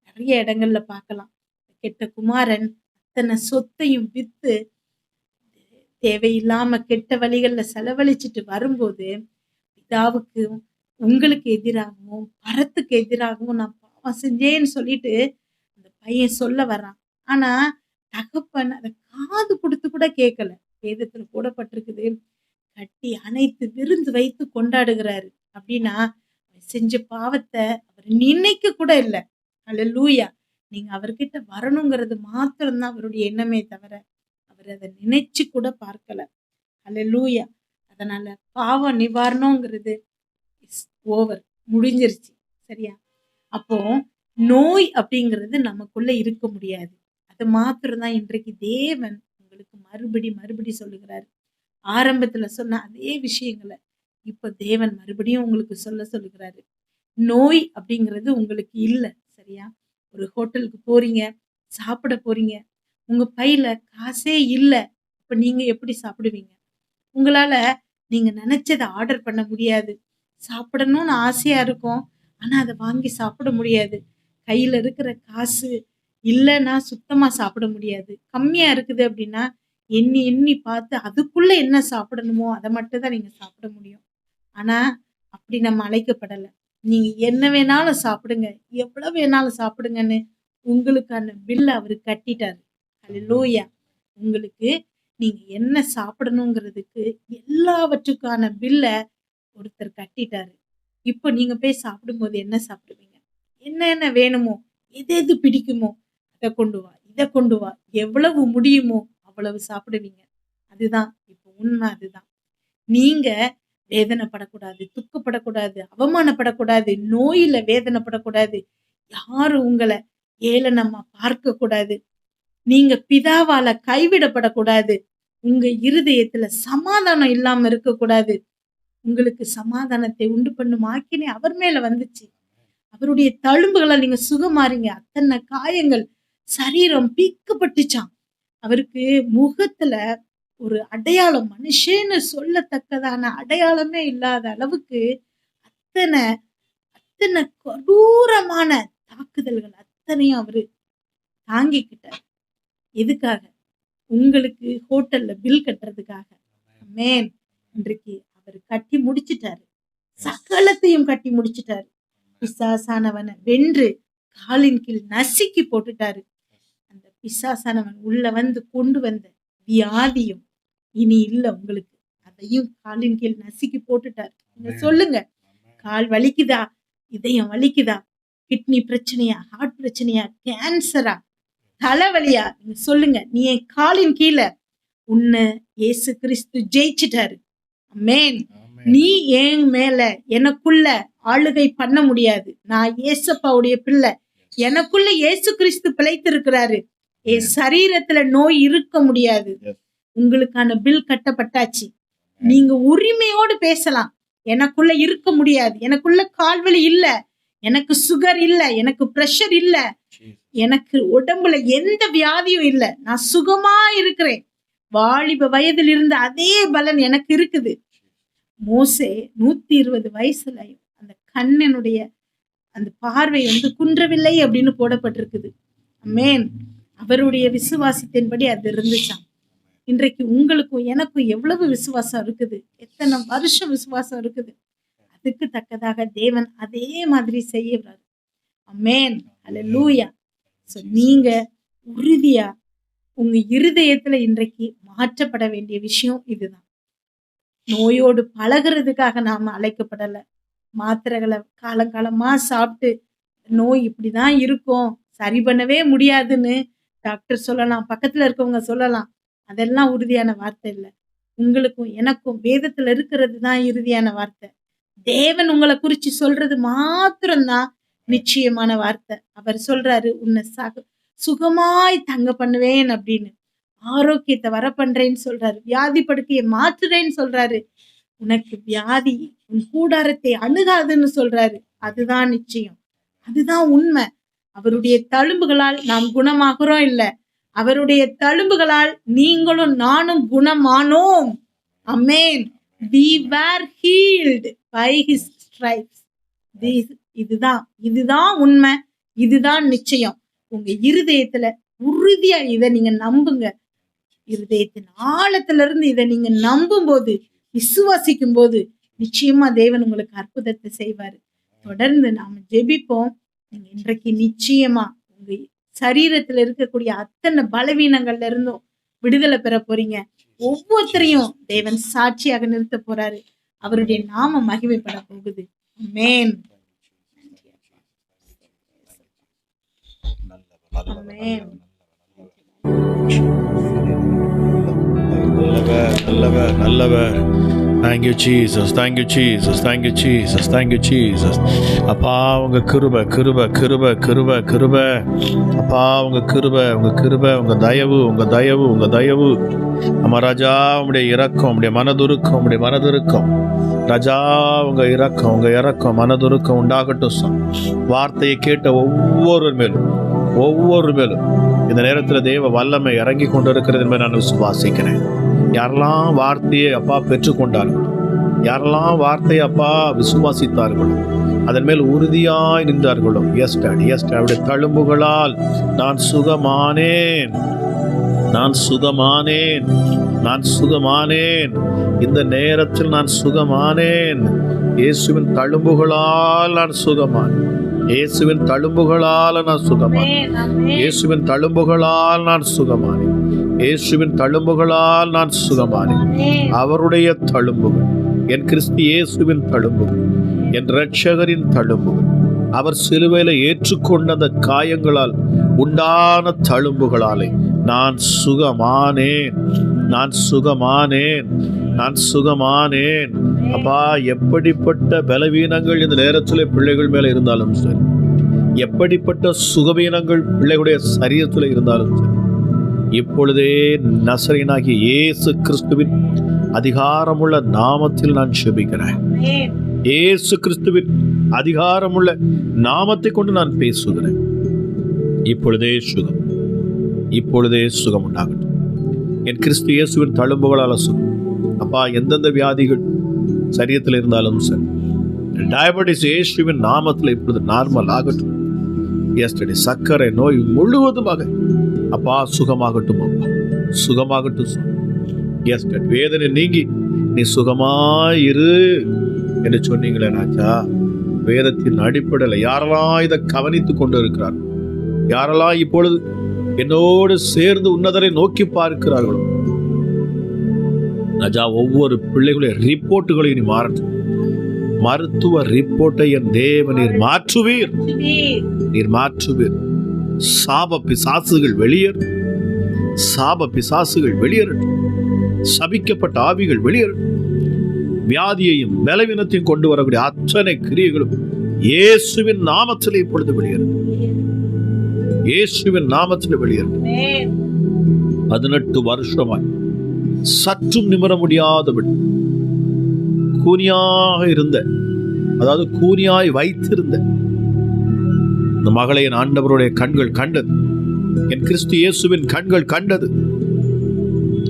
Speaker 2: நிறைய இடங்கள்ல பார்க்கலாம். கெட்ட குமாரன் அத்தனை சொத்தையும் வித்து தேவையில்லாம கெட்ட வழிகள்ல செலவழிச்சிட்டு வரும்போது பிதாவுக்கு உங்களுக்கு எதிராகவும் பரத்துக்கு எதிராகவும் நான் பாவம் செஞ்சேன்னு சொல்லிட்டு அந்த பையன் சொல்ல வர்றான். ஆனா தகப்பன் அதை காது கொடுத்து கூட கேட்கல. வேதத்துல போடப்பட்டிருக்குது, கட்டி அணைத்து விருந்து வைத்து கொண்டாடுகிறாரு. அப்படின்னா அவன் செஞ்ச பாவத்தை அவர் நினைக்க கூட இல்லை. அல்லேலூயா. நீங்க அவர்கிட்ட வரணுங்கிறது மாத்திரம்தான் அவருடைய எண்ணமே தவிர அவர் அதை நினைச்சு கூட பார்க்கல. அல்லேலூயா. அதனால பாவ நிவாரணங்கிறது இஸ் ஓவர், முடிஞ்சிருச்சு. சரியா? அப்போ நோய் அப்படிங்கிறது நமக்குள்ள இருக்க முடியாது. அது மாத்திரம்தான் இன்றைக்கு தேவன் உங்களுக்கு மறுபடி சொல்லுகிறாரு. ஆரம்பத்துல சொன்ன அதே விஷயங்களை இப்ப தேவன் மறுபடியும் உங்களுக்கு சொல்லுகிறாரு. நோய் அப்படிங்கிறது உங்களுக்கு இல்லை. சரியா? ஒரு ஹோட்டலுக்கு போறீங்க, சாப்பிட போறீங்க, உங்க பையில காசே இல்லை. இப்ப நீங்க எப்படி சாப்பிடுவீங்க? உங்களால நீங்க நினைச்சதை ஆர்டர் பண்ண முடியாது. சாப்பிடணும்னு ஆசையா இருக்கும். ஆனா அதை வாங்கி சாப்பிட முடியாது. கையில இருக்கிற காசு இல்லைன்னா சுத்தமா சாப்பிட முடியாது. கம்மியா இருக்குது அப்படின்னா எண்ணி எண்ணி பார்த்து அதுக்குள்ள என்ன சாப்பிடணுமோ அதை மட்டும் தான் நீங்க சாப்பிட முடியும். ஆனா அப்படி நம்ம அழைக்கப்படலை. நீங்க என்ன வேணாலும் சாப்பிடுங்க, எவ்வளவு வேணாலும் சாப்பிடுங்கன்னு உங்களுக்கான பில்ல அவரு கட்டிட்டாரு. அல்லேலூயா. உங்களுக்கு நீங்க என்ன சாப்பிடணுங்கிறதுக்கு எல்லாவற்றுக்கான பில்ல ஒருத்தர் கட்டிட்டாரு. இப்போ நீங்க போய் சாப்பிடும்போது என்ன சாப்பிடுவீங்க? என்ன வேணுமோ, எது பிடிக்குமோ அதை கொண்டு வா, இதை கொண்டு வா, எவ்வளவு முடியுமோ அவ்வளவு சாப்பிடுவீங்க. அதுதான் இப்போ உண்மை. அதுதான் நீங்க வேதனைப்படக்கூடாது, துக்கப்படக்கூடாது, அவமானப்படக்கூடாது, நோயில வேதனைப்படக்கூடாது, யாரும் உங்களை ஏளனமா பார்க்க கூடாது, நீங்க பிதாவால கைவிடப்படக்கூடாது, உங்க இருதயத்துல சமாதானம் இல்லாம இருக்கக்கூடாது. உங்களுக்கு சமாதானத்தை உண்டு பண்ணும் ஆக்கினை அவர் மேல வந்துச்சு. அவருடைய தழும்புகளால் நீங்க சுகமாறீங்க. அத்தனை காயங்கள் சரீரம் பீக்கப்பட்டுச்சாம். அவருக்கு முகத்துல ஒரு அடையாளம், மனுஷன்னு சொல்லத்தக்கதான அடையாளமே இல்லாத அளவுக்கு அத்தனை அத்தனை கொடூரமான தாக்குதல்கள் அத்தனையும் அவரு தாங்கிக்கிட்டார். எதுக்காக? உங்களுக்கு ஹோட்டல்ல பில் கட்டுறதுக்காக. ஆமென். இன்றைக்கு அவர் கட்டி முடிச்சிட்டாரு. சகலத்தையும் கட்டி முடிச்சிட்டாரு. பிசாசானவனை வென்று காலின் கீழ் நசுக்கி போட்டுட்டாரு. அந்த பிசாசானவன் உள்ள வந்து கொண்டு வந்த வியாதியும் இனி இல்லை உங்களுக்கு. அதையும் காலின் கீழ் நசுக்கி போட்டுட்டாரு. நீங்க சொல்லுங்க, கால் வலிக்குதா, இதயம் வலிக்குதா, கிட்னி பிரச்சனையா, ஹார்ட் பிரச்சனையா, கேன்சரா, தலைவலியா, நீங்க சொல்லுங்க. நீ என் காலின் கீழே, உன்னை இயேசு கிறிஸ்து ஜெயிச்சிட்டாரு. ஆமென். நீ என் மேல எனக்குள்ள ஆளுகை பண்ண முடியாது. நான் ஏசப்பாவுடைய பிள்ளை. எனக்குள்ள இயேசு கிறிஸ்து பிழைத்திருக்கிறாரு. என் சரீரத்துல நோய் இருக்க முடியாது. உங்களுக்கான பில் கட்டப்பட்டாச்சு. நீங்க உரிமையோடு பேசலாம். எனக்குள்ள இருக்க முடியாது, எனக்குள்ள கால்வலி இல்ல, எனக்கு சுகர் இல்ல, எனக்கு பிரஷர் இல்ல, எனக்கு உடம்புல எந்த வியாதியும் இல்ல, நான் சுகமா இருக்கிறேன். வாலிப வயதில் இருந்த அதே பலன் எனக்கு இருக்குது. மோசே 120 வயசுல அந்த கண்ணனுடைய அந்த பார்வை குன்றவில்லை அப்படின்னு போடப்பட்டிருக்குது. ஆமென். அவருடைய விசுவாசத்தின்படி அது இருந்துச்சாம். இன்றைக்கு உங்களுக்கும் எனக்கும் எவ்வளவு விசுவாசம் இருக்குது, எத்தனை வருஷம் விசுவாசம் இருக்குது. அதுக்கு தக்கதாக தேவன் அதே மாதிரி செய்யறாரு. ஆமென். அல்லேலூயா. சோ நீங்க உறுதியா உங்க இருதயத்துல இன்றைக்கு மாற்றப்பட வேண்டிய விஷயம் இதுதான். நோயோடு பழகிறதுக்காக நாம அழைக்கப்படல. மாத்திரைகளை காலங்காலமா சாப்பிட்டு நோய் இப்படிதான் இருக்கும், சரி பண்ணவே முடியாதுன்னு டாக்டர் சொல்லலாம், பக்கத்துல இருக்கவங்க சொல்லலாம். அதெல்லாம் உறுதியான வார்த்தை இல்லை. உங்களுக்கும் எனக்கும் வேதத்துல இருக்கிறது தான் இறுதியான வார்த்தை. தேவன் உங்களை குறிச்சு சொல்றது மாத்திரம்தான் நிச்சயமான வார்த்தை. அவர் சொல்றாரு, உன்னை சுகமாய் தங்க பண்ணுவேன் அப்படின்னு, ஆரோக்கியத்தை வர பண்றேன்னு சொல்றாரு, வியாதி படுக்கையை மாற்றுறேன்னு சொல்றாரு, உனக்கு வியாதி உன் கூடாரத்தை அணுகாதுன்னு சொல்றாரு. அதுதான் நிச்சயம், அதுதான் உண்மை. அவருடைய தழும்புகளால் நாம் குணமாகிறோம் இல்ல, அவருடைய தழும்புகளால் நீங்களும் நானும் குணமானோம். ஆமென். We were healed by his stripes. இதுதான் உண்மை, இதுதான் நிச்சயம். உங்க இருதயத்துல உறுதியா இதை நீங்க நம்புங்க. இருதயத்தின் ஆழத்துல இருந்து இதை நீங்க நம்பும் போது, விசுவாசிக்கும் போது நிச்சயமா தேவன் உங்களுக்கு அற்புதத்தை செய்வாரு. தொடர்ந்து நாம ஜெபிப்போம். நீங்க இன்றைக்கு நிச்சயமா உங்க சரீரத்துல இருக்கக்கூடிய அத்தனை பலவீனங்கள்ல இருந்தும் விடுதலை பெற போறீங்க. ஒவ்வொருத்தரையும் தேவன் சாட்சியாக நிறுத்த போறாரு. அவருடைய நாம மகிமைப்பட போகுது. ஆமென். ஆமென்.
Speaker 1: நல்லவர் நல்லவர். Thank you Jesus, thank you Jesus, thank you Jesus, thank you Jesus. அப்பா உங்க கிருபை கிருபை கிருபை கிருபை கிருபை. அப்பா உங்க கிருபை உங்க கிருபை, உங்க தயவு உங்க தயவு உங்க தயவு. அம்மா ராஜா உங்களுடைய இரக்கம், உங்களுடைய மனதுருக்கம், உங்களுடைய மனதுருக்கம் ராஜா, உங்க இரக்கம் உங்க இரக்கம் மனதுருக்கம் உண்டாகட்டும். வார்த்தையை கேட்ட ஒவ்வொரு மேலும் இந்த நேரத்தில் தேவ வல்லமை இறங்கி கொண்டிருக்கிறது என்பதை நான் விசுவாசிக்கிறேன். யாரெல்லாம் வார்த்தையை அப்பா பெற்றுக்கொண்டார்களோ, யாரெல்லாம் வார்த்தையை அப்பா விசுவாசித்தார்களோ, அதன் மேல் உறுதியாய் நின்றார்களோ, எஸ் டாடி எஸ் டாடி, தழும்புகளால் நான் சுகமானேன், நான் சுகமானேன், நான் சுகமானேன். இந்த நேரத்தில் நான் சுகமானேன். இயேசுவின் தழும்புகளால் நான் சுகமானேன். இயேசுவின் தழும்புகளால் நான் சுகமானேன். இயேசுவின் தழும்புகளால் நான் சுகமானேன். இயேசுவின் தழும்புகளால் நான் சுகமானேன். அவருடைய தழும்புகள், என் கிறிஸ்து இயேசுவின் தழும்புகள், என் இரட்சகரின் தழும்புகள், அவர் சிலுவையில் ஏற்றுக்கொண்ட அந்த காயங்களால் உண்டான தழும்புகளாலே நான் சுகமானேன், நான் சுகமானேன், நான் சுகமானேன். அப்பா, எப்படிப்பட்ட பலவீனங்கள் இந்த நேரத்தில் பிள்ளைகள் மேல இருந்தாலும் சரி, எப்படிப்பட்ட சுகவீனங்கள் பிள்ளைகளுடைய சரீரத்தில் இருந்தாலும் சரி, இப்பொழுதே நசரேயனாகிய இயேசு கிறிஸ்துவின் அதிகாரமுள்ள நாமத்தில் நான் ஜெபிக்கிறேன். இயேசு கிறிஸ்துவின் அதிகாரமுள்ள நாமத்தை கொண்டு நான் பேசுகிறேன். இப்பொழுதே சுகம், இப்பொழுதே சுகம் உண்டாகட்டும். என் கிறிஸ்து இயேசுவின் தழும்புகளால் சுகம். அப்பா, எந்தெந்த வியாதிகள் சரீரத்தில் இருந்தாலும் சரி, டயபெட்டிஸ் இயேசுவின் நாமத்தில் இப்பொழுது நார்மல் ஆகட்டும். எஸ்டடி சர்க்கரை நோய் முழுவதுமாக அப்பா சுகமாகட்டும். அப்பா சுகமாகட்டும். எஸ்டடி வேதனை நீங்கி நீ சுகமாயிரு என்று சொன்னீங்களே ராஜா. வேதத்தின் அடிப்படையில் யாரெல்லாம் இதை கவனித்துக் கொண்டு இருக்கிறார், யாரெல்லாம் இப்பொழுது என்னோடு சேர்ந்து உன்னதரை நோக்கி பார்க்கிறார்களோ ராஜா, ஒவ்வொரு பிள்ளைகளுடைய ரிப்போர்ட்டுகளையும் நீ மாற்றணும். மருத்துவ ரிப்போர்ட்டை என் தேவன் நீர் மாற்றுவீர், நீர் மாற்றுவீர். சாப பிசாசுகள் வெளியேறும், சாப பிசாசுகள் வெளியேறட்டும். சபிக்கப்பட்ட ஆவிகள் வெளியேறட்டும். வியாதியையும் பலவீனத்தையும் கொண்டு வரக்கூடிய அத்தனை கிரியைகளும் இயேசுவின் நாமத்திலே இப்பொழுது வெளியேறட்டும். இயேசுவின் நாமத்திலே வெளியேறட்டும். 18 வருஷமாய் சற்றும் நிமிர முடியாதபடி கூனியாக இருந்த, அதாவது கூனியாய் வைத்திருந்த இந்த மகளை என் ஆண்டவருடைய கண்கள் கண்டது, என் கிறிஸ்து இயேசுவின் கண்கள் கண்டது.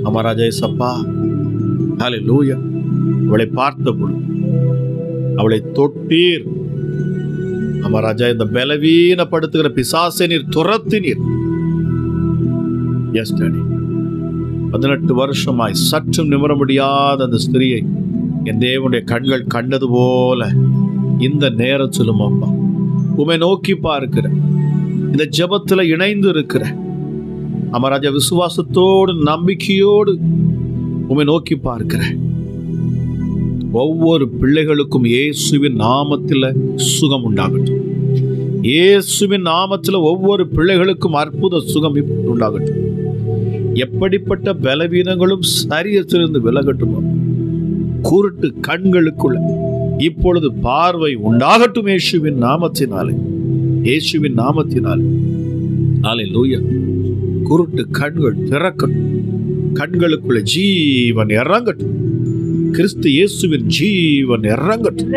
Speaker 1: அமராஜா சப்பா, ஹல்லேலூயா. அவளை பார்த்த பொழுது அவளை தொட்டீர். அமராஜா, இந்த பலவீனப்படுத்துகிற பிசாசை நீர் துரத்தினீர். எஸ் டாடி, 18 வருஷமாய் சற்றும் நிமிர முடியாத அந்த ஸ்திரியை என் தேவனுடைய கண்கள் கண்டது போல இந்த நேரத்திலும் அப்பா உம்மை நோக்கி பார்க்கிற, இந்த ஜெபத்தில் இணைந்து இருக்கிற அமராஜா, விசுவாசத்தோடு நம்பிக்கையோடு உம்மை நோக்கி பார்க்கிற ஒவ்வொரு பிள்ளைகளுக்கும் இயேசுவின் நாமத்தில் சுகம் உண்டாகட்டும். இயேசுவின் நாமத்தில் ஒவ்வொரு பிள்ளைகளுக்கும் அற்புத சுகம் உண்டாகட்டும். எப்படிப்பட்ட பலவீனங்களும் சரீரத்திலிருந்து விலகட்டும். குருட்டு கண்களுக்குள்ள இப்பொழுது பார்வை உண்டாகட்டும். இயேசுவின் நாமத்தினாலே, இயேசுவின் நாமத்தினாலே. ஹல்லேலூயா. குருட்டு கண்கள் திறக்கட்டும். கண்களுக்குள்ள ஜீவன் இறங்கட்டும். கிறிஸ்து இயேசுவின் ஜீவன் இறங்கட்டும்.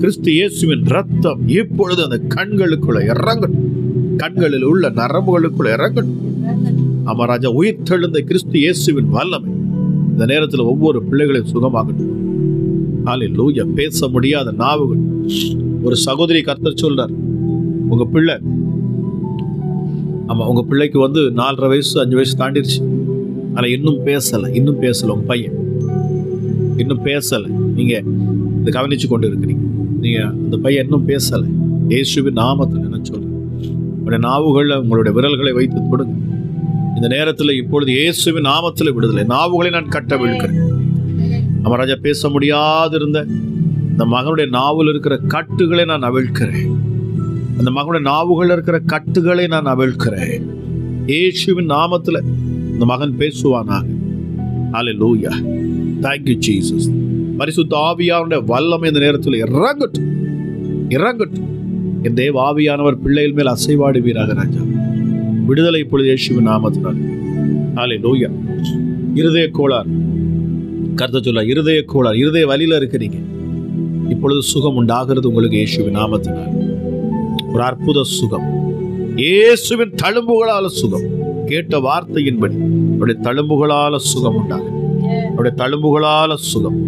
Speaker 1: கிறிஸ்து இயேசுவின் ரத்தம் இப்பொழுது அந்த கண்களுக்குள்ள இறங்கட்டும். கண்களில் உள்ள நரம்புகளுக்குள்ள இறங்கட்டும். அமராஜா, உயிர் தெழுந்த கிறிஸ்து இயேசுவின் வல்லமை இந்த நேரத்தில் ஒவ்வொரு பிள்ளைகளையும் சுகமாகட்டும். ஹல்லேலூயா. பேச முடியாத நாவுகள், ஒரு சகோதரி கர்த்தர் சொல்றார், உங்க பிள்ளை, ஆமா, உங்க பிள்ளைக்கு 4.5 வயசு 5 வயசு தாண்டிருச்சு, ஆனா இன்னும் பேசல உங்க பையன். இன்னும் பேசலை, நீங்க இதை கவனிச்சு கொண்டு இருக்கிறீங்க. நீங்க அந்த பையன் இன்னும் பேசலை. இயேசுவின் நாமத்தில் என்ன சொல்றேன், உங்களுடைய நாவுகளில் உங்களுடைய விரல்களை வைத்து தொடுங்க. இந்த நேரத்தில் இப்பொழுது இயேசுவின் நாமத்தில் விடுதலை. நாவுகளை நான் கட்ட விழுக்கிறேன். நம்ம ராஜா பேச முடியாதிருந்த அந்த மகனுடைய நாவில் இருக்கிற கட்டுகளை நான் அவிழ்க்கிறேன். அந்த மகனுடைய நாவுகள் இருக்கிற கட்டுகளை நான் அவிழ்க்கிறேன். இயேசுவின் நாமத்தில் இந்த மகன் பேசுவானாக. ஹல்லேலூயா. Thank you Jesus. பரிசுத்த ஆவியானுடைய வல்லமை இந்த நேரத்தில் இறங்கட்டும், இறங்கட்டும். என் தேவ ஆவியானவர் பிள்ளைகள் மேல் அசைவாடுவீராக ராஜா. விடுதலை இப்பொழுது இயேசுவின் நாமத்தினால். ஹல்லேலூயா. இருதய கோளாறு, கர்த்தர் சொல்ல, இருதய கோளாறு, இருதய வலியில இருக்கிறீங்க, இப்பொழுது சுகம் உண்டாகிறது உங்களுக்கு இயேசுவின் நாமத்தினால். ஒரு அற்புத சுகம், இயேசுவின் தழும்புகளால சுகம். கேட்ட வார்த்தையின்படி அவருடைய தழும்புகளால சுகம் உண்டாகும். அவருடைய தழும்புகளால சுகம்,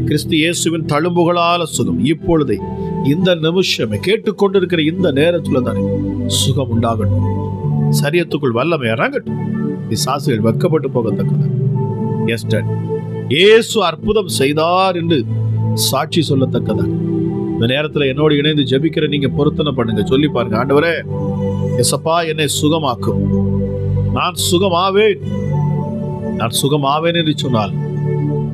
Speaker 1: கிறிஸ்து இயேசுவின் தழும்புகளால சுகம். இப்பொழுதே இந்த நிமிஷமே கேட்டுக்கொண்டிருக்கிற இந்த நேரத்துல தானே சுகம் உண்டாகட்டும். சரியத்துக்குள் வல்லமை இறங்கட்டும். பிசாசுகள் வெட்கப்பட்டு போகத்தக்கது. எஸ் டாட், இயேசு அற்புதம் செய்தார் என்று சாட்சி சொல்லத்தக்கதாக இந்த நேரத்தில் என்னோடு இணைந்து ஜெபிக்கிற நீங்க பொருத்தனை பண்ணுங்க. சொல்லி பாருங்க, ஆண்டவரே எசப்பா என்னை சுகமாக்கும், நான் சுகமாவேன், நான் சுகமாவேன் என்று சொன்னால்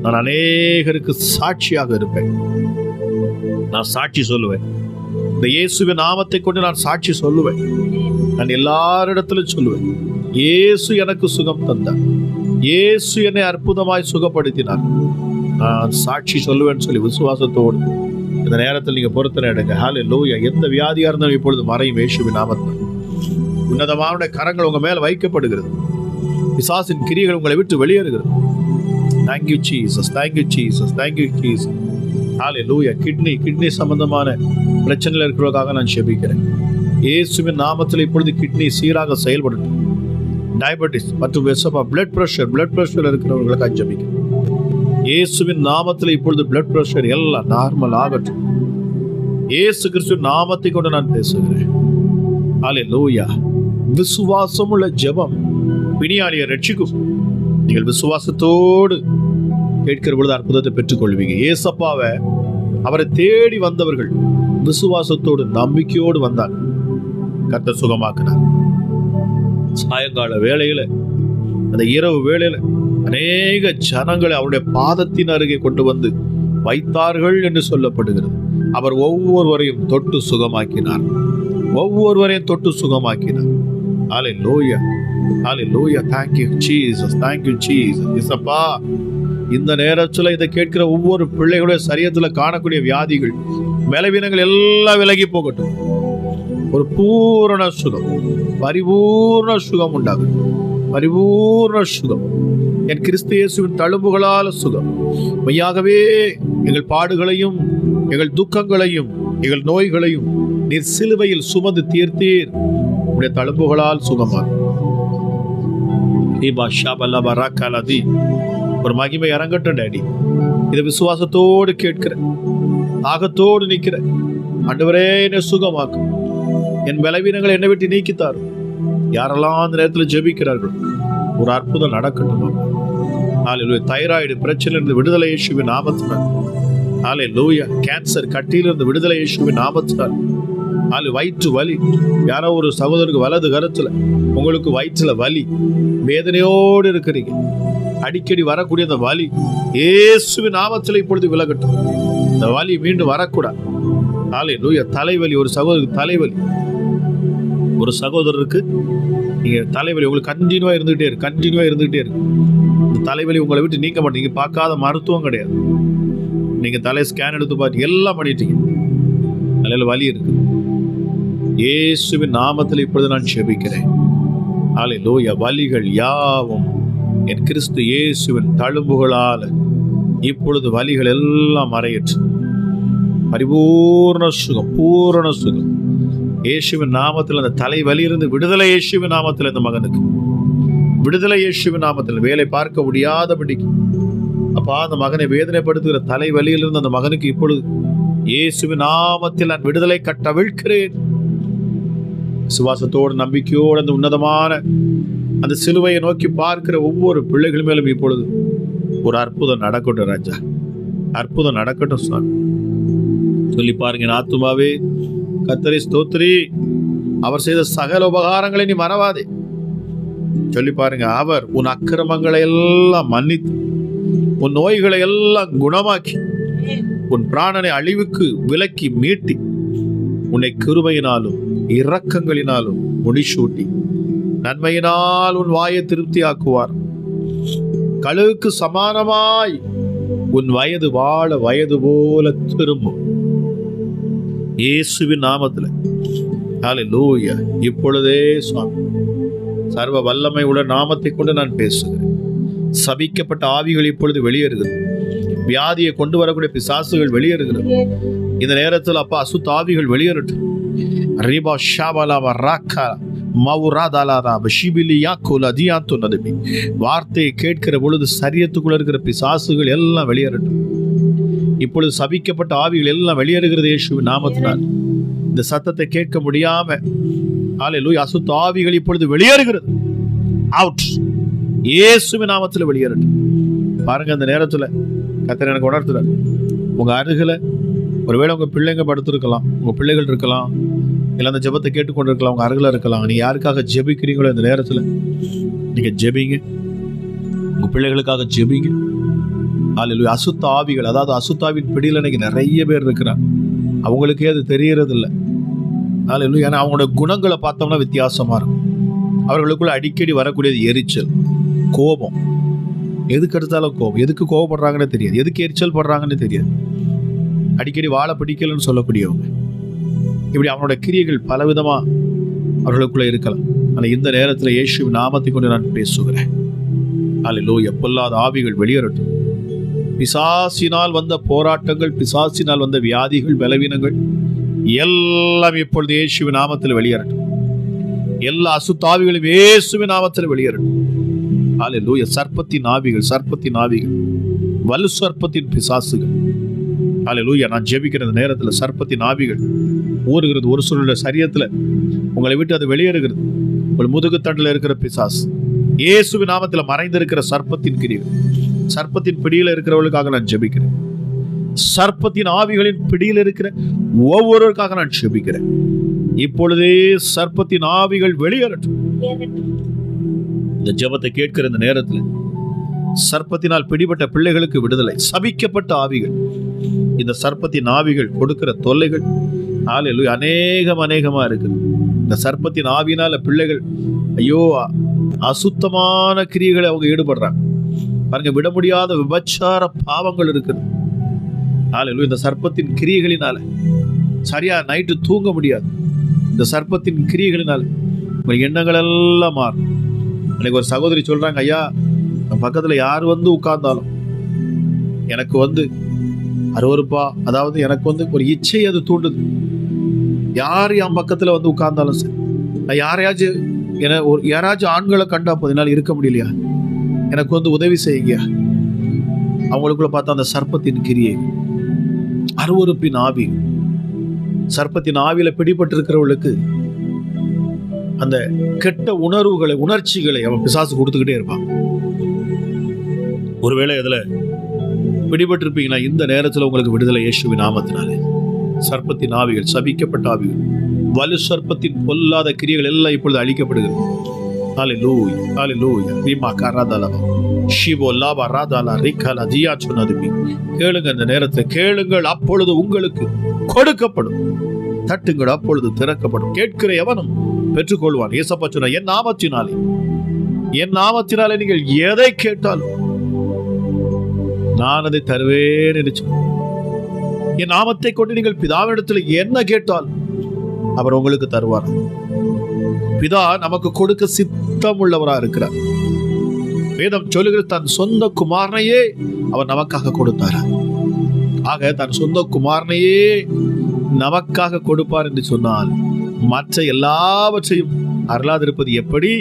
Speaker 1: நான் அநேகருக்கு சாட்சியாக இருப்பேன். நான் சாட்சி சொல்லுவேன். இந்த இயேசுவின் நாமத்தை கொண்டு நான் சாட்சி சொல்லுவேன். நான் எல்லாரிடத்திலும் சொல்லுவேன், இயேசு எனக்கு சுகம் தந்தார், இயேசு என்னை அற்புதமாய் சுகப்படுத்தினார், நான் சாட்சி சொல்லுவேன்னு சொல்லி விசுவாசத்தோடு இந்த நேரத்தில் நீங்க பொருத்தனை எடுங்க. ஹல்லேலூயா. எந்த வியாதியா இருந்தாலும் இப்பொழுது மறையும் இயேசுவின் நாமத்தில். உன்னதமான கரங்கள் உங்க மேல வைக்கப்படுகிறது. பிசாசின் கிரியைகள் உங்களை விட்டு வெளியேறுகிறது. Thank you Jesus, thank you Jesus, thank you Jesus. Hallelujah. Kidney சம்பந்தமான பிரச்சனையில் இருக்கிறவர்களுக்காக நான் ஜெபிக்கிறேன். இயேசுவின் நாமத்தில் இப்பொழுது கிட்னி சீராக செயல்படும். டயபெட்டிஸ் மற்றும் பிளட் பிரஷர் இருக்கிறவர்களுக்காக ஜெபிக்கிறேன். இயேசுவின் நாமத்தில் இப்பொழுது பிளட் பிரஷர் எல்லாம் நார்மல் ஆகட்டும். இயேசு கிறிஸ்துவின் நாமத்தை கொண்டு நான் பேசுகிறேன். ஹல்லேலூயா. விசுவாசமுள்ள ஜெபம் பிணியாளியை ரட்சிக்கும். நீங்கள் விசுவாசத்தோடு கேட்கிற பொழுது அற்புதத்தை பெற்றுக்கொள்வீங்க. ஏசப்பாவை, அவரை தேடி வந்தவர்கள் விசுவாசத்தோடு நம்பிக்கையோடு வந்தாங்க, கர்த்தர் சுகமாக்கினார். சாயங்கால வேளையில, அந்த இரவு வேளையில அநேக ஜனங்களை அவருடைய பாதத்தின் அருகே கொண்டு வந்து வைத்தார்கள் என்று சொல்லப்படுகிறது. அவர் ஒவ்வொருவரையும் தொட்டு சுகமாக்கினார், ஒவ்வொருவரையும் தொட்டு சுகமாக்கினார். ஹல்லேலூயா, ஹல்லேலூயா. Thank you Jesus, thank you Jesus. இயேசப்பா, இந்த நேரத்தில் இதை கேட்கிற ஒவ்வொரு பிள்ளைகளுடைய சரீரத்துல காணக்கூடிய வியாதிகள், பலவீனங்கள் எல்லாம் விலகி போகட்டும். ஒரு பூரண சுகம், பரிபூர்ண சுகம் உண்டாகும். பரிபூர்ண சுகம், என் கிறிஸ்து இயேசுவின் தழும்புகளால் சுகம். மெய்யாகவே எங்கள் பாடுகளையும் எங்கள் துக்கங்களையும் எங்கள் நோய்களையும் நீர் சிலுவையில் சுமந்து தீர்த்தீர். உடைய தழும்புகளால் சுகமார். ஒரு மகிமை இறங்கட்டும் டாடி. இதை விசுவாசத்தோடு கேட்கிறேன், தாகத்தோடு நிற்கிறேன். ஆண்டவரே என்னை சுகமாக்கும், என் பலவீனங்களை என்னை விட்டு நீக்கித்தாரும். யாரெல்லாம் அந்த நேரத்தில் ஜெபிக்கிறார்கள், ஒரு அற்புதம் நடக்கட்டும். ஹல்லேலூயா. தைராய்டு பிரச்சனையிலிருந்து விடுதலை இயேசுவின் நாமத்தினால். ஹல்லேலூயா. கேன்சர் கட்டியிலிருந்து விடுதலை இயேசுவின் நாமத்தினால். வயிற்று வலி, யாரோ ஒரு சகோதரருக்கு வலது கருத்துல உங்களுக்கு வயிற்றுல வலி, வேதனையோடு இருக்கிறீங்க, அடிக்கடி வரக்கூடிய அந்த வலி இயேசுவின் நாமத்தில் இப்பொழுது விலகட்டும். இந்த வலி மீண்டும் வரக்கூடாது. ஹல்லேலூயா. தலைவலி, ஒரு சகோதரருக்கு தலைவலி, ஒரு சகோதரருக்கு நீங்க தலைவலி உங்களுக்கு கண்டினியூவா இருந்துகிட்டே இருக்கு. இந்த தலைவலி உங்களை விட்டு நீங்க மாட்டீங்க. நீங்க பார்க்காத மருத்துவம் கிடையாது. நீங்க தலை ஸ்கேன் எடுத்து பார்த்து எல்லாம் பண்ணிட்டீங்க, தலையில வலி இருக்கு. இயேசுவின் நாமத்தில் இப்பொழுது நான் ஜெபிக்கிறேன். ஹல்லேலூயா. வலிகள் யாவும் என் கிறிஸ்து இயேசுவின் தழும்புகளால இப்பொழுது வலிகள் எல்லாம் மறையற்று பரிபூர்ண சுகம், பூரண சுகம் இயேசுவின் நாமத்தில். அந்த தலைவலியிலிருந்து விடுதலை இயேசுவின் நாமத்தில். இந்த மகனுக்கு விடுதலை இயேசுவின் நாமத்தில். வேலை பார்க்க முடியாதபடிக்கு அப்பா, அந்த மகனை வேதனைப்படுத்துகிற தலைவலியிலிருந்து அந்த மகனுக்கு இப்பொழுது இயேசுவின் நாமத்தில் நான் விடுதலை கட்டவிழ்க்கிறேன். விசுவாசத்தோடு நம்பிக்கையோடு அந்த உன்னதமான அந்த சிலுவையை நோக்கி பார்க்கிற ஒவ்வொரு பிள்ளைகள் மேலும் இப்பொழுது ஒரு அற்புதம் நடக்கட்டும் ராஜா. அற்புதம் நடக்கட்டும் சுவாமி. சொல்லி பாருங்க, என் ஆத்துமாவே கர்த்தரை ஸ்தோத்திரி, அவர் செய்த சகல உபகாரங்களை நீ மறவாதே. சொல்லி பாருங்க, அவர் உன் அக்கிரமங்களை எல்லாம் மன்னித்து உன் நோய்களை எல்லாம் குணமாக்கி உன் பிராணனை அழிவுக்கு விலக்கி மீட்டி உன்னை கிருபையினாலும் இரக்கங்களினாலும் முடிசூட்டி நன்மையினால் உன் வாயை திருப்தி ஆக்குவார். கழுகுக்கு சமானமாய் உன் வயது வாழ வயது போல திரும்பும். இயேசுவின் நாமத்தில் ஹல்லேலூயா. இப்பொழுதே சுவாமி சர்வ வல்லமை உள்ள நாமத்தை கொண்டு நான் பேசுகிறேன். சபிக்கப்பட்ட ஆவிகள் இப்பொழுது வெளியேறுகிறது. வியாதியை கொண்டு வரக்கூடிய பிசாசுகள் வெளியேறுகிறது. இந்த நேரத்தில் அப்பா அசுத்த ஆவிகள் வெளியேறட்டும். ரிபா ஷாபலாவா ராக்கா மவுராதாலாரா பஷிபிலியா கோலதியாத்து நதுமி. வார்த்தையை கேட்கிற பொழுது சரியத்துக்குள்ள இருக்கிற பிசாசுகள் எல்லாம் வெளியேறட்டும். இப்பொழுது சபிக்கப்பட்ட ஆவிகள் எல்லாம் வெளியேறுகிறது இயேசுவின் நாமத்தினால். இந்த சத்தத்தை கேட்க முடியாம ஹல்லேலூயா அசுத்த ஆவிகள் இப்பொழுது வெளியேறுகிறது. அவுட். இயேசுவின் நாமத்தில் வெளியேறட்டும். பாருங்க, அந்த நேரத்துல கர்த்தர் எனக்கு உணர்த்துறார். உங்க அருகில ஒருவேளை உங்க பிள்ளைங்க படுத்திருக்கலாம், உங்க பிள்ளைகள் இருக்கலாம், இல்லை அந்த ஜெபத்தை கேட்டுக்கொண்டிருக்கலாம், உங்க அருகில இருக்கலாம். நீ யாருக்காக ஜெபிக்கிறீங்களோ இந்த நேரத்துல நீங்க ஜெபிங்க. உங்க பிள்ளைகளுக்காக ஜெபிங்க. ஹல்லேலூயா. அசுத்த ஆவிகள், அதாவது அசுத்தாவின் பிடியில் இன்னைக்கு நிறைய பேர் இருக்கிறாங்க. அவங்களுக்கே அது தெரியறது இல்லை. ஹல்லேலூயா. ஏன்னா அவங்களோட குணங்களை பார்த்தோம்னா வித்தியாசமா இருக்கும். அவர்களுக்குள்ள அடிக்கடி வரக்கூடியது எரிச்சல், கோபம். எதுக்கு எடுத்தாலும் கோபம். எதுக்கு கோபப்படுறாங்கன்னு தெரியாது, எதுக்கு எரிச்சல் படுறாங்கன்னு தெரியாது. அடிக்கடி வாழ பிடிக்கலன்னு சொல்லக்கூடியவங்க. இப்படி அவனோட கிரியைகள் பலவிதமா அவர்களுக்குள்ள இருக்கலாம். ஆனால் இந்த நேரத்தில் இயேசுவின் நாமத்தை கொண்டு நான் பேசுகிறேன். ஹல்லேலூயா. பொல்லாத ஆவிகள் வெளியேறட்டும். பிசாசினால் வந்த போராட்டங்கள், பிசாசினால் வந்த வியாதிகள், பலவீனங்கள் எல்லாம் இப்பொழுது இயேசுவின் நாமத்தில் வெளியேறட்டும். எல்லா அசுத்தாவிகளும் இயேசுவின் நாமத்தில் வெளியேறட்டும். ஹல்லேலூயா. சர்ப்பத்தின் ஆவிகள், சர்ப்பத்தின் ஆவிகள், வலு சர்ப்பத்தின் பிசாசுகள். ஹல்லேலூயா. நான் ஜெபிக்கிற நேரத்தில் சர்ப்பத்தின் ஆவிகள் ஊறுகிறது. ஒரு சூழல சரியத்துல உங்களை விட்டு அது வெளியேறுகிறது. உங்கள் முதுகு தண்டில் இருக்கிற பிசாசு இயேசுவின் நாமத்தில் மறைந்திருக்கிற சர்ப்பத்தின் கிரிகள், சர்ப்பத்தின் பிடியில் இருக்கிறவர்களுக்காக நான் ஜெபிக்கிறேன். சர்ப்பத்தின் ஆவிகளின் பிடியில் இருக்கிற ஒவ்வொருவருக்காக நான் ஜெபிக்கிறேன். இப்பொழுதே சர்ப்பத்தின் ஆவிகள் வெளியேறட்டும். இந்த ஜெபத்தை கேட்கிற இந்த நேரத்தில் சர்ப்பத்தினால் பிடிபட்ட பிள்ளைகளுக்கு விடுதலை. சபிக்கப்பட்ட ஆவிகள், இந்த சர்ப்பத்தின் ஆவிகள் கொடுக்கிற தொல்லைகள் ஹல்லேலூயா அநேகமா இருக்குது. இந்த சர்ப்பத்தின் ஆவியினால பிள்ளைகள் ஐயோ அசுத்தமான கிரியைகளை அவங்க ஈடுபடுறாங்க. பாருங்க, விட முடியாத விபச்சார பாவங்கள் இருக்குது. ஹல்லேலூயா. இந்த சர்ப்பத்தின் கிரியைகளினால சரியா நைட்டு தூங்க முடியாது. இந்த சர்ப்பத்தின் கிரியைகளினால உங்க எண்ணங்கள் எல்லாம் மாறும். அன்னைக்கு ஒரு சகோதரி சொல்றாங்க, ஐயா பக்கத்துல யார் வந்து உட்கார்ந்தாலும் எனக்கு அருவருப்பா, அதாவது எனக்கு ஒரு இச்சை அது தூண்டுது. யார் என் பக்கத்துல உட்கார்ந்தாலும் சரி, நான் யாராச்சும் ஆண்களை கண்டா போதுனால இருக்க முடியலையா, எனக்கு உதவி செய்யுங்க. அவங்களுக்குள்ள பார்த்தா அந்த சர்ப்பத்தின் கிரியை, அருவருப்பின் ஆவி, சர்ப்பத்தின் ஆவியில பிடிபட்டு இருக்கிறவர்களுக்கு அந்த கெட்ட உணர்வுகளை, உணர்ச்சிகளை அவன் பிசாசு கொடுத்துக்கிட்டே இருப்பான். ஒருவேளை இதுல பிடிபட்டு இருப்பீங்கன்னா இந்த நேரத்தில் உங்களுக்கு விடுதலை இயேசுவின் நாமத்தினாலே. சர்ப்பத்தின் ஆவிகள், சபிக்கப்பட்ட ஆவிகள், வலு சர்ப்பத்தின் பொல்லாத கிரியைகள் எல்லாம் இப்பொழுது அழிக்கப்படுகிறது. ஹல்லேலூயா. ஹல்லேலூயா. ரீமா கராதலவா ஷிவோ லாபா ராதாலா ரிகாலா ஜியா சொன்னதுமி. கேளுங்க, இந்த நேரத்தில் கேளுங்கள், அப்பொழுது உங்களுக்கு கொடுக்கப்படும். தட்டுங்கள், அப்பொழுது திறக்கப்படும். கேட்கிற எவனும் பெற்றுக்கொள்வான். ஏசப்பா சொன்ன, என் நாமத்தினாலே நீங்கள் எதை கேட்டாலும் நான் அதை தருவேன் என்று சொன்னார். என் நாமத்தை கொண்டு நீங்கள் பிதாவிடத்தில் என்ன கேட்டால் அவர் உங்களுக்கு தருவார். பிதா நமக்கு கொடுக்க சித்தம் உள்ளவராக இருக்கிறார். வேதம் சொல்லுகிற தன் சொந்த குமாரனையே அவர் நமக்காக கொடுத்தார். ஆக தன் சொந்த குமாரனையே நமக்காக கொடுப்பார் என்று சொன்னால் மற்ற எல்லாவற்றையும் அருளாதிருப்பது எப்படி?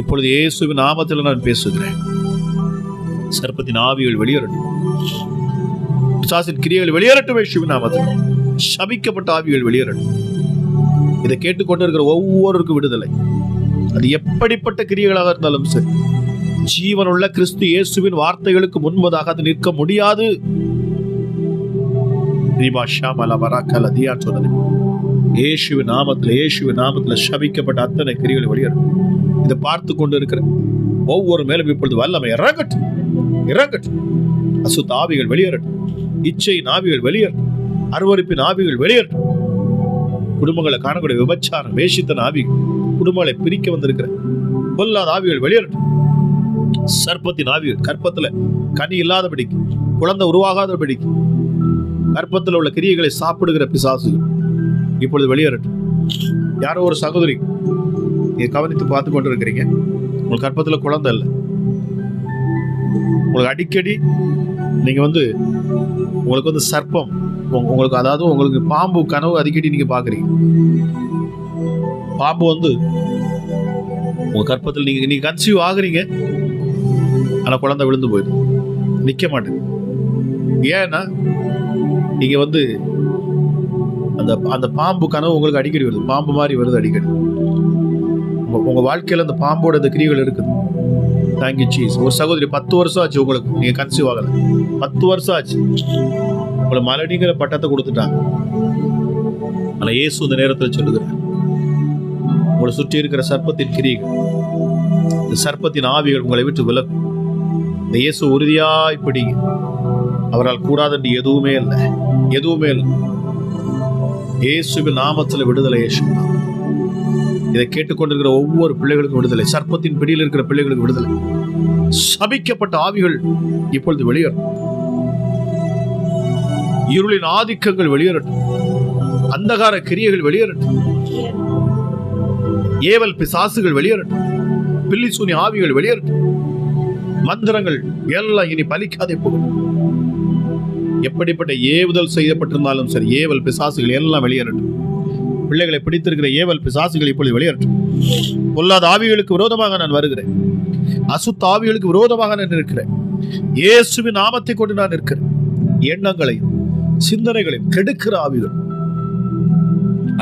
Speaker 1: இப்பொழுது இயேசுவின் நாமத்தில் நான் பேசுகிறேன். சர்ப்பத்தின் ஆவிகள் வெளியேறட்டும். பிசாசின் கிரியைகள் வெளியேறட்டும் இயேசுவின் நாமத்தில். சபிக்கப்பட்ட ஆவிகள் வெளியேறட்டும். இதை கேட்டுக்கொண்டு இருக்கிற ஒவ்வொருவருக்கும் விடுதலை. அது எப்படிப்பட்ட கிரியைகளாக இருந்தாலும் சரி, ஜீவனுள்ள கிறிஸ்து இயேசுவின் வார்த்தைகளுக்கு முன்பதாக அது நிற்க முடியாது. இயேசுவின் நாமத்தில் சபிக்கப்பட்ட அத்தனை கிரியைகள் வெளியேறும். இதை பார்த்து கொண்டு இருக்கிற ஒவ்வொரு மேலும் இப்பொழுது வல்லமை இறங்கட்டும். அசுத்த ஆவிகள் வெளியேறட்டும். இச்சையின் ஆவிகள் வெளியேறட்டும். அருவருப்பின் ஆவிகள் வெளியேறட்டும். குடும்பங்களை காணக்கூடிய விபச்சாரம், வேஷித்தன ஆவிகள், குடும்பங்களை பிரிக்க வந்திருக்கிற பொல்லாத ஆவிகள் வெளியேறட்டும். சர்ப்பத்தின் ஆவிகள், கற்பத்துல கனி இல்லாதபடிக்கு, குழந்தை உருவாகாதபடிக்கு, கற்பத்தில் உள்ள கிரியைகளை சாப்பிடுகிற பிசாசுகள் இப்பொழுது வெளியேறட்டும். யாரோ ஒரு சகோதரி நீங்க கவனித்து பார்த்து கொண்டு இருக்கிறீங்க, உங்களுக்கு கற்பத்துல குழந்தை இல்லை, உங்களுக்கு அடிக்கடி நீங்க உங்களுக்கு சர்ப்பம், உங்களுக்கு அதாவது உங்களுக்கு பாம்பு கனவு அடிக்கடி நீங்க பாக்குறீங்க. பாம்பு உங்க கற்பத்தில் நீங்க கன்சீவ் ஆகுறீங்க, ஆனா குழந்தை விழுந்து போயிடும், நிக்க மாட்டேங்க. ஏன்னா நீங்க அந்த பாம்பு கனவு உங்களுக்கு அடிக்கடி வருது, பாம்பு மாதிரி வருது அடிக்கடி. உங்க வாழ்க்கையில அந்த பாம்போட இந்த கிரியைகள் இருக்குது. Thank you Jesus. ஒரு சகோதரி 10 வருஷம் ஆச்சு உங்களுக்கு, நீங்க கன்சீவ் ஆகல, 10 வருஷம் ஆச்சு. உங்களை மலடிங்கிற பட்டத்தை கொடுத்துட்டாங்க. ஆனா இயேசு இந்த நேரத்தில் சொல்லுகிறார், உங்களை சுற்றி இருக்கிற சர்ப்பத்தின் கிரியைகள், இந்த சர்ப்பத்தின் ஆவிகள் உங்களை விட்டு விலகும். இந்த இயேசு உறுதியாய் பிடிங்க. அவரால் கூடாதன்று எதுவுமே இல்லை. இயேசுவின் நாமத்தில் விடுதலை. இதை கேட்டுக்கொண்டிருக்கிற ஒவ்வொரு பிள்ளைகளுக்கும் விடுதலை. சர்ப்பத்தின் பிடியில் இருக்கிற பிள்ளைகளுக்கு விடுதலை. சபிக்கப்பட்ட ஆவிகள் இப்பொழுது வெளியேறும். இருளின் ஆதிக்கங்கள் வெளியேறட்டும். அந்தகார கிரியைகள் வெளியேறட்டும். ஏவல் பிசாசுகள் வெளியேறட்டும். பில்லி சூனி ஆவிகள் வெளியேறட்டும். மந்திரங்கள் எல்லாம் இனி பலிக்காதே போகும். எப்படிப்பட்ட ஏவுதல் செய்யப்பட்டிருந்தாலும் சரி, ஏவல் பிசாசுகள் எல்லாம் வெளியேறட்டும். பிள்ளைகளை பிடித்திருக்கிற ஏவல் பிசாசுகள் இப்பொழுது வெளியேறட்டும். பொல்லாத ஆவிகளுக்கு விரோதமாக நான் வருகிறேன். அசுத்த ஆவிகளுக்கு விரோதமாக நான் இருக்கிறேன். இயேசுவின் நாமத்தை கொண்டு நான் இருக்கிறேன். எண்ணங்களையும் சிந்தனைகளையும் கெடுக்கிற ஆவிகள்,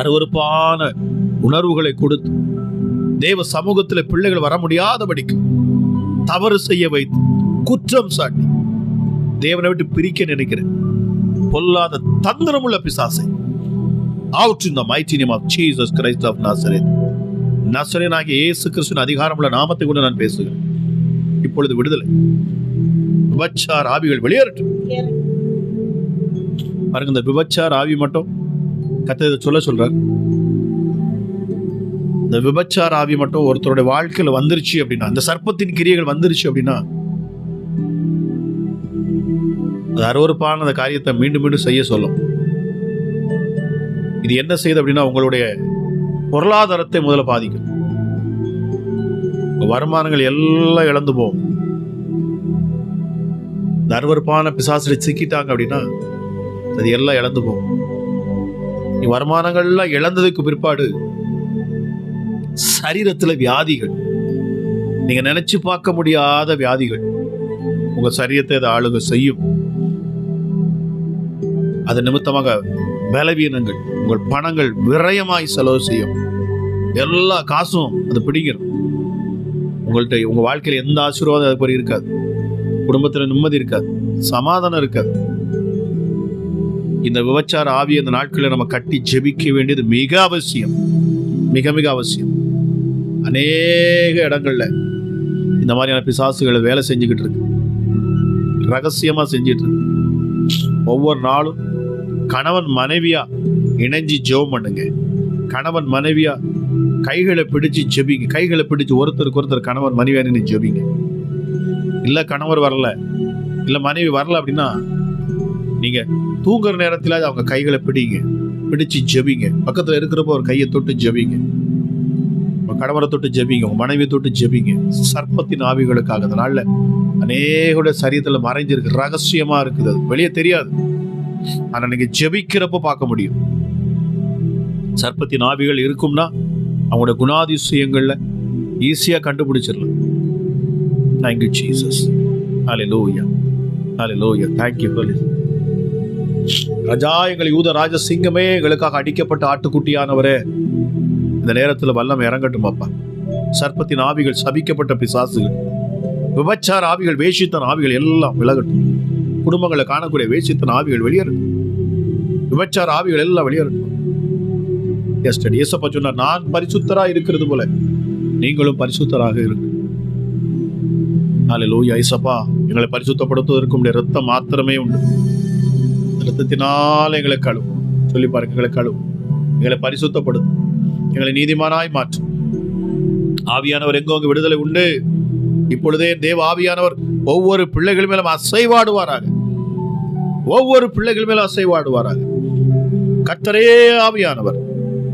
Speaker 1: அருவருப்பான உணர்வுகளை கொடுத்து தேவ சமூகத்தில் பிள்ளைகள் வர முடியாதபடிக்கு தவறு செய்ய வைத்து குற்றம் சாட்டி தேவனை விட்டு பிரிக்க நினைக்கிறேன். பொல்லாத தந்திரமுள்ள பிசாசை out in the mighty name of Jesus Christ of Nazareth. நசரேயனாகிய இயேசு கிறிஸ்துவின் அதிகாரமுள்ள நாமத்தை கொண்டு நான் பேசுகிறேன். இப்பொழுது விடுதலை. விபச்சார ஆவிகள் வெளியேறட்டும். பாருங்க, இந்த விபச்சார ஆவி மட்டும் கர்த்தர் சொல்றார். இந்த விபச்சார ஆவி மட்டும் ஒருத்தருடைய வாழ்க்கையில வந்துருச்சு அப்படின்னா, இந்த சர்ப்பத்தின் கிரியைகள் வந்துருச்சு அப்படின்னா, அது அருவருப்பான அந்த காரியத்தை மீண்டும் மீண்டும் செய்ய சொல்லும். இது என்ன செய்யுது அப்படின்னா, உங்களுடைய பொருளாதாரத்தை முதல்ல பாதிக்கும். வருமானங்கள் எல்லாம் இழந்து போகும். இந்த அருவருப்பான பிசாசுல சிக்கிட்டாங்க அப்படின்னா அது எல்லாம் இழந்து போகும். நீ வருமானங்கள்லாம் இழந்ததுக்கு பிற்பாடு சரீரத்துல வியாதிகள், நீங்க நினைச்சு பார்க்க முடியாத வியாதிகள் உங்க சரீரத்தை அதை ஆளுக செய்யும். அது நிமித்தமாக பலவீனங்கள், உங்கள் பணங்கள் விரயமாய் செலவு செய்யும். எல்லா காசும் அது பிடிங்கிடும். உங்கள்கிட்ட உங்க வாழ்க்கையில எந்த ஆசீர்வாதம் அது மாதிரி இருக்காது. குடும்பத்துல நிம்மதி இருக்காது, சமாதானம் இருக்காது. இந்த விபச்சார ஆவியை இந்த நாட்களில் நம்ம கட்டி ஜெபிக்க வேண்டியது மிக அவசியம், மிக மிக அவசியம். அநேக இடங்கள்ல இந்த மாதிரியான பிசாசுகளை வேலை செஞ்சுக்கிட்டு இருக்கு, ரகசியமா செஞ்சிட்டு இருக்கு. ஒவ்வொரு நாளும் கணவன் மனைவியா இணைஞ்சு ஜெபம் பண்ணுங்க. கணவன் மனைவியா கைகளை பிடிச்சு ஜெபிங்க. கைகளை பிடிச்சு ஒருத்தருக்கு ஒருத்தர் கணவன் மனைவியா நின்று ஜெபிங்க. இல்ல கணவர் வரல, இல்ல மனைவி வரல அப்படின்னா நீங்க தூங்குற நேரத்துல அவங்க கைகளை பிடிச்சு ஜெபிங்க. பக்கத்துல இருக்கிறப்ப ஒரு கையை தொட்டு ஜெபிங்க. உங்க கணவரை தொட்டு ஜெபிங்க, உங்க மனைவியை தொட்டு ஜெபிங்க. சர்ப்பத்தின் ஆவிகளுக்காக அதனால அநேக சரீரத்துல மறைஞ்சிருக்கு, ரகசியமா இருக்குது, அது வெளியே தெரியாது. ஆனா நீங்க ஜெபிக்கிறப்ப பார்க்க முடியும். சர்ப்பத்தின் ஆவிகள் இருக்கும்னா அவங்களோட குணாதிசயங்கள்ல ஈஸியா கண்டுபிடிச்சிடலாம். Thank you Jesus. Hallelujah, hallelujah. Thank you holy ராஜா, எங்கள் யூத ராஜ சிங்கமே, எங்களுக்காக அடிக்கப்பட்ட ஆட்டுக்குட்டியானவரே, இந்த நேரத்துல வல்லம் இறங்கட்டும் அப்பா. சர்ப்பத்தின் ஆவிகள், சபிக்கப்பட்ட பிசாசுகள் விபச்சார ஆவிகள், வேசித்தன ஆவிகள் எல்லாம் விலகட்டும். குடும்பங்களை காணக்கூடிய வேசித்தன ஆவிகள் வெளியேறட்டும். விபச்சார ஆவிகள் எல்லாம் வெளியேறட்டும். இயேசப்பா சொன்னார், நான் பரிசுத்தராக இருக்கிறது போல நீங்களும் பரிசுத்தராக இருங்கள். ஹல்லேலூயா. இயேசப்பா, எங்களை பரிசுத்தப்படுத்துவதற்கு உம்முடைய இரத்தம் மாத்திரமே உண்டு. இரத்தத்தினால் எங்களை கழுவும். சொல்லி பாருங்க, எங்களை கழுவும், எங்களை பரிசுத்தப்படுத்தும், எங்களை நீதிமானாய் மாற்றும். ஆவியானவர் எங்கோ அங்கு விடுதலை உண்டு. இப்பொழுதே தேவ ஆவியானவர் ஒவ்வொரு பிள்ளைகள் மேலும் அசைவாடுவாராக. ஒவ்வொரு பிள்ளைகள் மேலும் அசைவாடுவாராக. கர்த்தரே ஆவியானவர்.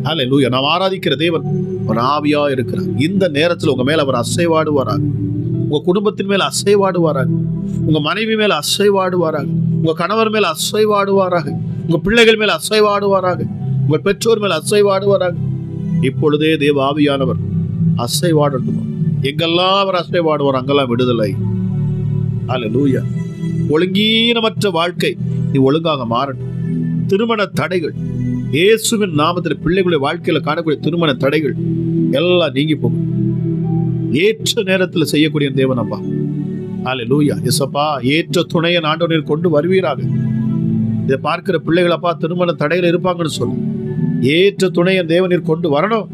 Speaker 1: ஹல்லேலூயா. நாம் ஆராதிக்கிற தேவன் ஒரு ஆவியா இருக்கிறார். இந்த நேரத்தில் உங்க மேல அவர் அசைவாடுவாராக. உங்க குடும்பத்தின் மேல அசைவாடுவாராக. உங்க மனைவி மேல அசைவாடுவாராக. உங்க கணவர் மேல அசைவாடுவாராக. உங்க பிள்ளைகள் மேல அசைவாடுவாராக. உங்கள் பெற்றோர் மேல அசைவாடுவாராக. இப்பொழுதே தேவ ஆவியானவர் அசைவாடட்டும். எங்கெல்லாம் அவர் அசைவாடுவார் அங்கெல்லாம் விடுதலை. ஹல்லேலூயா. ஒழுங்கீனமற்ற வாழ்க்கை நீ ஒழுங்காக மாறட்டும். திருமண தடைகள் இயேசுவின் நாமத்தில் பிள்ளைகளுடைய வாழ்க்கையில காணக்கூடிய திருமண தடைகள் எல்லாம் நீங்கி போகும். ஏற்ற நேரத்தில் செய்யக்கூடிய தேவன் அப்பா. ஹல்லேலூயா. இயேசப்பா, ஏற்ற துணையை ஆண்டவரே கொண்டு வருவீராக. இதை பார்க்கிற பிள்ளைகள் அப்பா திருமண தடைகள் இருப்பாங்கன்னு சொல்லு. ஏற்ற துணையை தேவனீர் கொண்டு வரணும்.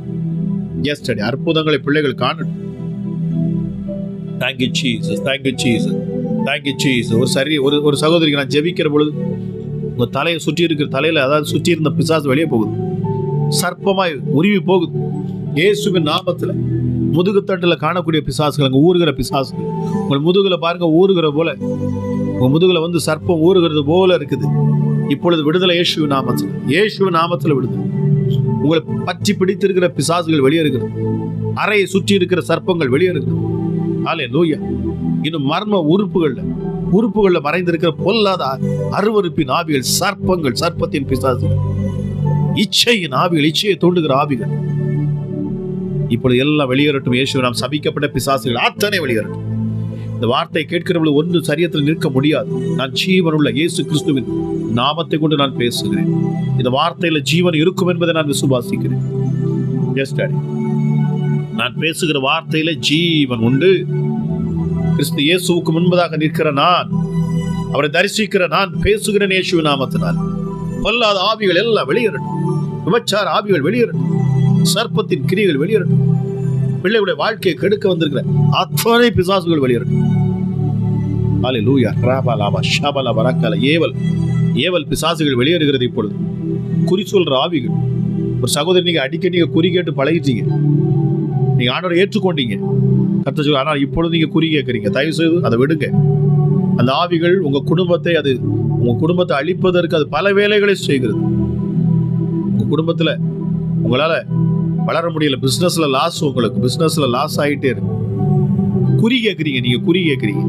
Speaker 1: எஸ்டடி அற்புதங்களை பிள்ளைகள் காணட்டும். Thank you Jesus, thank you Jesus, thank you Jesus. ஒரு சகோதரிக்கு நான் ஜெபிக்கிற பொழுது உங்க தலையை சுற்றி இருக்கிற தலையில, அதாவது சுற்றி இருந்த பிசாசு வெளியே போகுது. சர்ப்பமாய் உருவி போகுது. இயேசுவின் நாமத்துல முதுகுத்தட்டுல காணக்கூடிய பிசாசுகள், அங்க ஊறுகிற பிசாசுகள் உங்கள் முதுகுல பாருங்க, ஊறுகிற போல உங்க முதுகுல வந்து சர்ப்பம் ஊறுகிறது போல இருக்குது. இப்பொழுது விடுதலை இயேசுவின் நாமத்துல, இயேசுவின் நாமத்துல விடுதலை. உங்களை பற்றி பிடித்திருக்கிற பிசாசுகள் வெளியேறுகிறது. அறையை சுற்றி இருக்கிற சர்ப்பங்கள் வெளியேறுகிறது. ஹல்லேலூயா. இன்னும் மர்ம உறுப்புகள்ல மறைந்திருக்கிற பொல்லாத அருவருப்பின் ஆவிகள், சர்ப்பங்கள், சர்ப்பத்தின் பிசாசுகள், இச்சையின் ஆவிகள், இச்சையை தூண்டுகிற ஆவிகள் இப்பொழுது எல்லாம் வெளியேறட்டும். இயேசு நாம் சபிக்கப்பட்ட பிசாசுகள் அத்தனை வெளியேறட்டும். இந்த வார்த்தை கேட்கிறவர்கள் ஒன்று சரியத்தில் நிற்க முடியாது. நான் ஜீவனுள்ள இயேசு கிறிஸ்துவின் நாமத்தை கொண்டு நான் பேசுகிறேன். இந்த வார்த்தையில ஜீவன் இருக்கும் என்பதை நான் விசுவாசிக்கிறேன். நான் பேசுகிற வார்த்தையில ஜீவன் உண்டு. கிறிஸ்து இயேசுவுக்கு முன்பதாக நிற்கிற நான், அவரை தரிசிக்கிற நான் பேசுகிறேன் இயேசுவின் நாமத்தினால். பொல்லாத ஆவிகள் எல்லாம் வெளியேறட்டும். விபச்சார ஆவிகள் வெளியேறட்டும். சர்ப்பத்தின் கிரியைகள் வெளியேறட்டும். பிள்ளைகளுடைய வாழ்க்கையை கெடுக்க வந்திருக்கிற அத்தனை பிசாசுகள் வெளியேறட்டும். ஹல்லேலூயா. ராபலாபா ஷபல வரக்கல ஏவல் பிசாசுகள் வெளியேறுகிறது. இப்பொழுது குறி சொல்ற ஆவிகள், ஒரு சகோதரி நீங்க அடிக்கடி குறி கேட்டு பழகிட்டீங்க, நீங்க ஆண்டவரை ஏற்றுக்கொண்டீங்க கர்த்தர் சொல்ல, ஆனால் இப்பொழுது நீங்க குறி கேட்கறீங்க. தயவு செய்து அதை விடுங்க. அந்த ஆவிகள் உங்க குடும்பத்தை அழிப்பதற்கு அது பல வேலைகளை செய்கிறது. உங்க குடும்பத்துல உங்களால வளர முடியல, பிசினஸ்ல லாஸ், உங்களுக்கு பிசினஸ்ல லாஸ் ஆகிட்டே இருக்கு. குறி கேட்கறீங்க, நீங்க குறி கேட்கறீங்க.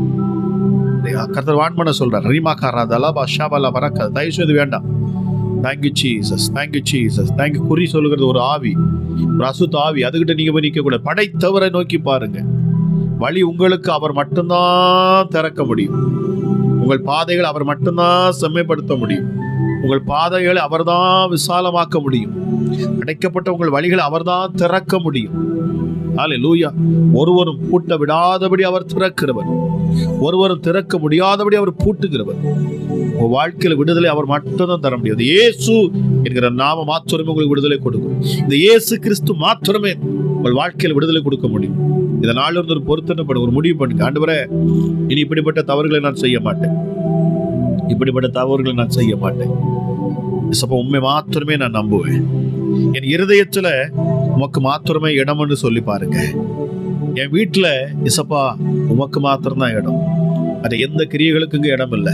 Speaker 1: கர்த்தர் வான் பண்ண சொல்றார். ரீமாக்காராதலா பாஷாபலா வரக்க, தயவு செய்து வேண்டாம். Thank you Jesus, thank you Jesus, thank you. குறி சொல்லுகிறது ஒரு ஆவி, ஒரு அசுத்த ஆவி. அதுகிட்ட நீங்க போய் நிற்க கூட. படைத்தவரை நோக்கி பாருங்க. வழி உங்களுக்கு அவர் மட்டும்தான் திறக்க முடியும். உங்கள் பாதைகள் அவர் மட்டும்தான் செம்மைப்படுத்த முடியும். உங்கள் பாதைகளை அவர்தான் விசாலமாக்க முடியும். அடைக்கப்பட்ட உங்கள் வழிகளை அவர்தான் திறக்க முடியும். ஹல்லேலூயா. ஒருவரும் பூட்ட விடாதபடி அவர் திறக்கிறவர், ஒருவரும் திறக்க முடியாதபடி அவர் பூட்டுகிறவர். உங்கள் வாழ்க்கையில விடுதலை அவர் மட்டும்தான் தர முடியாது. இயேசு என்கிற நாம மாத்திரமே உங்களுக்கு விடுதலை கொடுக்கும். இந்த இயேசு கிறிஸ்து மாத்திரமே உங்கள் வாழ்க்கையில விடுதலை கொடுக்க முடியும். இதனால் ஒரு பொருத்தனைப்படும், ஒரு முடிவு பண்ணுங்க. ஆண்டவரே, இனி இப்படிப்பட்ட தவறுகளை நான் செய்ய மாட்டேன், இப்படிப்பட்ட தவறுகளை நான் செய்ய மாட்டேன். உண்மை மாத்திரமே நான் நம்புவேன். என் இருதயத்துல உமக்கு மாத்திரமே இடம் என்று சொல்லி பாருங்க. என் வீட்டுல இசப்பா உமக்கு மாத்திரம்தான் இடம். அது எந்த கிரியைகளுக்கு இங்க இடம் இல்லை.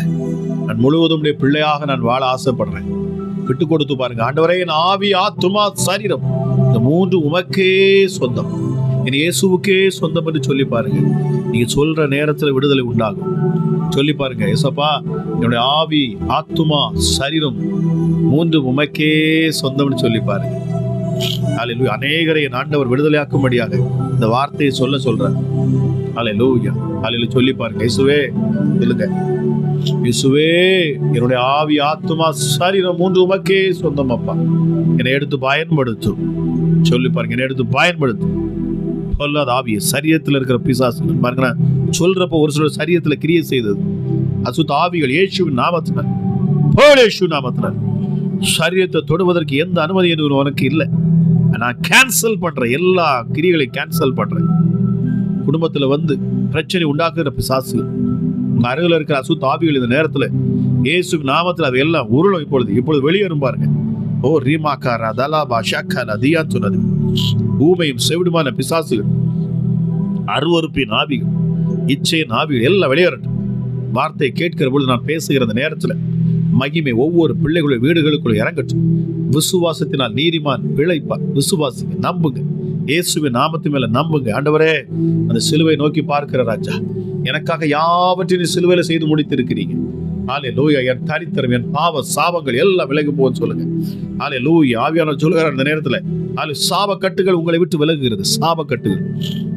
Speaker 1: நான் முழுவதும் பிள்ளையாக நான் வாழ ஆசைப்படுறேன். விட்டு கொடுத்து பாருங்க. ஆண்டவரே, என் ஆவி, ஆத்துமா, சரீரம் இந்த மூன்று உமக்கே சொந்தம், என் இயேசுவுக்கே சொந்தம் என்று சொல்லி பாருங்க. நீங்க சொல்ற நேரத்துல விடுதலை உண்டாகும். சொல்லி பாருங்க. இயேசப்பா, என்னுடைய ஆவி, ஆத்துமா, சரீரம் மூன்று உமக்கே சொந்தம்னு சொல்லி பாருங்க. ஹல்லேலூயா. அநேகரை என் ஆண்டவர் விடுதலையாக்கும்படியாக இந்த வார்த்தையை சொல்றேன். ஹல்லேலூயா. ஹல்லேலூயா. சொல்லி பாருங்க. இயேசுவே சொல்லுங்க. இயேசுவே, என்னுடைய ஆவி, ஆத்துமா, சரீரம் மூன்று உமக்கே சொந்தம் அப்பா. என்னை எடுத்து பயன்படுத்தும். சொல்லி பாருங்க. என்னை எடுத்து பயன்படுத்தும். பொல்லாத ஆவியை, சரீரத்தில் இருக்கிற பிசாசுகள் பாருங்க, சொல்றப்ப ஒரு சில சரீரத்தில் கிரியை செய்தது அசுத்த ஆவிகள் இயேசுவின் நாமத்தினால், இயேசு நாமத்தினால் சரீரத்தை தொடுவதற்கு எந்த அனுமதி உனக்கு இல்லை. நான் கேன்சல் பண்றேன், எல்லா கிரியைகளையும் கேன்சல் பண்றேன். குடும்பத்துல வந்து பிரச்சனை உண்டாக்குற பிசாசுகள், உங்க அருகில் இருக்கிற அசுத்த ஆவிகள் இந்த நேரத்துல இயேசுவின் நாமத்தில் அது எல்லாம் உருளும். இப்பொழுது வெளியேறும் பாருங்க. ஓ ரீமாக்காரா தலாபா ஷாக்காரா தியா சொன்னது ஊமையும் செவிடுமான பிசாசுகள், அருவருப்பின் ஆவிகள், இச்சையின் ஆவிகள் எல்லாம் வெளியேறட்டும். வார்த்தையை கேட்கிற பொழுது நான் பேசுகிற அந்த நேரத்தில் மகிமை ஒவ்வொரு பிள்ளைகளுடைய வீடுகளுக்குள்ள இறங்கட்டும். விசுவாசத்தினால் நீதிமான் பிழைப்பார். விசுவாசிங்க, நம்புங்க, இயேசுவின் நாமத்து மேல நம்புங்க. ஆண்டவரே, அந்த சிலுவை நோக்கி பார்க்கிற ராஜா, எனக்காக யாவற்றையும் சிலுவையில செய்து முடித்திருக்கிறீங்க. ஹல்லேலூயா. என் தரித்திரம், என் பாவ சாபங்கள் எல்லாம் விலகி போன்னு சொல்லுங்க. ஹல்லேலூயா. ஆவியானவர் சொல்லுகிறார் அந்த நேரத்துல, சாபக்கட்டுகள் உங்களை விட்டு விலகுகிறது. சாபக்கட்டுகள்,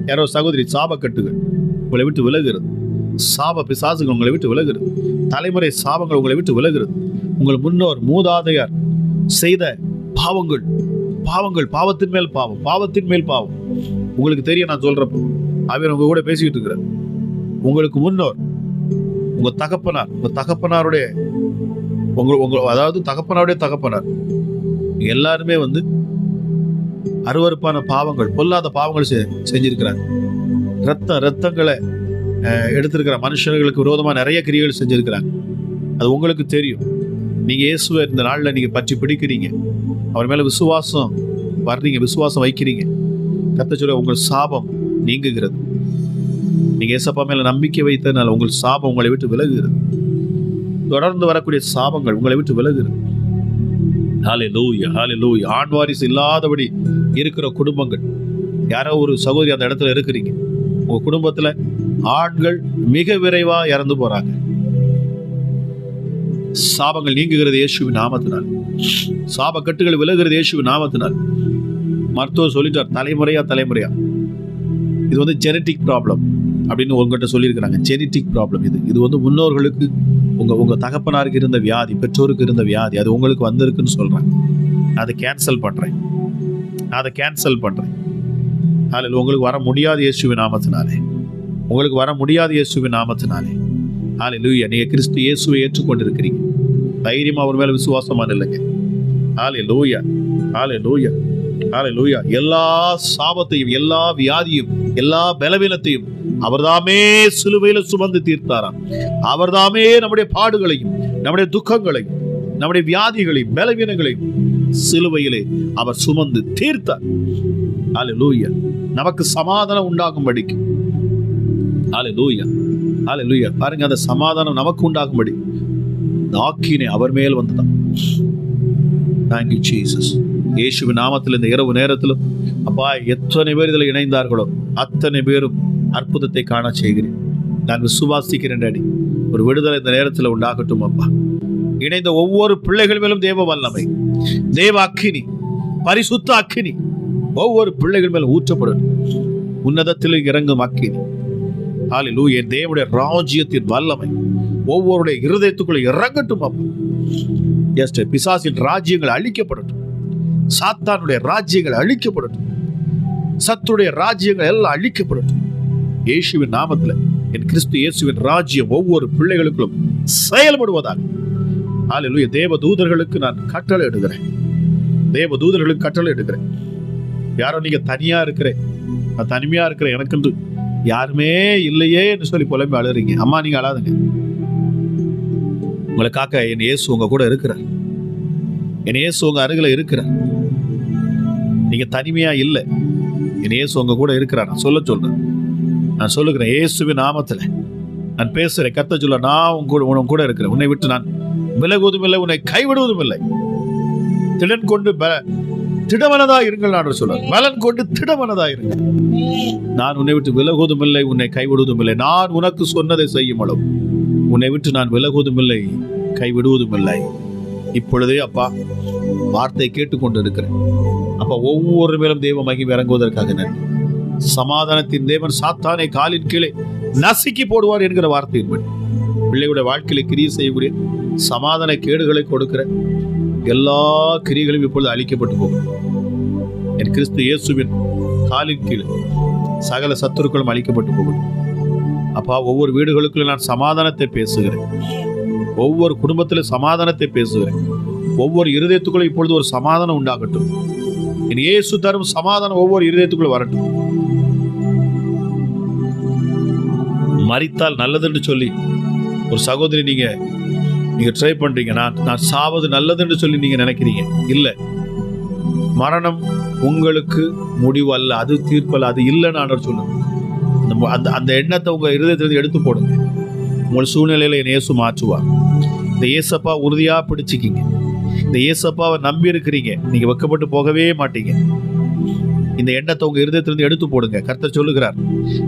Speaker 1: யாரோ சகோதரி, சாபக்கட்டுகள் உங்களை விட்டு விலகுகிறது. சாப பிசாசுகள் உங்களை விட்டு விலகுகிறது. தலைமுறை சாபங்கள் உங்களை விட்டு விலகுகிறது. உங்கள் முன்னோர் மூதாதையார் செய்த பாவங்கள், பாவத்தின் மேல் பாவம், பாவத்தின் மேல் பாவம் உங்களுக்கு தெரியும். நான் சொல்றப்போ அவன் உங்க கூட பேசிக்கிட்டு இருக்கிறார். உங்களுக்கு முன்னோர், உங்க தகப்பனார், உங்க தகப்பனாருடைய அதாவது தகப்பனாருடைய தகப்பனார் எல்லாருமே வந்து அருவருப்பான பாவங்கள், பொல்லாத பாவங்கள் செஞ்சிருக்கிறாங்க. ரத்தங்களை எடுத்திருக்கிற மனுஷர்களுக்கு விரோதமா நிறைய கிரியைகள் செஞ்சிருக்கிறாங்க. அது உங்களுக்கு தெரியும். நீங்க இயேசுவை இந்த நாள்ல நீங்க பற்றி பிடிக்கிறீங்க, அவர் மேல விசுவாசம் வர்றீங்க, விசுவாசம் வைக்கிறீங்க. கர்த்தர் சொல்ல, உங்கள் சாபம் நீங்குகிறது. நீங்க ஏசப்பா மேல நம்பிக்கை வைத்ததுனால உங்கள் சாபம் உங்களை விட்டு விலகுகிறது. தொடர்ந்து வரக்கூடிய சாபங்கள் உங்களை விட்டு விலகுகிறது. ஹல்லேலூயா, ஹல்லேலூயா. ஆண் வாரிசு இல்லாதபடி இருக்கிற குடும்பங்கள், யாரோ ஒரு சகோதரி அந்த இடத்துல இருக்கிறீங்க, உங்க குடும்பத்துல ஆண்கள் மிக விரைவா இறந்து போறாங்க. சாபங்கள் நீங்குகிறது இயேசுவின் நாமத்தினால். சாப கட்டுகள் விலகுகிறது இயேசுவின் நாமத்தினால். மருத்துவர் சொல்லிட்டார், தலைமுறையா இது வந்து ஜெனட்டிக் ப்ராப்ளம் அப்படின்னு உங்ககிட்ட சொல்லியிருக்கிறாங்க. ஜெனட்டிக் ப்ராப்ளம் இது வந்து முன்னோர்களுக்கு, உங்க தகப்பனாருக்கு இருந்த வியாதி, பெற்றோருக்கு இருந்த வியாதி, அது உங்களுக்கு வந்திருக்குன்னு சொல்றாங்க. அதை கேன்சல் பண்றேன். அதில் உங்களுக்கு வர முடியாது இயேசுவின் நாமத்தினாலே. உங்களுக்கு வர முடியாது இயேசுவின் நாமத்தினாலே. ஹல்லேலூயா. நீங்க கிறிஸ்து இயேசுவை ஏற்றுக்கொண்டிருக்கிறீங்க. தைரியமா அவர் மேல விசுவாசமா இல்லைங்க. ஹல்லேலூயா, ஹல்லேலூயா, ஹல்லேலூயா. எல்லா சாபத்தையும், எல்லா வியாதியும், எல்லா பலவீனத்தையும் அவர்தாமே சிலுவையில சுமந்து தீர்த்தாராம். அவர்தாமே நம்முடைய பாடுகளையும், நம்முடைய துக்கங்களையும், நம்முடைய வியாதிகளையும், பலவீனங்களையும் சிலுவையிலே அவர் சுமந்து தீர்த்தார். ஹல்லேலூயா. நமக்கு சமாதானம் உண்டாகும்படிக்கு. ஹல்லேலூயா, ஹல்லேலூயா. பாருங்க, அந்த சமாதானம் நமக்கு உண்டாகும்படி ஆக்கினை அவர் மேல் வந்ததான். Thank you Jesus. இயேசுவின் நாமத்தில் இந்த இரவு நேரத்திலும் அப்பா, எத்தனை பேர் இதில் இணைந்தார்களோ அத்தனை பேரும் அற்புதத்தை காண செய்கிறேன். நான் விசுவாசிக்கிறேன் டாடி. ஒரு விடுதலை இந்த நேரத்தில் உண்டாகட்டும் அப்பா. இணைந்த ஒவ்வொரு பிள்ளைகள் மேலும் தேவ வல்லமை, தேவ அக்கினி, பரிசுத்த அக்கினி ஒவ்வொரு பிள்ளைகள் மேலும் ஊற்றப்படட்டும். உன்னதத்தில் இறங்கும் அக்கினி. ஹல்லேலூயா. தேவனுடைய ராஜ்யத்தின் வல்லமை ஒவ்வொருடைய இருதயத்துக்குள்ள இறங்கட்டும் அப்பா. பிசாசின் ராஜ்யங்கள் அழிக்கப்படட்டும். சாத்தானுடைய ராஜ்யங்கள் அழிக்கப்படட்டும். சத்துடைய ராஜ்யங்கள் எல்லாம் அழிக்கப்படட்டும் இயேசுவின் நாமத்தில். என் கிறிஸ்து இயேசுவின் ராஜ்யம் ஒவ்வொரு பிள்ளைகளுக்கும் செயல்படுவதாக. ஹல்லேலூயா. தேவ தூதர்களுக்கு நான் கட்டளை எடுக்கிறேன். தேவ தூதர்களுக்கு கட்டளை எடுக்கிறேன். யாரோ நீங்க தனியா இருக்கிறேன், நான் தனிமையா இருக்கிறேன், எனக்குன்று யாருமே இல்லையே என்று சொல்லி புலம்பி அழுறீங்க. அம்மா, நீங்க அழாதுங்க. உங்களுக்காக என் இயேசு உங்க கூட இருக்கிறார். என் இயேசு உங்க அருகில இருக்கிறார். நீங்க தனிமையா இல்லை, என் இயேசு உங்க கூட இருக்கிறார். நான் சொல்றேன். நான் சொல்லுகிறேன் இயேசுவின் நாமத்துல நான் பேசுறேன். கர்த்தர் சொல்ல, நான் உன் கூட இருக்கிறேன். உன்னை விட்டு நான் விலகுவதும் இல்லை, உன்னை கைவிடுவதும் இல்லை. திடன் கொண்டு திடமனதா இருங்கள் நான் சொல்ல. பலன் கொண்டு திடமனதா இருங்கள். நான் உன்னை விட்டு விலகுவதும் இல்லை, உன்னை கைவிடுவதும் இல்லை. நான் உனக்கு சொன்னதை செய்யும் அளவு உன்னை விட்டு நான் விலகுவதும் இல்லை, கைவிடுவதும் இல்லை. இப்பொழுதே அப்பா வார்த்தை கேட்டுக்கொண்டு இருக்கிறேன் அப்பா. ஒவ்வொரு மேலும் தேவ மகிமை இறங்குவதற்காக நன்றி. சமாதானத்தின் தேவன் சாத்தானை காலின் கீழே நசுக்கி போடுவார் என்கிற வார்த்தையின்படி பிள்ளைகளுடைய வாழ்க்கையில கிரியை செய்யக்கூடிய சமாதான கேடுகளை கொடுக்கிற எல்லா கிரியைகளும் இப்பொழுது அழிக்கப்பட்டு போகும். என் கிறிஸ்து இயேசுவின் காலின் கீழ் சகல சத்துருக்களும் அழிக்கப்பட்டு போகட்டும். அப்பா, ஒவ்வொரு வீடுகளுக்குள்ள நான் சமாதானத்தை பேசுகிறேன். ஒவ்வொரு குடும்பத்திலும் சமாதானத்தை பேசுகிறேன். ஒவ்வொரு இருதயத்துக்குள்ள இப்பொழுது ஒரு சமாதானம் உண்டாகட்டும். என் இயேசு தரும் சமாதானம் ஒவ்வொரு இருதயத்துக்குள்ள வரட்டும். மரித்தால் நல்லதுன்னு சொல்லி ஒரு சகோதரி நீங்க ட்ரை பண்றீங்க. நான் சாவது நல்லதுன்னு சொல்லி நீங்க நினைக்கிறீங்க. இல்ல, மரணம் உங்களுக்கு முடிவு அல்ல, அது தீர்ப்பல்ல, அது இல்லைன்னு ஆண்டவர் சொல்லுங்க. அந்த எண்ணத்தை உங்க இருதயத்திலிருந்து எடுத்து போடுங்க. உங்கள் சூழ்நிலையில என் இயேசு மாற்றுவார். இந்த இயேசப்பா உறுதியா பிடிச்சிக்கிங்க. இந்த இயேசப்பாவை நம்பி இருக்கிறீங்க, நீங்க வெட்கப்பட்டு போகவே மாட்டீங்க. இந்த எண்ணத்தை உங்க இருதயத்திலிருந்து எடுத்து போடுங்க. கர்த்தர் சொல்லுகிறார்,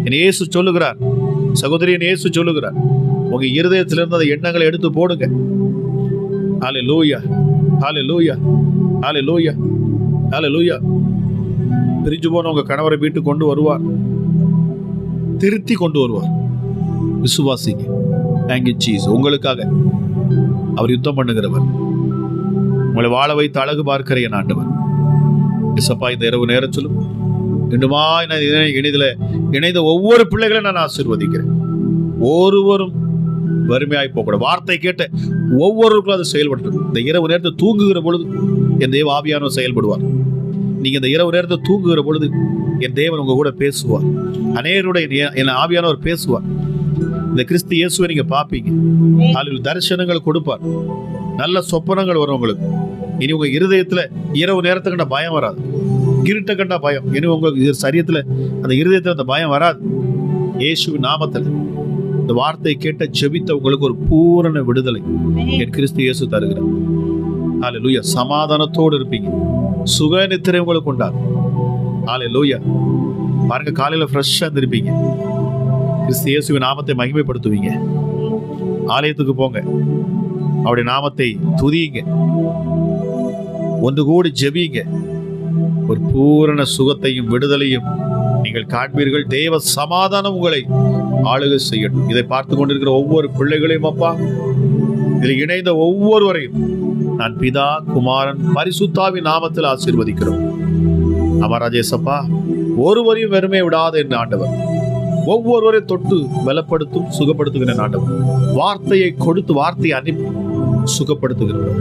Speaker 1: என் இயேசு சொல்லுகிறார், சகோதரி என் இயேசு சொல்லுகிறார், உங்க இருதயத்திலிருந்து அந்த எண்ணங்களை எடுத்து போடுங்க. ஹல்லேலூயா, ஹல்லேலூயா, ஹல்லேலூயா, ஹல்லேலூயா. பிரிஞ்சு போன உங்க கணவரை வீட்டுக்கு கொண்டு வருவார், திருத்தி கொண்டு வருவார். விசுவாசிங்க. Thank you Jesus. உங்களுக்காக அவர் யுத்தம் பண்ணுகிறவர். உங்களை வாழ வைத்து அழகு பார்க்கிற என் ஆண்டவர். இசப்பா, இந்த இரவு நேரத்திலும் இன்னுமா இணைந்த ஒவ்வொரு பிள்ளைகளையும் நான் ஆசீர்வதிக்கிறேன். ஒருவரும் வறுமையாய் போகக்கூடாது. வார்த்தை கேட்ட ஒவ்வொருவருக்கும் அது செயல்பட்டு இந்த இரவு நேரத்தை தூங்குகிற பொழுது என் தேவ ஆவியானவர் செயல்படுவார். நீங்க இந்த இரவு நேரத்தை தூங்குகிற பொழுது என் தேவன் உங்க கூட பேசுவார். அநேகருடைய என் ஆவியானவர் பேசுவார். இந்த கிறிஸ்து இயேசுவை நீங்க பார்ப்பீங்க. அதில் தரிசனங்கள் கொடுப்பார். நல்ல சொப்பனங்கள் வரும் உங்களுக்கு. இனி உங்க இருதயத்துல இரவு நேரத்தை கண்ட பயம் வராது. இருட்டை கண்டா பயம். இனி உங்க சரீரத்துல அந்த இருதயத்துல அந்த பயம் வராது. இயேசுவின் நாமத்துல இந்த வார்த்தையை கேட்ட ஜெபித்த உங்களுக்கு ஒரு பூரண விடுதலை என் கிறிஸ்து இயேசு தருகிறார். ஹல்லேலூயா. சமாதானத்தோடு இருப்பீங்க. சுக நித்திரை உங்களுக்கு உண்டாகும். ஹல்லேலூயா. பாருங்க, காலையில ஃப்ரெஷ்ஷா இருந்திருப்பீங்க. கிறிஸ்து இயேசுவின் நாமத்தை மகிமைப்படுத்துவீங்க. ஆலயத்துக்கு போங்க, அவருடைய நாமத்தை துதியுங்க, ஒன்று கூடி ஜெபியுங்க. ஒரு பூரண சுகத்தையும் விடுதலையும் நீங்கள் காண்பீர்கள். தேவ சமாதானம் உங்களை ஆளுகை செய்யட்டும். இதை பார்த்து கொண்டிருக்கிற ஒவ்வொரு பிள்ளைகளையும் அப்பா, இதில் இணைந்த ஒவ்வொருவரையும் நான் பிதா, குமாரன், பரிசுத்தாவின் நாமத்தில் ஆசீர்வதிக்கிறோம். அமராஜேசப்பா, ஒருவரையும் வெறுமை விடாத என் ஆண்டவர். ஒவ்வொருவரையும் தொட்டு பலப்படுத்தும், சுகப்படுத்துகிற ஆண்டவர். வார்த்தையை கொடுத்து வார்த்தையை அனுப்பி சுகப்படுத்துகிறவர்.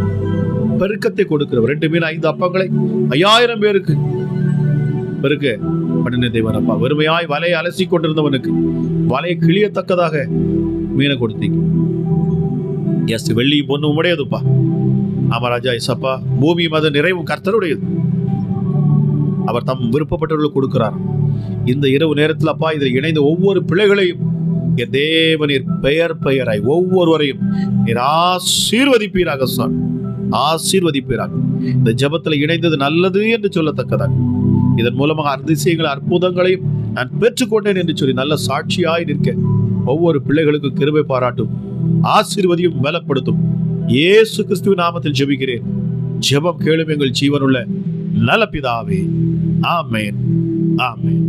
Speaker 1: பெருக்கத்தை கொடுக்கிறவர். 2 மீன் 5 அப்பங்களை 5000 பேருக்கு பெருக்க பண்ணின தேவன் அப்பா. வெறுமையாய் வலையை அலசி கொண்டிருந்தவனுக்கு வலையை கிளியத்தக்கதாக மீனை கொடுத்தீங்க. எஸ், வெள்ளி பொண்ணு உடையதுப்பா. ஆமராஜா இசப்பா, பூமியும் அது நிறைவும் கர்த்தருடையது. அவர் தம் விருப்பப்பட்டவர்களுக்கு கொடுக்கிறார். இந்த இரவு நேரத்தில் அப்பா, இதில் இணைந்த ஒவ்வொரு பிள்ளைகளையும் என் தேவனீர் பெயராய் ஒவ்வொருவரையும் நீர் ஆசீர்வதிப்பீராக சாமி, ஆசீர்வதிப்பீராக. இந்த ஜெபத்தில் இணைந்தது நல்லது என்று சொல்லத்தக்கதாக இதன் மூலமாக அதிசயங்கள் அற்புதங்களையும் நான் பெற்றுக்கொண்டேன் என்று சொல்லி நல்ல சாட்சியாய் நிற்க ஒவ்வொரு பிள்ளைகளுக்கு கிருபை பாராட்டும், ஆசீர்வதியும் பலப்படுத்தும். இயேசு கிறிஸ்துவின் நாமத்தில் ஜெபிக்கிறேன். ஜெபம் கேளும் எங்கள் ஜீவனுள்ள நல்ல பிதாவே. ஆமென், ஆமென்.